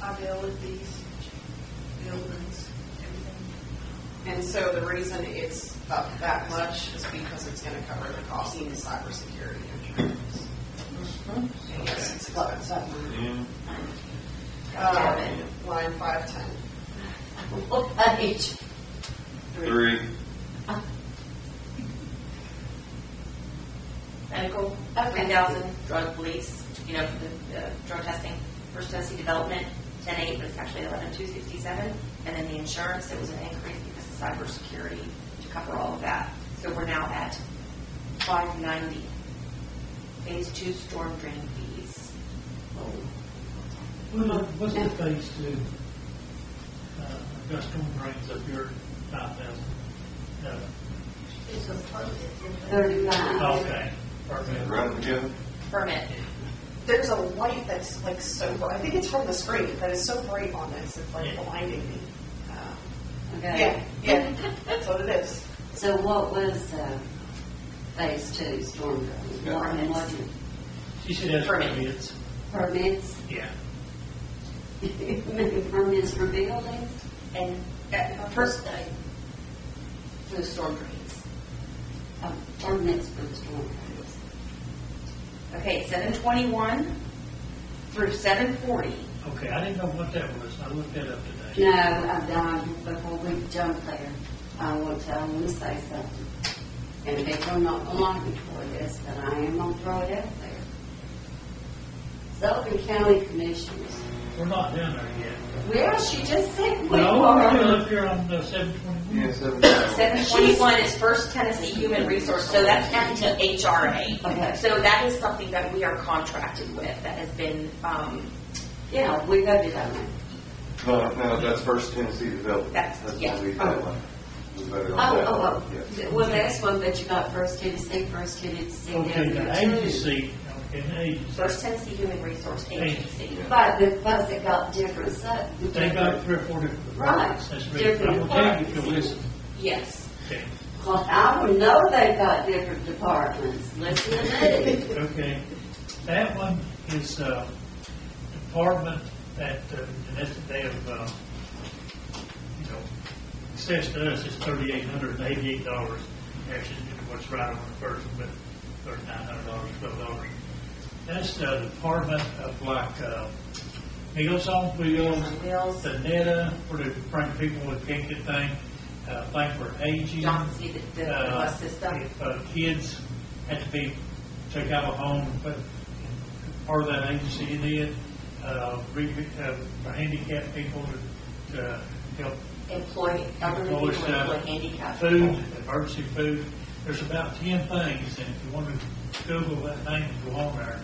S9: liabilities, buildings, everything.
S1: And so the reason it's up that much is because it's going to cover the cost of the cybersecurity insurance. And yes, it's expensive. Line 510.
S7: What page?
S2: 3.
S4: Medical, 3,000, drug police, you know, for the drug testing, First Tennessee Development, 10.8, but it's actually 11,267. And then the insurance, it was an increase because of cybersecurity to cover all of that. So we're now at 590. Phase 2 storm drain fees.
S3: what's the phase 2? I've got storm drains up here, 5,000. No.
S9: It's a permit.
S7: 35.
S3: Okay. Perfect.
S2: Right together?
S4: Permit.
S1: There's a light that's like so bright. I think it's from the screen that is so bright on this. It's like blinding me.
S7: Okay.
S1: Yeah, that's what it is.
S7: So what was phase 2 storm drain?
S2: Yeah.
S7: And what
S3: She said that's
S4: Permits.
S3: permits.
S7: permits?
S3: Yeah.
S7: Maybe permits for buildings?
S4: And first, for the storm drains.
S7: Permits for the storm drains.
S4: Okay, 721 through 740.
S3: Okay, I didn't know what that was. I looked that up today.
S7: No, I've done before we jumped there. I want to say something. And people are not going to like me for this, but I am going to throw it out there. Sullivan County Commissioners.
S3: We're not down there yet.
S7: Well, she just said we
S3: No, we're still
S7: were.
S3: up here on the 721.
S2: Yeah, 721.
S4: 721 is First Tennessee Human Resource, so that's FTHRA.
S7: Okay.
S4: So that is something that we are contracted with, that has been,
S7: Yeah, we voted on it.
S2: No, that's First Tennessee Development.
S4: That's- yeah.
S2: what we voted on. We voted on that.
S7: Oh.
S2: Yes.
S7: Well, that's one that you got First Tennessee.
S3: Okay,
S7: down
S3: the
S7: here, too.
S3: agency, okay, the agency.
S4: First Tennessee Human Resource Agency.
S7: But because it got different stuff.
S3: They got 3 or 4 different departments. That's right.
S7: Different
S3: I'm gonna tell you if you'll
S7: departments.
S3: listen.
S4: Yes.
S3: Okay.
S7: Well, I would know they got different departments. Listen to me.
S3: Okay. That one is department that, and that's they have, access to us is $3,888. Actually, what's right on the first one, but $3,900, $12. That's the department of like Meals on Wheels, the NETA, where they bring people with can't get thing, thing for aging.
S4: John, see the bus system.
S3: If kids had to be took out of home, but part of that agency in it, for handicapped people to help
S4: Employee, elderly
S3: employ
S4: people,
S3: stuff,
S4: employ handicapped
S3: food,
S4: people.
S3: emergency food. There's about 10 things, and if you want to Google that name and go on there,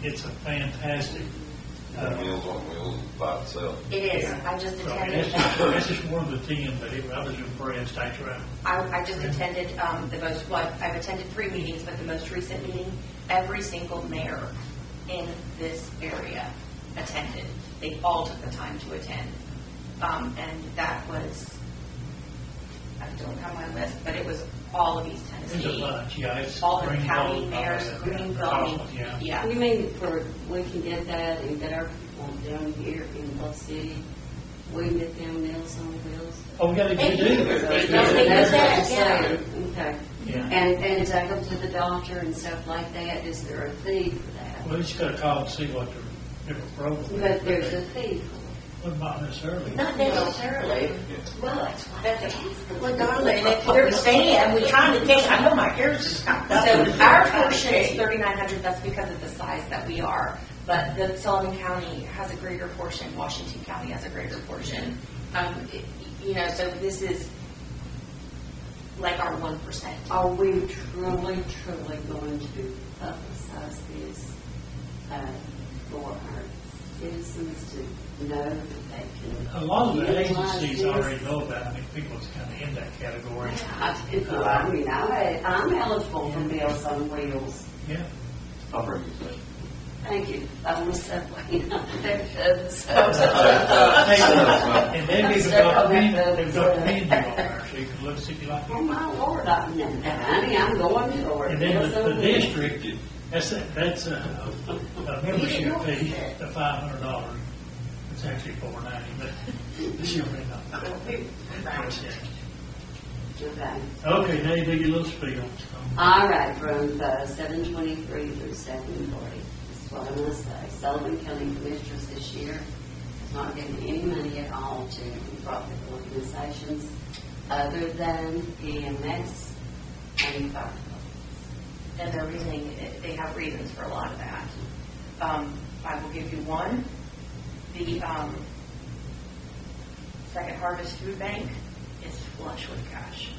S3: it's a fantastic.
S2: Meals on Wheels by itself.
S4: It is. I just
S3: So
S4: attended.
S3: that's just one of the 10, but I was impressed. Thanks, right?
S4: I just attended I've attended 3 meetings, but the most recent meeting, every single mayor in this area attended. They all took the time to attend. And that was, I don't have my list, but it was all of East
S3: There's a
S4: Tennessee.
S3: bunch, yeah. It's
S4: All the
S3: Greenville,
S4: county mayors, Greenville, I mean,
S3: yeah.
S4: yeah.
S7: You mean we can get that and get our people down here in Bluff City? We can get them Meals on Wheels?
S3: Oh, we got to
S4: They
S3: do
S4: do.
S3: that.
S4: They do.
S7: That's what
S4: that,
S7: I'm saying. Okay.
S3: Yeah.
S7: And take them to the doctor and stuff like that. Is there a fee for that?
S3: Well, you just got to call and see what the different programs.
S7: But there's a fee for it.
S3: Well, not necessarily.
S5: Not necessarily.
S7: Well, that's what I'm asking.
S5: Well, darling, if you understand, we trying to take, I know my hair's just got
S4: So our portion is 3,900, that's because of the size that we are. But the Sullivan County has a greater portion, Washington County has a greater portion. So this is like our 1%.
S7: Are we truly going to publicize this for our citizens to know that they can?
S3: A lot of the
S7: utilize
S3: agencies
S7: this?
S3: already know about it. I mean, people that's kind of in that category.
S7: I mean, I'm eligible for Meals on Wheels.
S3: Yeah.
S2: I'll bring you some.
S7: Thank you. I was saying,
S3: And then they've got menu on there, so you can look, see if you like
S7: oh
S3: it.
S7: my Lord, honey, I'm going to it.
S3: And then
S7: Meals
S3: the
S7: on Wheels.
S3: district, that's a membership fee of $500. It's actually $490, but she'll bring up.
S7: Okay.
S3: Okay, now you do your little spiel.
S7: All right, from 723 through 740. This is what I'm going to say. Sullivan County Commissioners this year has not given any money at all to nonprofit organizations other than EMS and fire departments.
S4: And their reasoning, they have reasons for a lot of that. I will give you one. The Second Harvest Food Bank is flush with cash.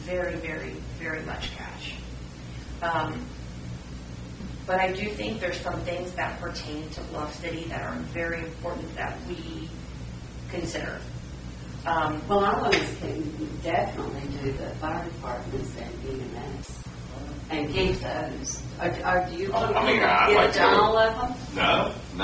S4: Very, very, very much cash. But I do think there's some things that pertain to Bluff City that are very important that we consider.
S7: Well, I want to definitely do the fire departments and EMS and keep those. Do you want to
S2: I'd
S7: get
S2: like
S7: it
S2: to.
S7: to all of them?
S2: No.
S7: I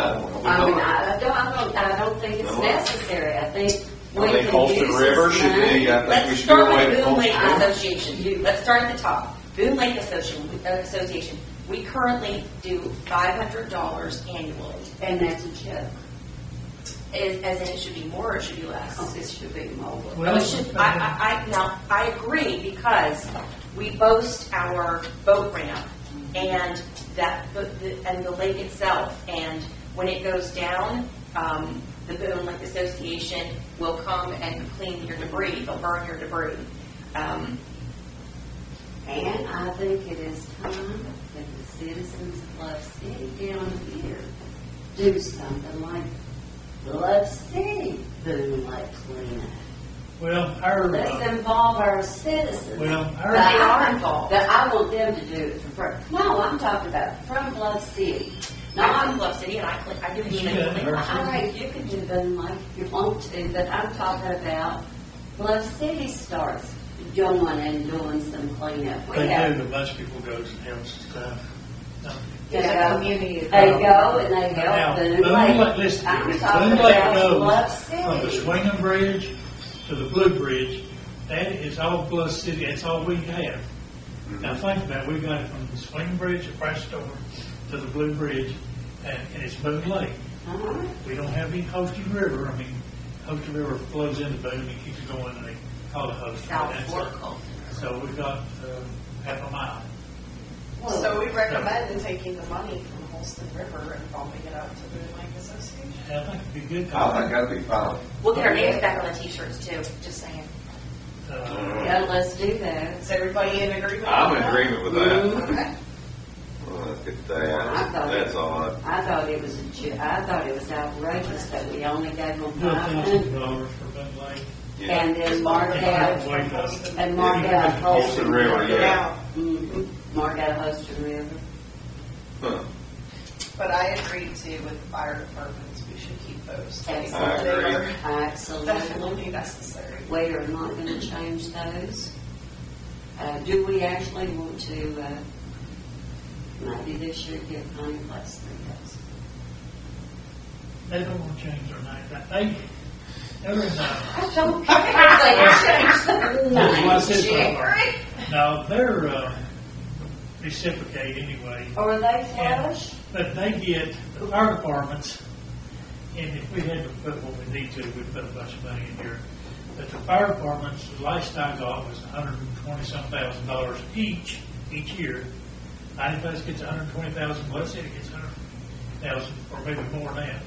S7: mean, I don't think it's
S2: No.
S7: necessary. I think we
S2: I think
S7: can
S2: Holston
S7: use
S2: River
S7: this
S2: should
S7: money.
S2: be, I think we
S4: Let's
S2: should do
S4: start
S2: away
S4: with
S2: with
S4: Boone Lake
S2: Holston.
S4: Association. Let's start at the top. Boone Lake Association. We currently do $500 annually.
S7: And that's a joke.
S4: As in, it should be more or it should be less?
S7: Oh, it should be more.
S4: No, it should, now, I agree because we boast our boat ramp and and the lake itself. And when it goes down, the Boone Lake Association will come and clean your debris, they'll burn your debris.
S7: And I think it is time that the citizens of Bluff City down here do something like Bluff City Boone Lake cleanup.
S3: Well, our,
S7: Let's involve our citizens.
S3: well, our,
S4: They are involved.
S7: But I want them to do it for free. No, I'm talking about from Bluff City. No,
S4: I'm from
S7: I'm,
S4: Bluff City and I do clean
S3: Yeah.
S4: it.
S7: all right, you can do Boone Lake if you want to, but I'm talking about Bluff City starts going and doing some cleanup. We
S3: they
S7: have-
S3: do, but most people goes and helps and stuff. No.
S7: They
S1: It's a
S7: go,
S1: community.
S7: they go and they
S3: Now,
S7: help Boone
S3: Boone Lake,
S7: Lake.
S3: listen,
S7: I'm
S3: Boone
S7: talking
S3: Lake
S7: about Bluff
S3: goes from the
S7: City.
S3: Swinging Bridge to the Blue Bridge. That is all Bluff City, that's all we have. Now think about it, we got it from the Swinging Bridge across the store to the Blue Bridge, and it's Boone Lake.
S7: Uh-huh.
S3: We don't have any Hosty River. I mean, Hosty River flows into Boone and keeps going, and they call it Hosty.
S4: South
S3: That's
S4: Fork
S3: it.
S4: Culture.
S3: So we got half a mile.
S1: So we recommend taking the money from Holston River and bumping it up to Boone Lake Association.
S3: I think it'd be good.
S2: I think that'd be fine.
S4: We'll get our names back on the t-shirts too, just saying.
S7: Yeah, let's do that.
S1: Is everybody in agreement?
S2: I'm
S1: with
S2: in
S1: that?
S2: agreement with that.
S1: Okay.
S2: Well, let's get
S7: I
S2: that.
S7: thought
S2: That's odd.
S7: I thought it was I thought it was outrageous that we only gave them
S3: Do $1,000
S7: $500
S3: for Boone Lake.
S2: Yeah.
S7: and then mark out and mark out
S2: Holston River, yeah.
S7: Mark out Holston River.
S2: Huh.
S1: But I agree too with the fire departments, we should keep those. things.
S2: I
S1: They
S2: agree.
S1: are
S7: Absolutely.
S1: definitely necessary.
S7: We are not going to change those. Do we actually want to, maybe this year give Honey Place 3,000?
S3: They don't want to change their name. They're in,
S7: I don't care if they change their name.
S3: no, they're reciprocate anyway.
S7: Or are they flush?
S3: But they get, the fire departments, and if we had to put what we need to, we'd put a bunch of money in here. But the fire departments, the last I got was $120-some thousand each year. 90 Place gets $120,000, Blood City gets $100,000, or maybe more than that.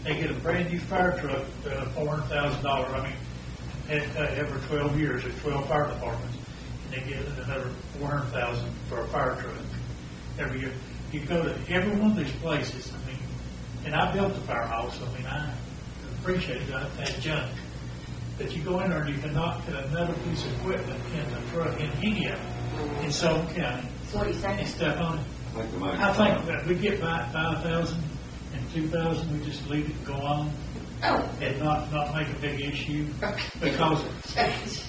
S3: They get a brand new fire truck, $400,000. I mean, every 12 years, there's 12 fire departments, and they get another $400,000 for a fire truck every year. You go to every one of these places. I mean, and I built the firehouse. So I mean, I appreciate that junk. But you go in there and you cannot put another piece of equipment in the truck in any of them in Sullivan County
S4: So what are you saying?
S3: and stuff on it.
S2: I think the money's
S3: I think
S2: fine.
S3: that we get by 5,000 and 2,000, we just leave it and go on
S4: Oh.
S3: and not make a big issue because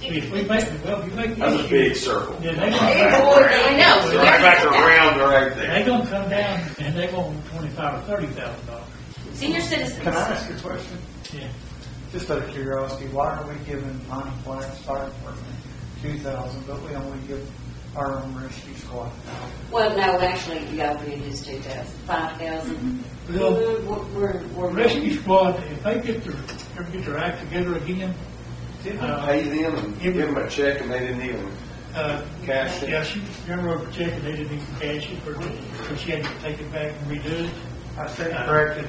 S3: if we make if you make the
S12: That's a
S3: issue,
S12: big circle.
S3: then they're
S4: I know. So
S12: Right back around right
S3: they're
S12: there.
S3: going to come down and they're going to $25,000 or $30,000.
S4: Senior citizens.
S13: Can I ask a question?
S3: Yeah.
S13: Just out of curiosity, why are we giving Honey Place Fire Department 2,000, but we only give our own rescue squad 1,000?
S7: Well, no, actually, you got it is 2,000, 5,000.
S3: Well,
S7: We're
S3: Rescue Squad, if they get their act together again,
S12: Didn't we pay them and give them a check and they didn't even cash it?
S3: yeah, she remember over check and they didn't even cash it, so she had to take it back and redo it.
S13: I stand corrected.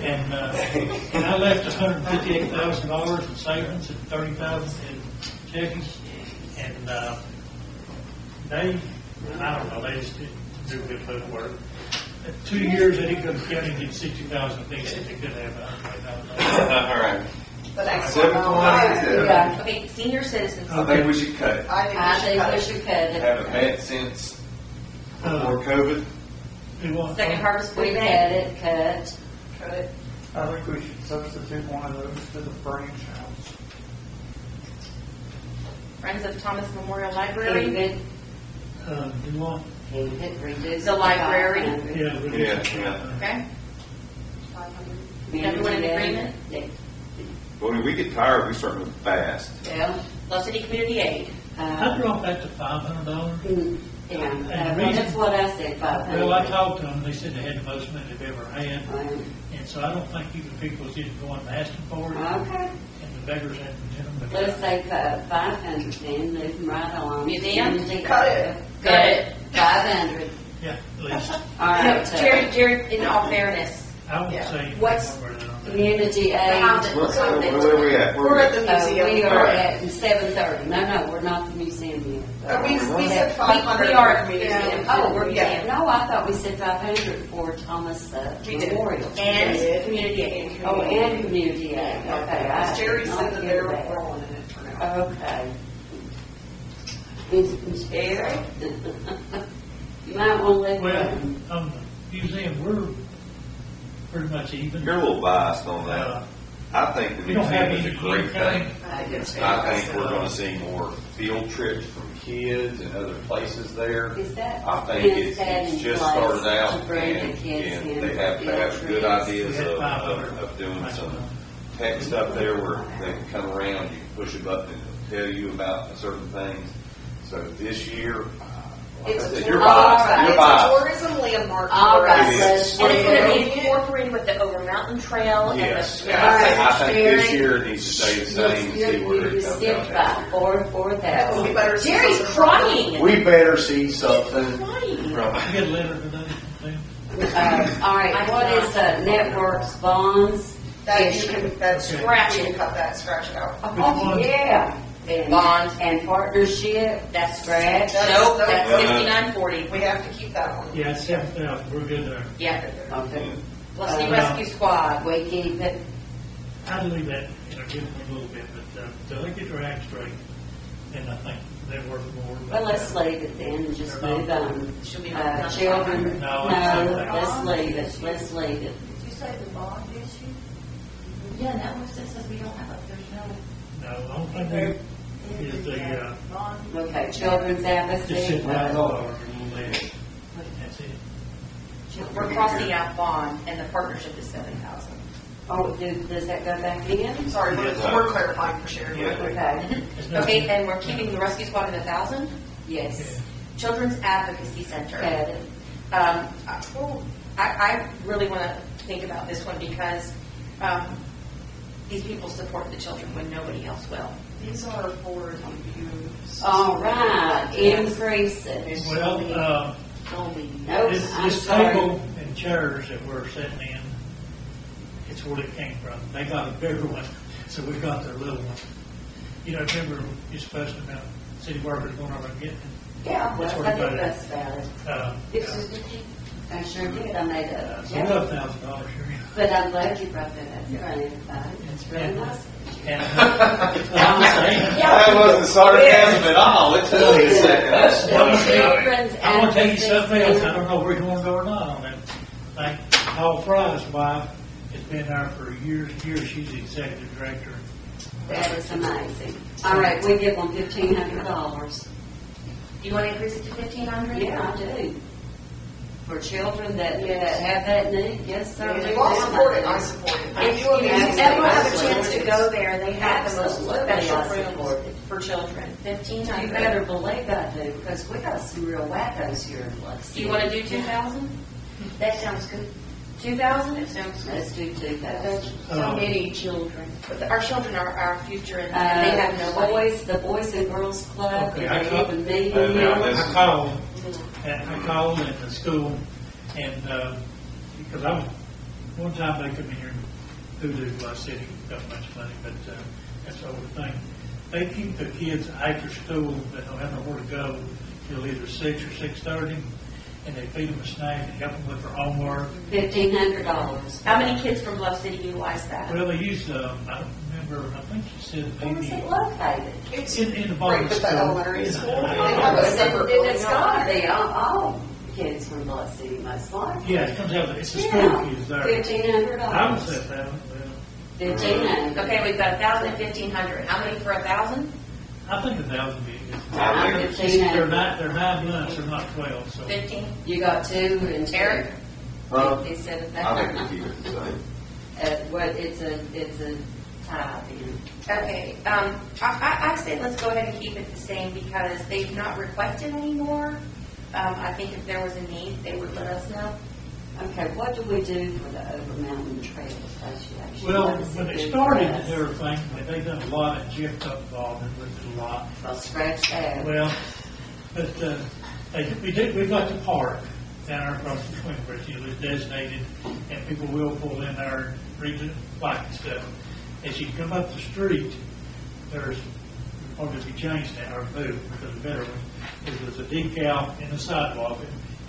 S3: And I left $158,000 in savings and $30,000 in checking, and they, I don't know, they just didn't do good food work. 2 years, they didn't go to the county and get 60,000 apiece, and they could have $100,000.
S12: All right.
S1: The next
S12: 720.
S7: Yeah.
S4: Okay, senior citizens.
S12: I think we should cut it.
S7: I think we should cut it.
S12: Haven't met since before COVID.
S3: We want-
S4: Second harvest
S7: We
S4: food
S7: cut
S4: bank.
S7: it, cut.
S1: Cut it.
S13: I think we should substitute one of those to the branch house.
S4: Friends of Thomas Memorial
S7: Keep
S4: Library.
S7: it,
S3: We want,
S7: keep it, reduce
S4: The
S7: it to
S4: library.
S7: 500.
S3: yeah, we
S12: Yeah.
S4: Okay.
S1: 500.
S4: Everyone in agreement?
S7: Yeah.
S2: Well, when we get tired, we start moving fast.
S7: Well,
S4: Bluff City Community Aid.
S3: I dropped that to $500.
S7: yeah,
S3: And the
S7: well,
S3: reason-
S7: that's what I said, 500.
S3: Well, I talked to them, they said they had the most money they've ever had,
S7: Right.
S3: and so I don't think even people didn't go and ask them for it,
S7: Okay,
S3: and the beggars hadn't been them. but-
S7: let's say 500 then, move them right on.
S4: Museum?
S1: Cut it.
S4: Cut it.
S7: 500.
S3: Yeah, at least.
S7: All right.
S4: Jerry, in all fairness,
S3: I would
S1: Yeah.
S3: say.
S4: What's-
S3: more than that.
S7: Community aid.
S12: Where we at?
S1: We're at the museum.
S7: We are at 7:30. No, we're not the museum yet.
S1: We said 500.
S4: We are at the museum.
S7: Oh, we're,
S1: Yeah.
S7: no, I thought we said 500 for Thomas
S1: We did.
S7: Memorial.
S4: And community aid.
S7: Oh, and community aid. Okay, I
S1: Jerry
S7: did
S1: said
S7: not
S1: that
S7: hear
S1: they're
S7: that.
S1: rolling in it for now.
S7: Okay. Jerry? You might want to let
S3: Well,
S7: go.
S3: on the museum, we're pretty much even.
S12: You're a little biased on that. I think the
S3: We don't have
S12: museum is a
S3: any
S12: great thing.
S1: I think it's
S12: I think we're
S1: fantastic.
S12: gonna see more field trips from kids and other places there.
S7: Is that?
S12: I think
S7: is that
S12: it's
S7: in
S12: just
S7: place
S12: started out,
S7: to bring the
S12: and
S7: kids in
S12: they
S7: for
S12: have
S7: field
S12: good
S7: trips?
S12: ideas
S3: We had 500.
S12: of doing some tech stuff there where they can come around, you can push a button and it'll tell you about certain things. So this year,
S1: It's a
S12: you're
S1: tourism-
S12: biased, you're
S1: It's a
S12: biased.
S1: tourism landmark.
S7: All
S1: for
S7: right,
S1: us.
S12: It
S7: let's
S12: is.
S4: And it's going to
S7: Yeah.
S4: be incorporated with the Over Mountain Trail
S12: Yes,
S4: and
S12: and
S4: the.
S12: I think this
S4: sharing.
S12: year it needs to stay the same and see where it
S7: You
S12: comes
S7: skipped
S12: out
S7: by
S12: next year.
S7: 4,000.
S1: We better see
S4: Jerry's
S1: something.
S4: crying.
S12: We better see something
S4: Crying.
S12: from.
S3: I get a letter today from them.
S7: All right, what is networks bonds?
S1: That's, you can, that's,
S4: Scratch
S1: you
S4: it.
S1: can cut that, scratch it out.
S7: Oh, yeah. And
S4: Bonds.
S7: and partnership.
S4: That's
S7: Scratch.
S4: Nope, that's
S12: No.
S4: 5940.
S1: We have to keep that one.
S3: Yeah, it's 7,000, we're good there.
S4: Yeah.
S7: Okay.
S4: Let's see Rescue Squad.
S7: We keep it.
S3: I'd leave that, give them a little bit, but, till they get their act straight, then I think they're worth more.
S7: Well, let's leave it then and just move on.
S4: Should we
S7: Children,
S3: No,
S7: let's leave it. Let's leave it.
S9: Did you say the bond issue?
S5: Yeah, that was, this says we don't have, there's no.
S3: No, the only thing we, is the,
S9: Bond.
S7: Okay, children's
S3: just
S7: advocacy.
S3: sit right over and let it. That's it.
S4: We're crossing out bond and the partnership is 7,000.
S7: Oh, does that go back in?
S1: Sorry,
S3: Yes.
S1: we're clarifying for Sherry.
S12: Yeah.
S7: Okay,
S3: It's
S4: Okay,
S3: nothing-
S4: and we're keeping the Rescue Squad at 1,000?
S7: yes.
S4: Children's Advocacy Center.
S7: Got it.
S4: I really want to think about this one because these people support the children when nobody else will.
S1: These are for you.
S7: All right, increase it.
S3: Well,
S7: Nope,
S3: this,
S7: I'm
S3: this
S7: sorry.
S3: table and chairs that we're sitting in, it's where it came from. They got a bigger one, so we got their little one. You know, remember you supposed to about city workers going over and getting it?
S7: Yeah,
S3: That's
S7: well,
S3: where
S7: I
S3: we got
S7: think
S3: it.
S7: that's valid. I sure did, I made a
S3: So we got $1,000 here.
S7: But I'm glad you brought that up, you're right, everybody. It's really nice.
S3: And, I'm saying,
S12: That wasn't sarcasm at all. It took me a second.
S7: Children's
S3: I want to tell you something else. I
S7: advocacy.
S3: don't know where you want to go or not on that. Like Paul Fry's wife has been there for years and years. She's the executive director.
S7: That is amazing. All right, we give them $1,500.
S4: Do you want to increase it to 1,500?
S7: Yeah, I do. For children that have that need, yes, sir.
S1: If you all support it, I support it.
S4: If you ever have a chance to go there, they have the most
S7: Absolutely,
S4: special
S7: I support
S4: rooms
S7: it.
S4: for children.
S7: You
S4: 1,500.
S7: better believe I do, because we got some real wackos here in Biloxi.
S4: Do you want to do 2,000?
S5: That sounds good.
S4: 2,000?
S5: That sounds good.
S7: Let's do 2,000.
S5: There's so many children.
S4: But our children are our future, and they have nobody.
S7: The Boys and Girls Club,
S3: Okay,
S7: they
S3: I
S7: have a meeting.
S3: I called in the school, and because I was one time they come in here and hoodoo my city, got much money, but that's the whole thing. They keep the kids after school that don't have nowhere to go till either 6 or 6:30, and they feed them a snack and help them with their homework.
S7: $1,500.
S4: How many kids from Bluff City utilize that?
S3: Well, they use I don't remember. I think she said
S7: Where is
S3: maybe
S7: it located?
S1: It's
S3: in the
S1: right
S3: bottom
S1: with the
S3: school.
S1: elementary school. They
S3: Yeah.
S1: have a separate
S7: Then
S1: building.
S7: it's gotta be all kids from Biloxi City, most likely.
S3: Yeah, it comes out. It's the school kids there.
S7: $1,500.
S3: I would say that. Well,
S7: 1,500.
S4: Okay, we've got 1,000 and 1,500. How many for 1,000?
S3: I think 1,000 would be good.
S12: I think
S3: They're
S7: 1,500.
S3: 9 months, they're not 12, so.
S4: 15?
S7: You got 2 and 2.
S4: Eric?
S7: He said
S12: I think
S7: that.
S12: we keep it the same.
S7: Well, it's a tie then.
S4: Okay, I say let's go ahead and keep it the same because they've not requested anymore. I think if there was a need, they would let us know.
S7: Okay, what do we do for the Over Mountain Trail Association?
S3: Well,
S7: What does
S3: when
S7: it
S3: they
S7: do
S3: started
S7: for us?
S3: everything, they've done a lot, and Jeff got involved and with it a lot.
S7: Well, scratch that.
S3: Well, but we got the park, down there across the swing bridge, it was designated, and people will pull in there and read the plaque and stuff. As you come up the street, there's, probably be changed now or moved because of better ones, there's a decal in the sidewalk,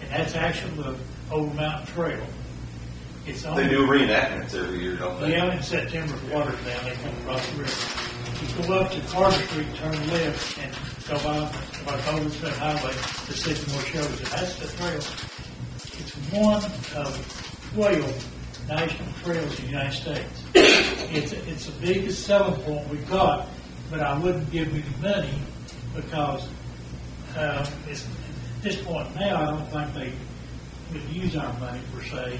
S3: and that's actually the Old Mountain Trail. It's on.
S12: They do reenactments every year, don't they?
S3: Yeah, in September, the water's down, they come across the river. You go up to Carter Street, turn left, and go by Golden Smith Highway to Sycamore Shows, and that's the trail. It's one of 12 national trails in the United States. It's the biggest selling point we've got, but I wouldn't give me the money because it's, at this point now, I don't think they would use our money per se,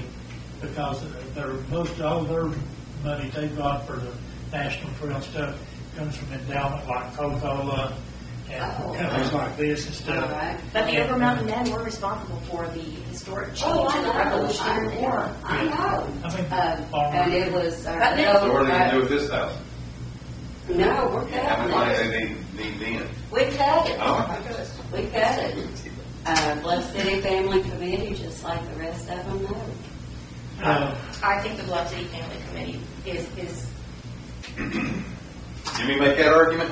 S3: because most all their money they got for the national trail stuff comes from endowment like Coca-Cola and companies like this and stuff.
S7: All right.
S4: But the Over Mountain Men were responsible for the historic change
S7: Oh, I
S4: in the
S7: know,
S4: Revolutionary War.
S7: I know.
S3: I mean,
S7: And it was,
S4: But
S12: So what are they gonna do with this house?
S7: no, we're
S12: How much money
S7: cutting it.
S12: they need then?
S7: We cut it.
S12: Oh.
S7: We cut it. Bluff City Family Committee, just like the rest of them know.
S4: I think the Bluff City Family Committee is
S12: Let me make that argument.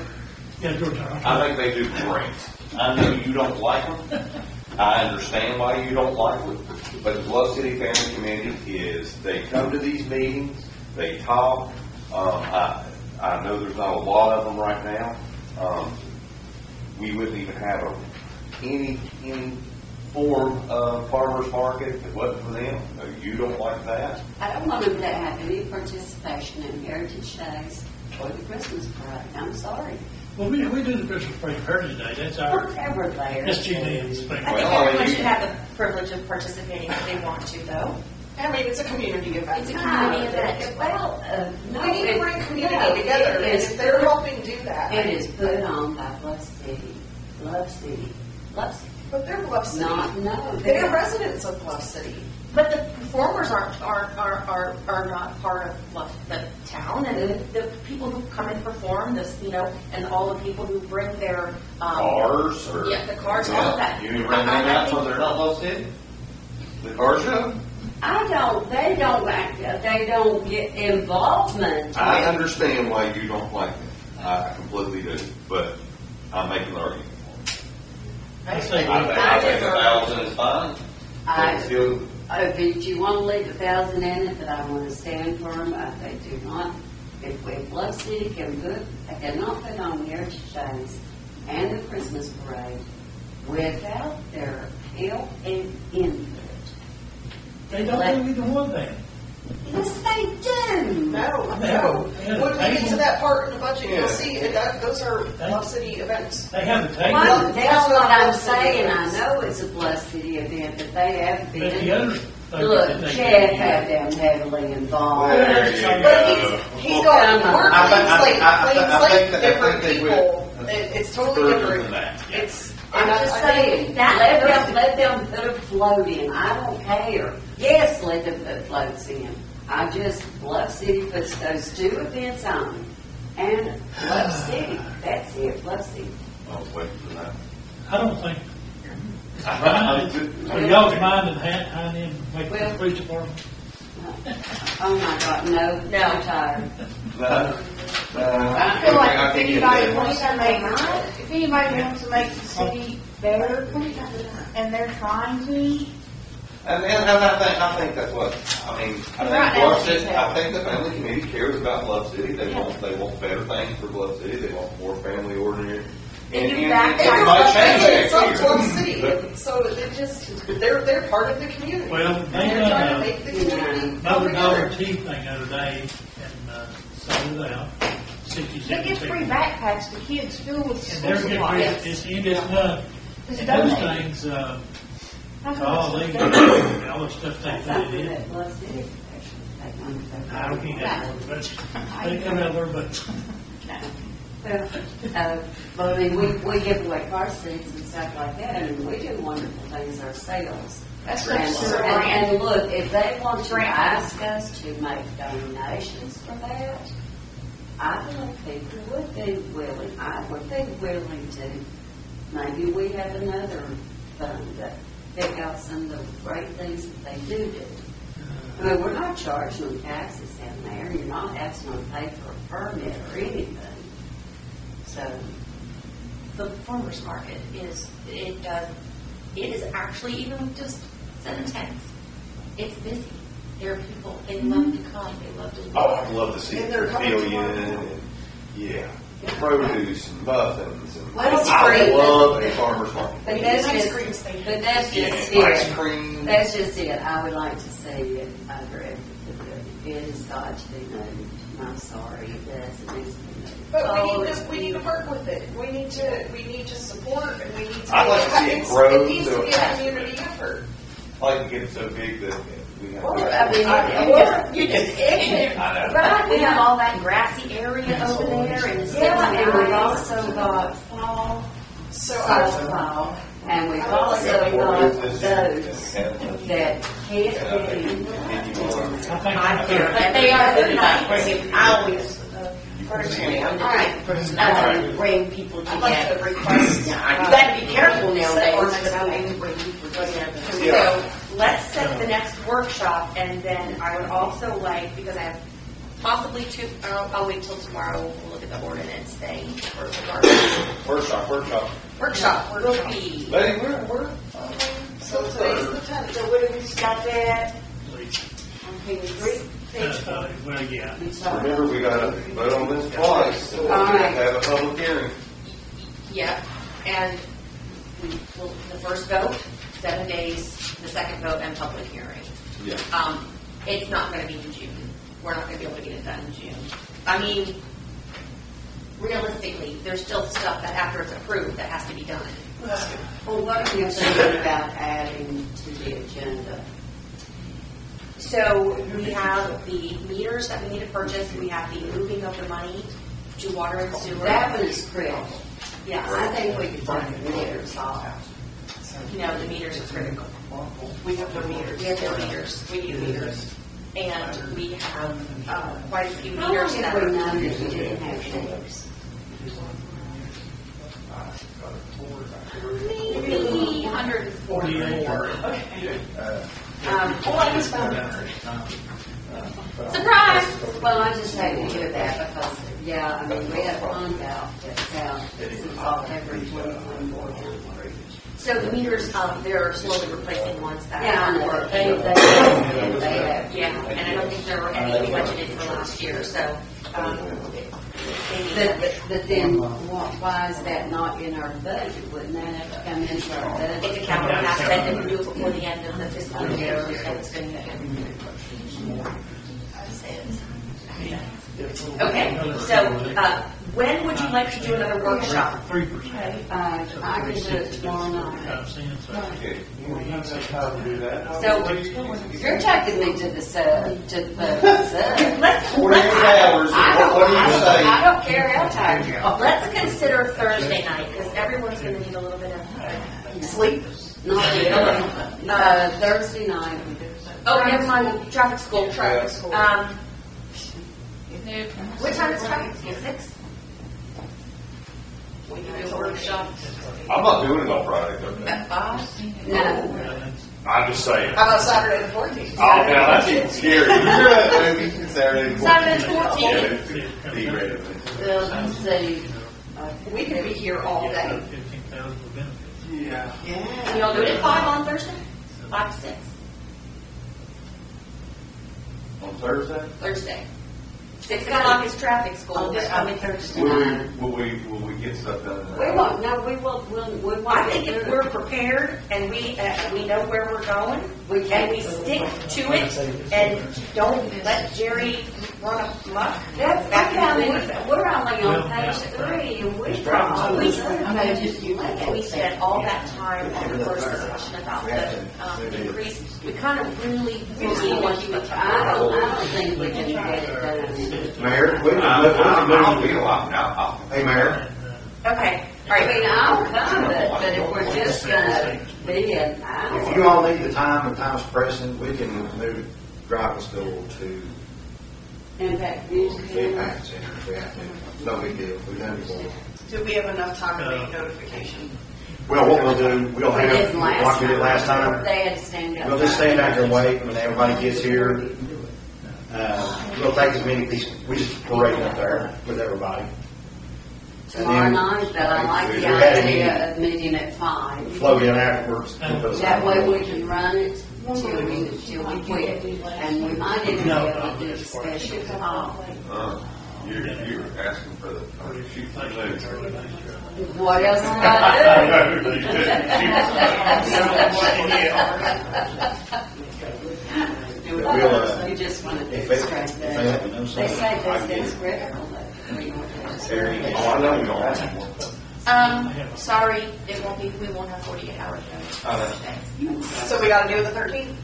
S3: yeah, George,
S12: I think they do great. I know you don't like them. I understand why you don't like them. But the Bluff City Family Committee is, they come to these meetings, they talk. I know there's not a lot of them right now. We wouldn't even have any form of farmer's market if it wasn't for them. No, you don't like that.
S7: I don't want them to have any participation in Heritage Days or the Christmas parade. I'm sorry.
S3: well, we do the Christmas Parade Heritage Day. That's our,
S7: Whatever they are.
S3: that's GD's thing.
S4: I think
S12: Well,
S4: everyone
S12: you-
S4: should have the privilege of participating if they want to, though.
S1: I mean, it's a community event.
S4: It's a community event.
S7: Well, no.
S1: We need to bring community
S7: no,
S1: together, and
S7: it is
S1: if they're helping do that.
S7: It is put on by Bluff City. Bluff City. Bluff City.
S1: But they're Bluff City.
S7: No.
S1: They're residents of Bluff City.
S4: But the performers are not part of the town, and the people who come and perform this, and all the people who bring their
S12: Cars or.
S4: yeah, the cars, all of that.
S12: You bring them out so they're not Bluff City? The car show?
S7: They don't get involvement.
S12: I understand why you don't like it. I completely do. But I'm making the argument.
S3: I say,
S12: I think 1,000 is fine.
S7: I-
S12: Still,
S7: If you want to leave 1,000 in it, but I want to stand firm, they do not. If Bluff City cannot put on Heritage Days and the Christmas parade without their help and input.
S3: they don't do either one thing.
S7: Yes, they do.
S1: No.
S3: Yeah.
S1: When we get to that part in the budget,
S12: Yeah.
S1: you'll see, those are Bluff City events.
S3: They have the table.
S7: Well, that's what I'm saying. I know it's a Bluff City event, but they have
S3: But the
S7: been.
S3: other thing
S7: Look,
S3: that they
S7: Chad
S3: do-
S7: had them heavily involved.
S12: There you
S1: But
S12: go.
S1: he's got, we're
S12: I
S1: clean slate,
S12: think that-
S1: different
S12: they
S1: people.
S12: will.
S1: It's totally
S12: Further
S1: different.
S12: than that, yeah.
S1: It's,
S7: I'm just saying, let them put a float in. I don't care. Yes, let them put floats in. Bluff City puts those two events on. And Bluff City, that's it, Bluff City.
S12: I was waiting for that.
S3: I don't think, are y'all's mind in hand in make the
S7: Well-
S3: police department?
S7: Oh my God, no, I'm tired.
S11: I feel like if anybody wants to make the city better, and they're trying to,
S12: And I think that's what, I think Bluff City, I think the family committee cares about Bluff City. They want better things for Bluff City. They want more family oriented.
S4: And you
S12: And
S4: back
S12: it
S4: that
S12: might
S1: Bluff
S12: change
S1: City, it's
S12: next
S1: not Bluff
S12: year.
S1: City,
S12: But-
S1: so it just, they're part of the community.
S3: Well,
S1: And
S3: they
S1: they're trying to
S3: done
S1: make the community come
S3: another dollar
S1: together.
S3: tea thing the other day and sold it out. 60
S11: they get free backpacks to kids filled with
S3: And
S11: school
S3: they're getting
S11: supplies.
S3: ready, it's in this month.
S11: It's
S3: And those
S11: donated.
S3: things,
S11: That's
S3: all
S11: what
S3: they,
S11: it's donated.
S3: all the stuff they
S7: That's
S3: put
S7: not
S3: it in.
S7: that Bluff City.
S3: I don't eat that one, but they come out there, but
S7: Well, I mean, we give away car seats and stuff like that, and we do wonderful things ourselves.
S11: That's
S7: And,
S11: considered
S7: and look, if they want to ask us to make donations for that, I believe people would be willing, I would be willing to. Maybe we have another fund that out some of the great things that they do. I mean, we're not charging them taxes down there. You're not asking them to pay for a permit or anything. So,
S4: The farmer's market it is actually, even with just 7 tents, it's busy. There are people, they love to come, they love to.
S12: Oh, I'd love to see
S1: And
S12: the
S1: they're coming
S12: pavilion
S1: tomorrow.
S12: and, yeah, produce and muffins and.
S7: Well, it's
S12: I
S7: great.
S12: love a farmer's market.
S7: but that's
S1: Ice
S7: just,
S1: cream stand.
S7: but that's just
S12: Yeah, ice
S7: it.
S12: cream.
S7: That's just it. I would like to see it under it. It has got to be moved. I'm sorry, it does. It needs to be moved.
S1: But
S7: Oh,
S1: we need to work with it. We need to support and we need to.
S12: I'd like to see it grow
S1: It needs to
S12: to
S1: be
S12: a
S1: a community effort.
S12: I like to get it so big that we have.
S7: Or, I mean, you just,
S12: I know.
S4: Right, we have all that grassy area over there and it's.
S7: yeah, and we've also got fall,
S1: So
S7: fall, and we've also got those that can't be.
S5: But they are good enough. I always, personally, I'm just bring people
S1: I'd like to
S5: together.
S1: request.
S5: You gotta be careful nowadays about bring people together.
S12: Yeah.
S4: So let's set the next workshop, and then I would also like, because I have possibly two, I'll wait till tomorrow, we'll look at the ordinance thing for the garbage.
S12: Workshop.
S4: Workshop will be,
S12: Lady, we're.
S1: So today's the 10th.
S5: So what have we got that on page 3?
S3: Well, yeah.
S12: Remember, we got to vote on this twice, so we have to have a public hearing.
S4: yeah, and the first vote, 7 days, the second vote, and public hearing.
S12: Yeah.
S4: It's not going to be in June. We're not going to be able to get it done in June. I mean, realistically, there's still stuff that after it's approved that has to be done.
S7: Well, what are you thinking about adding to the agenda?
S4: So we have the meters that we need to purchase. We have the moving of the money to water and sewer.
S7: That one is critical.
S4: Yes.
S7: I think we could take the meters off.
S4: No, the meters is critical.
S1: We have the meters.
S4: We have the meters. We need meters. And we have quite a few
S7: How long
S4: meters that
S7: have we
S4: are.
S7: known that we didn't have meters?
S4: Maybe 144. Surprise!
S7: Well, I just hate to hear that because, yeah, I mean, we have one out that's out, it's off every 21 more than.
S4: So the meters, they're slowly replacing ones that
S7: Yeah, I
S4: aren't
S7: know.
S4: working.
S7: They have.
S4: Yeah, and I don't think there were any budgeted for last year, so,
S7: But then, why is that not in our budget? Wouldn't that have to come into our budget?
S4: it's a capital asset that we do before the end of the fiscal year, and it's going to Okay, so, when would you like to do another workshop?
S3: 3%.
S7: I can do it tomorrow night.
S3: 5 cents.
S12: Okay. How to do that?
S4: So,
S7: You're taking me to the sub, to the sub.
S4: let's,
S12: 48 hours, what do you say?
S7: I don't care how tired you are.
S4: let's consider Thursday night, because everyone's going to need a little bit of sleep.
S7: Not Thursday night.
S4: Oh, never mind, traffic school.
S1: Traffic school.
S4: What time is traffic school, 6? We can do a workshop
S12: I'm not doing it on Friday, though.
S4: at 5?
S7: No.
S12: I'm just saying.
S1: How about Saturday the 14th?
S12: Oh, now that's even scary. You hear that movie, Saturday the 14th?
S4: Saturday the 14th.
S12: Yeah, theoretically.
S7: Let's see.
S1: We could be here all day.
S3: 15,000 for benefits.
S12: Yeah.
S4: And y'all do it at 5 on Thursday? 5 to 6?
S12: On Thursday?
S4: Thursday. 6 o'clock is traffic school, this coming Thursday.
S12: Will we get stuff done?
S7: We won't, no, we won't, we won't.
S4: I think if we're prepared and we know where we're going, and we stick to it, and don't let Jerry run amok.
S7: We're only on page 3, and we probably
S4: We spent all that time on the first discussion about the increase. We kind of really want you to.
S7: I don't think we can get it done.
S6: Mayor, we can
S12: I'll be a lot now.
S6: Hey, Mayor.
S4: Okay, all
S7: I mean,
S4: right.
S7: I'll come, but if we're just gonna be an hour.
S6: If you all need the time and time's pressing, we can move driving school to
S7: Impact Music.
S6: the impact center if we have to. No big deal. We've done it before.
S1: Do we have enough time to make notification?
S8: Well, what we'll do, we'll
S7: We did
S8: have,
S7: last
S8: like we did last time,
S7: They had to stand up.
S8: we'll just stand out there and wait when everybody gets here. We'll take as many pieces, we just parade up there with everybody.
S7: Tomorrow night, but I like
S8: If
S7: the
S8: we had a
S7: idea of meeting at 5.
S8: Float in afterwards. and put us
S7: That
S8: on.
S7: way we can run it till we quit. And we might even be able to do a special call.
S2: You're asking for the, shoot for the moon.
S7: What else can I do?
S8: We'll,
S7: You just want to
S8: if they-
S7: distract
S8: if they let me know
S7: them.
S8: something,
S7: They say
S8: I can
S7: this is
S8: get it.
S7: critical.
S8: Oh, I know you don't ask for.
S4: Sorry, it won't be, we won't have 48 hours notice.
S1: So we gotta do the 13th?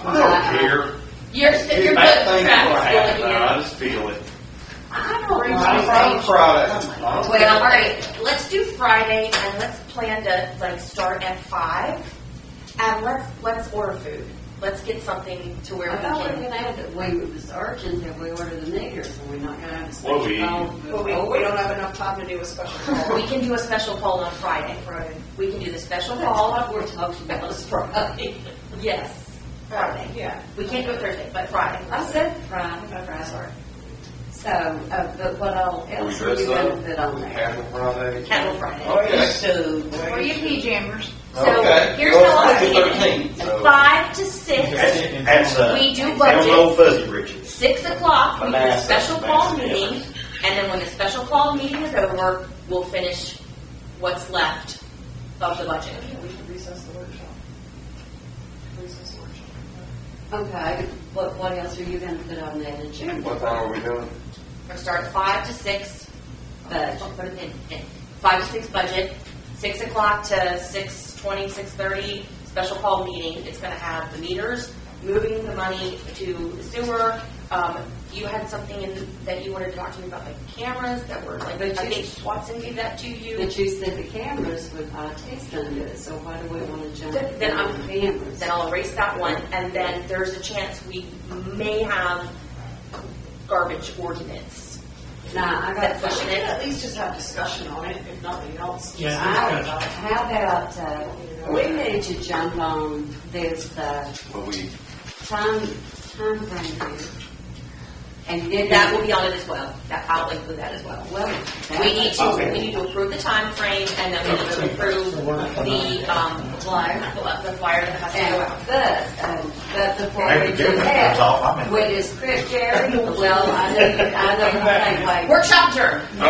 S12: I don't care.
S4: You're good,
S12: Bad things
S4: Travis,
S12: will happen,
S4: going
S12: I
S4: in.
S12: just feel it.
S7: I don't
S12: I'm
S7: know.
S12: Friday.
S4: Well, all right, let's do Friday and let's plan to like start at 5 and let's order food. Let's get something to where
S7: I
S4: we
S7: thought we
S4: can.
S7: could have it, we was urgent that we order the meters, and we're not gonna have a
S12: Well,
S7: special
S12: we-
S7: call.
S1: But we don't have enough time to do a special call.
S4: We can do a special call on Friday. We can do the special
S7: That's
S4: call.
S7: what we're talking about, is Friday.
S4: Yes, Friday.
S1: Yeah.
S4: We can't do it Thursday, but Friday.
S7: I said Friday.
S4: Sorry.
S7: So, but what all
S12: Are we
S7: else are you
S12: dressed
S7: gonna
S12: up?
S7: put on there?
S12: Casual Friday?
S4: Casual Friday.
S12: Okay.
S7: So,
S11: Or you PJammers.
S4: So
S12: Okay.
S4: here's
S12: Well,
S4: how I'm
S12: it's
S4: thinking.
S12: 13th, so-
S4: 5 to 6.
S8: That's,
S4: We do
S8: them
S4: budget.
S8: old fuzzy britches.
S4: 6 o'clock, we do a
S12: Manasseh,
S4: special call
S12: Manasseh.
S4: meeting, and then when the special call meeting is over, we'll finish what's left of the budget.
S1: We should recess the workshop. Recess the workshop.
S7: okay, what else are you gonna put on that agenda?
S2: What time are we doing?
S4: We're gonna start at 5 to 6.
S7: Budget.
S4: I'll put it in. 5 to 6 budget, 6 o'clock to 6:20, 6:30, special call meeting. It's gonna have the meters, moving the money to the sewer. You had something that you wanted to talk to me about, like cameras that were like, I think Watson gave that to you.
S7: But you said the cameras would, IT's gonna do it, so why do we wanna jump
S4: Then
S7: on the cameras?
S4: Then I'll erase that one, and then there's a chance we may have garbage ordinance.
S7: Now, I got a
S1: We
S7: question.
S1: can at least just have discussion on it, if nothing else.
S3: Yeah.
S7: How about, we need to jump on this,
S12: Well, we,
S7: time frame here. And get
S4: That will be on it as well. I'll include that as well.
S7: Well,
S4: We need to approve the time frame, and then we need to approve the flyer that has to go out.
S7: But before
S8: Hey,
S7: we
S8: the
S7: do
S8: camera comes off, I'm
S7: that,
S8: in.
S7: with this Chris Jerry, well, I know you think like.
S4: Workshop adjourned.
S7: No,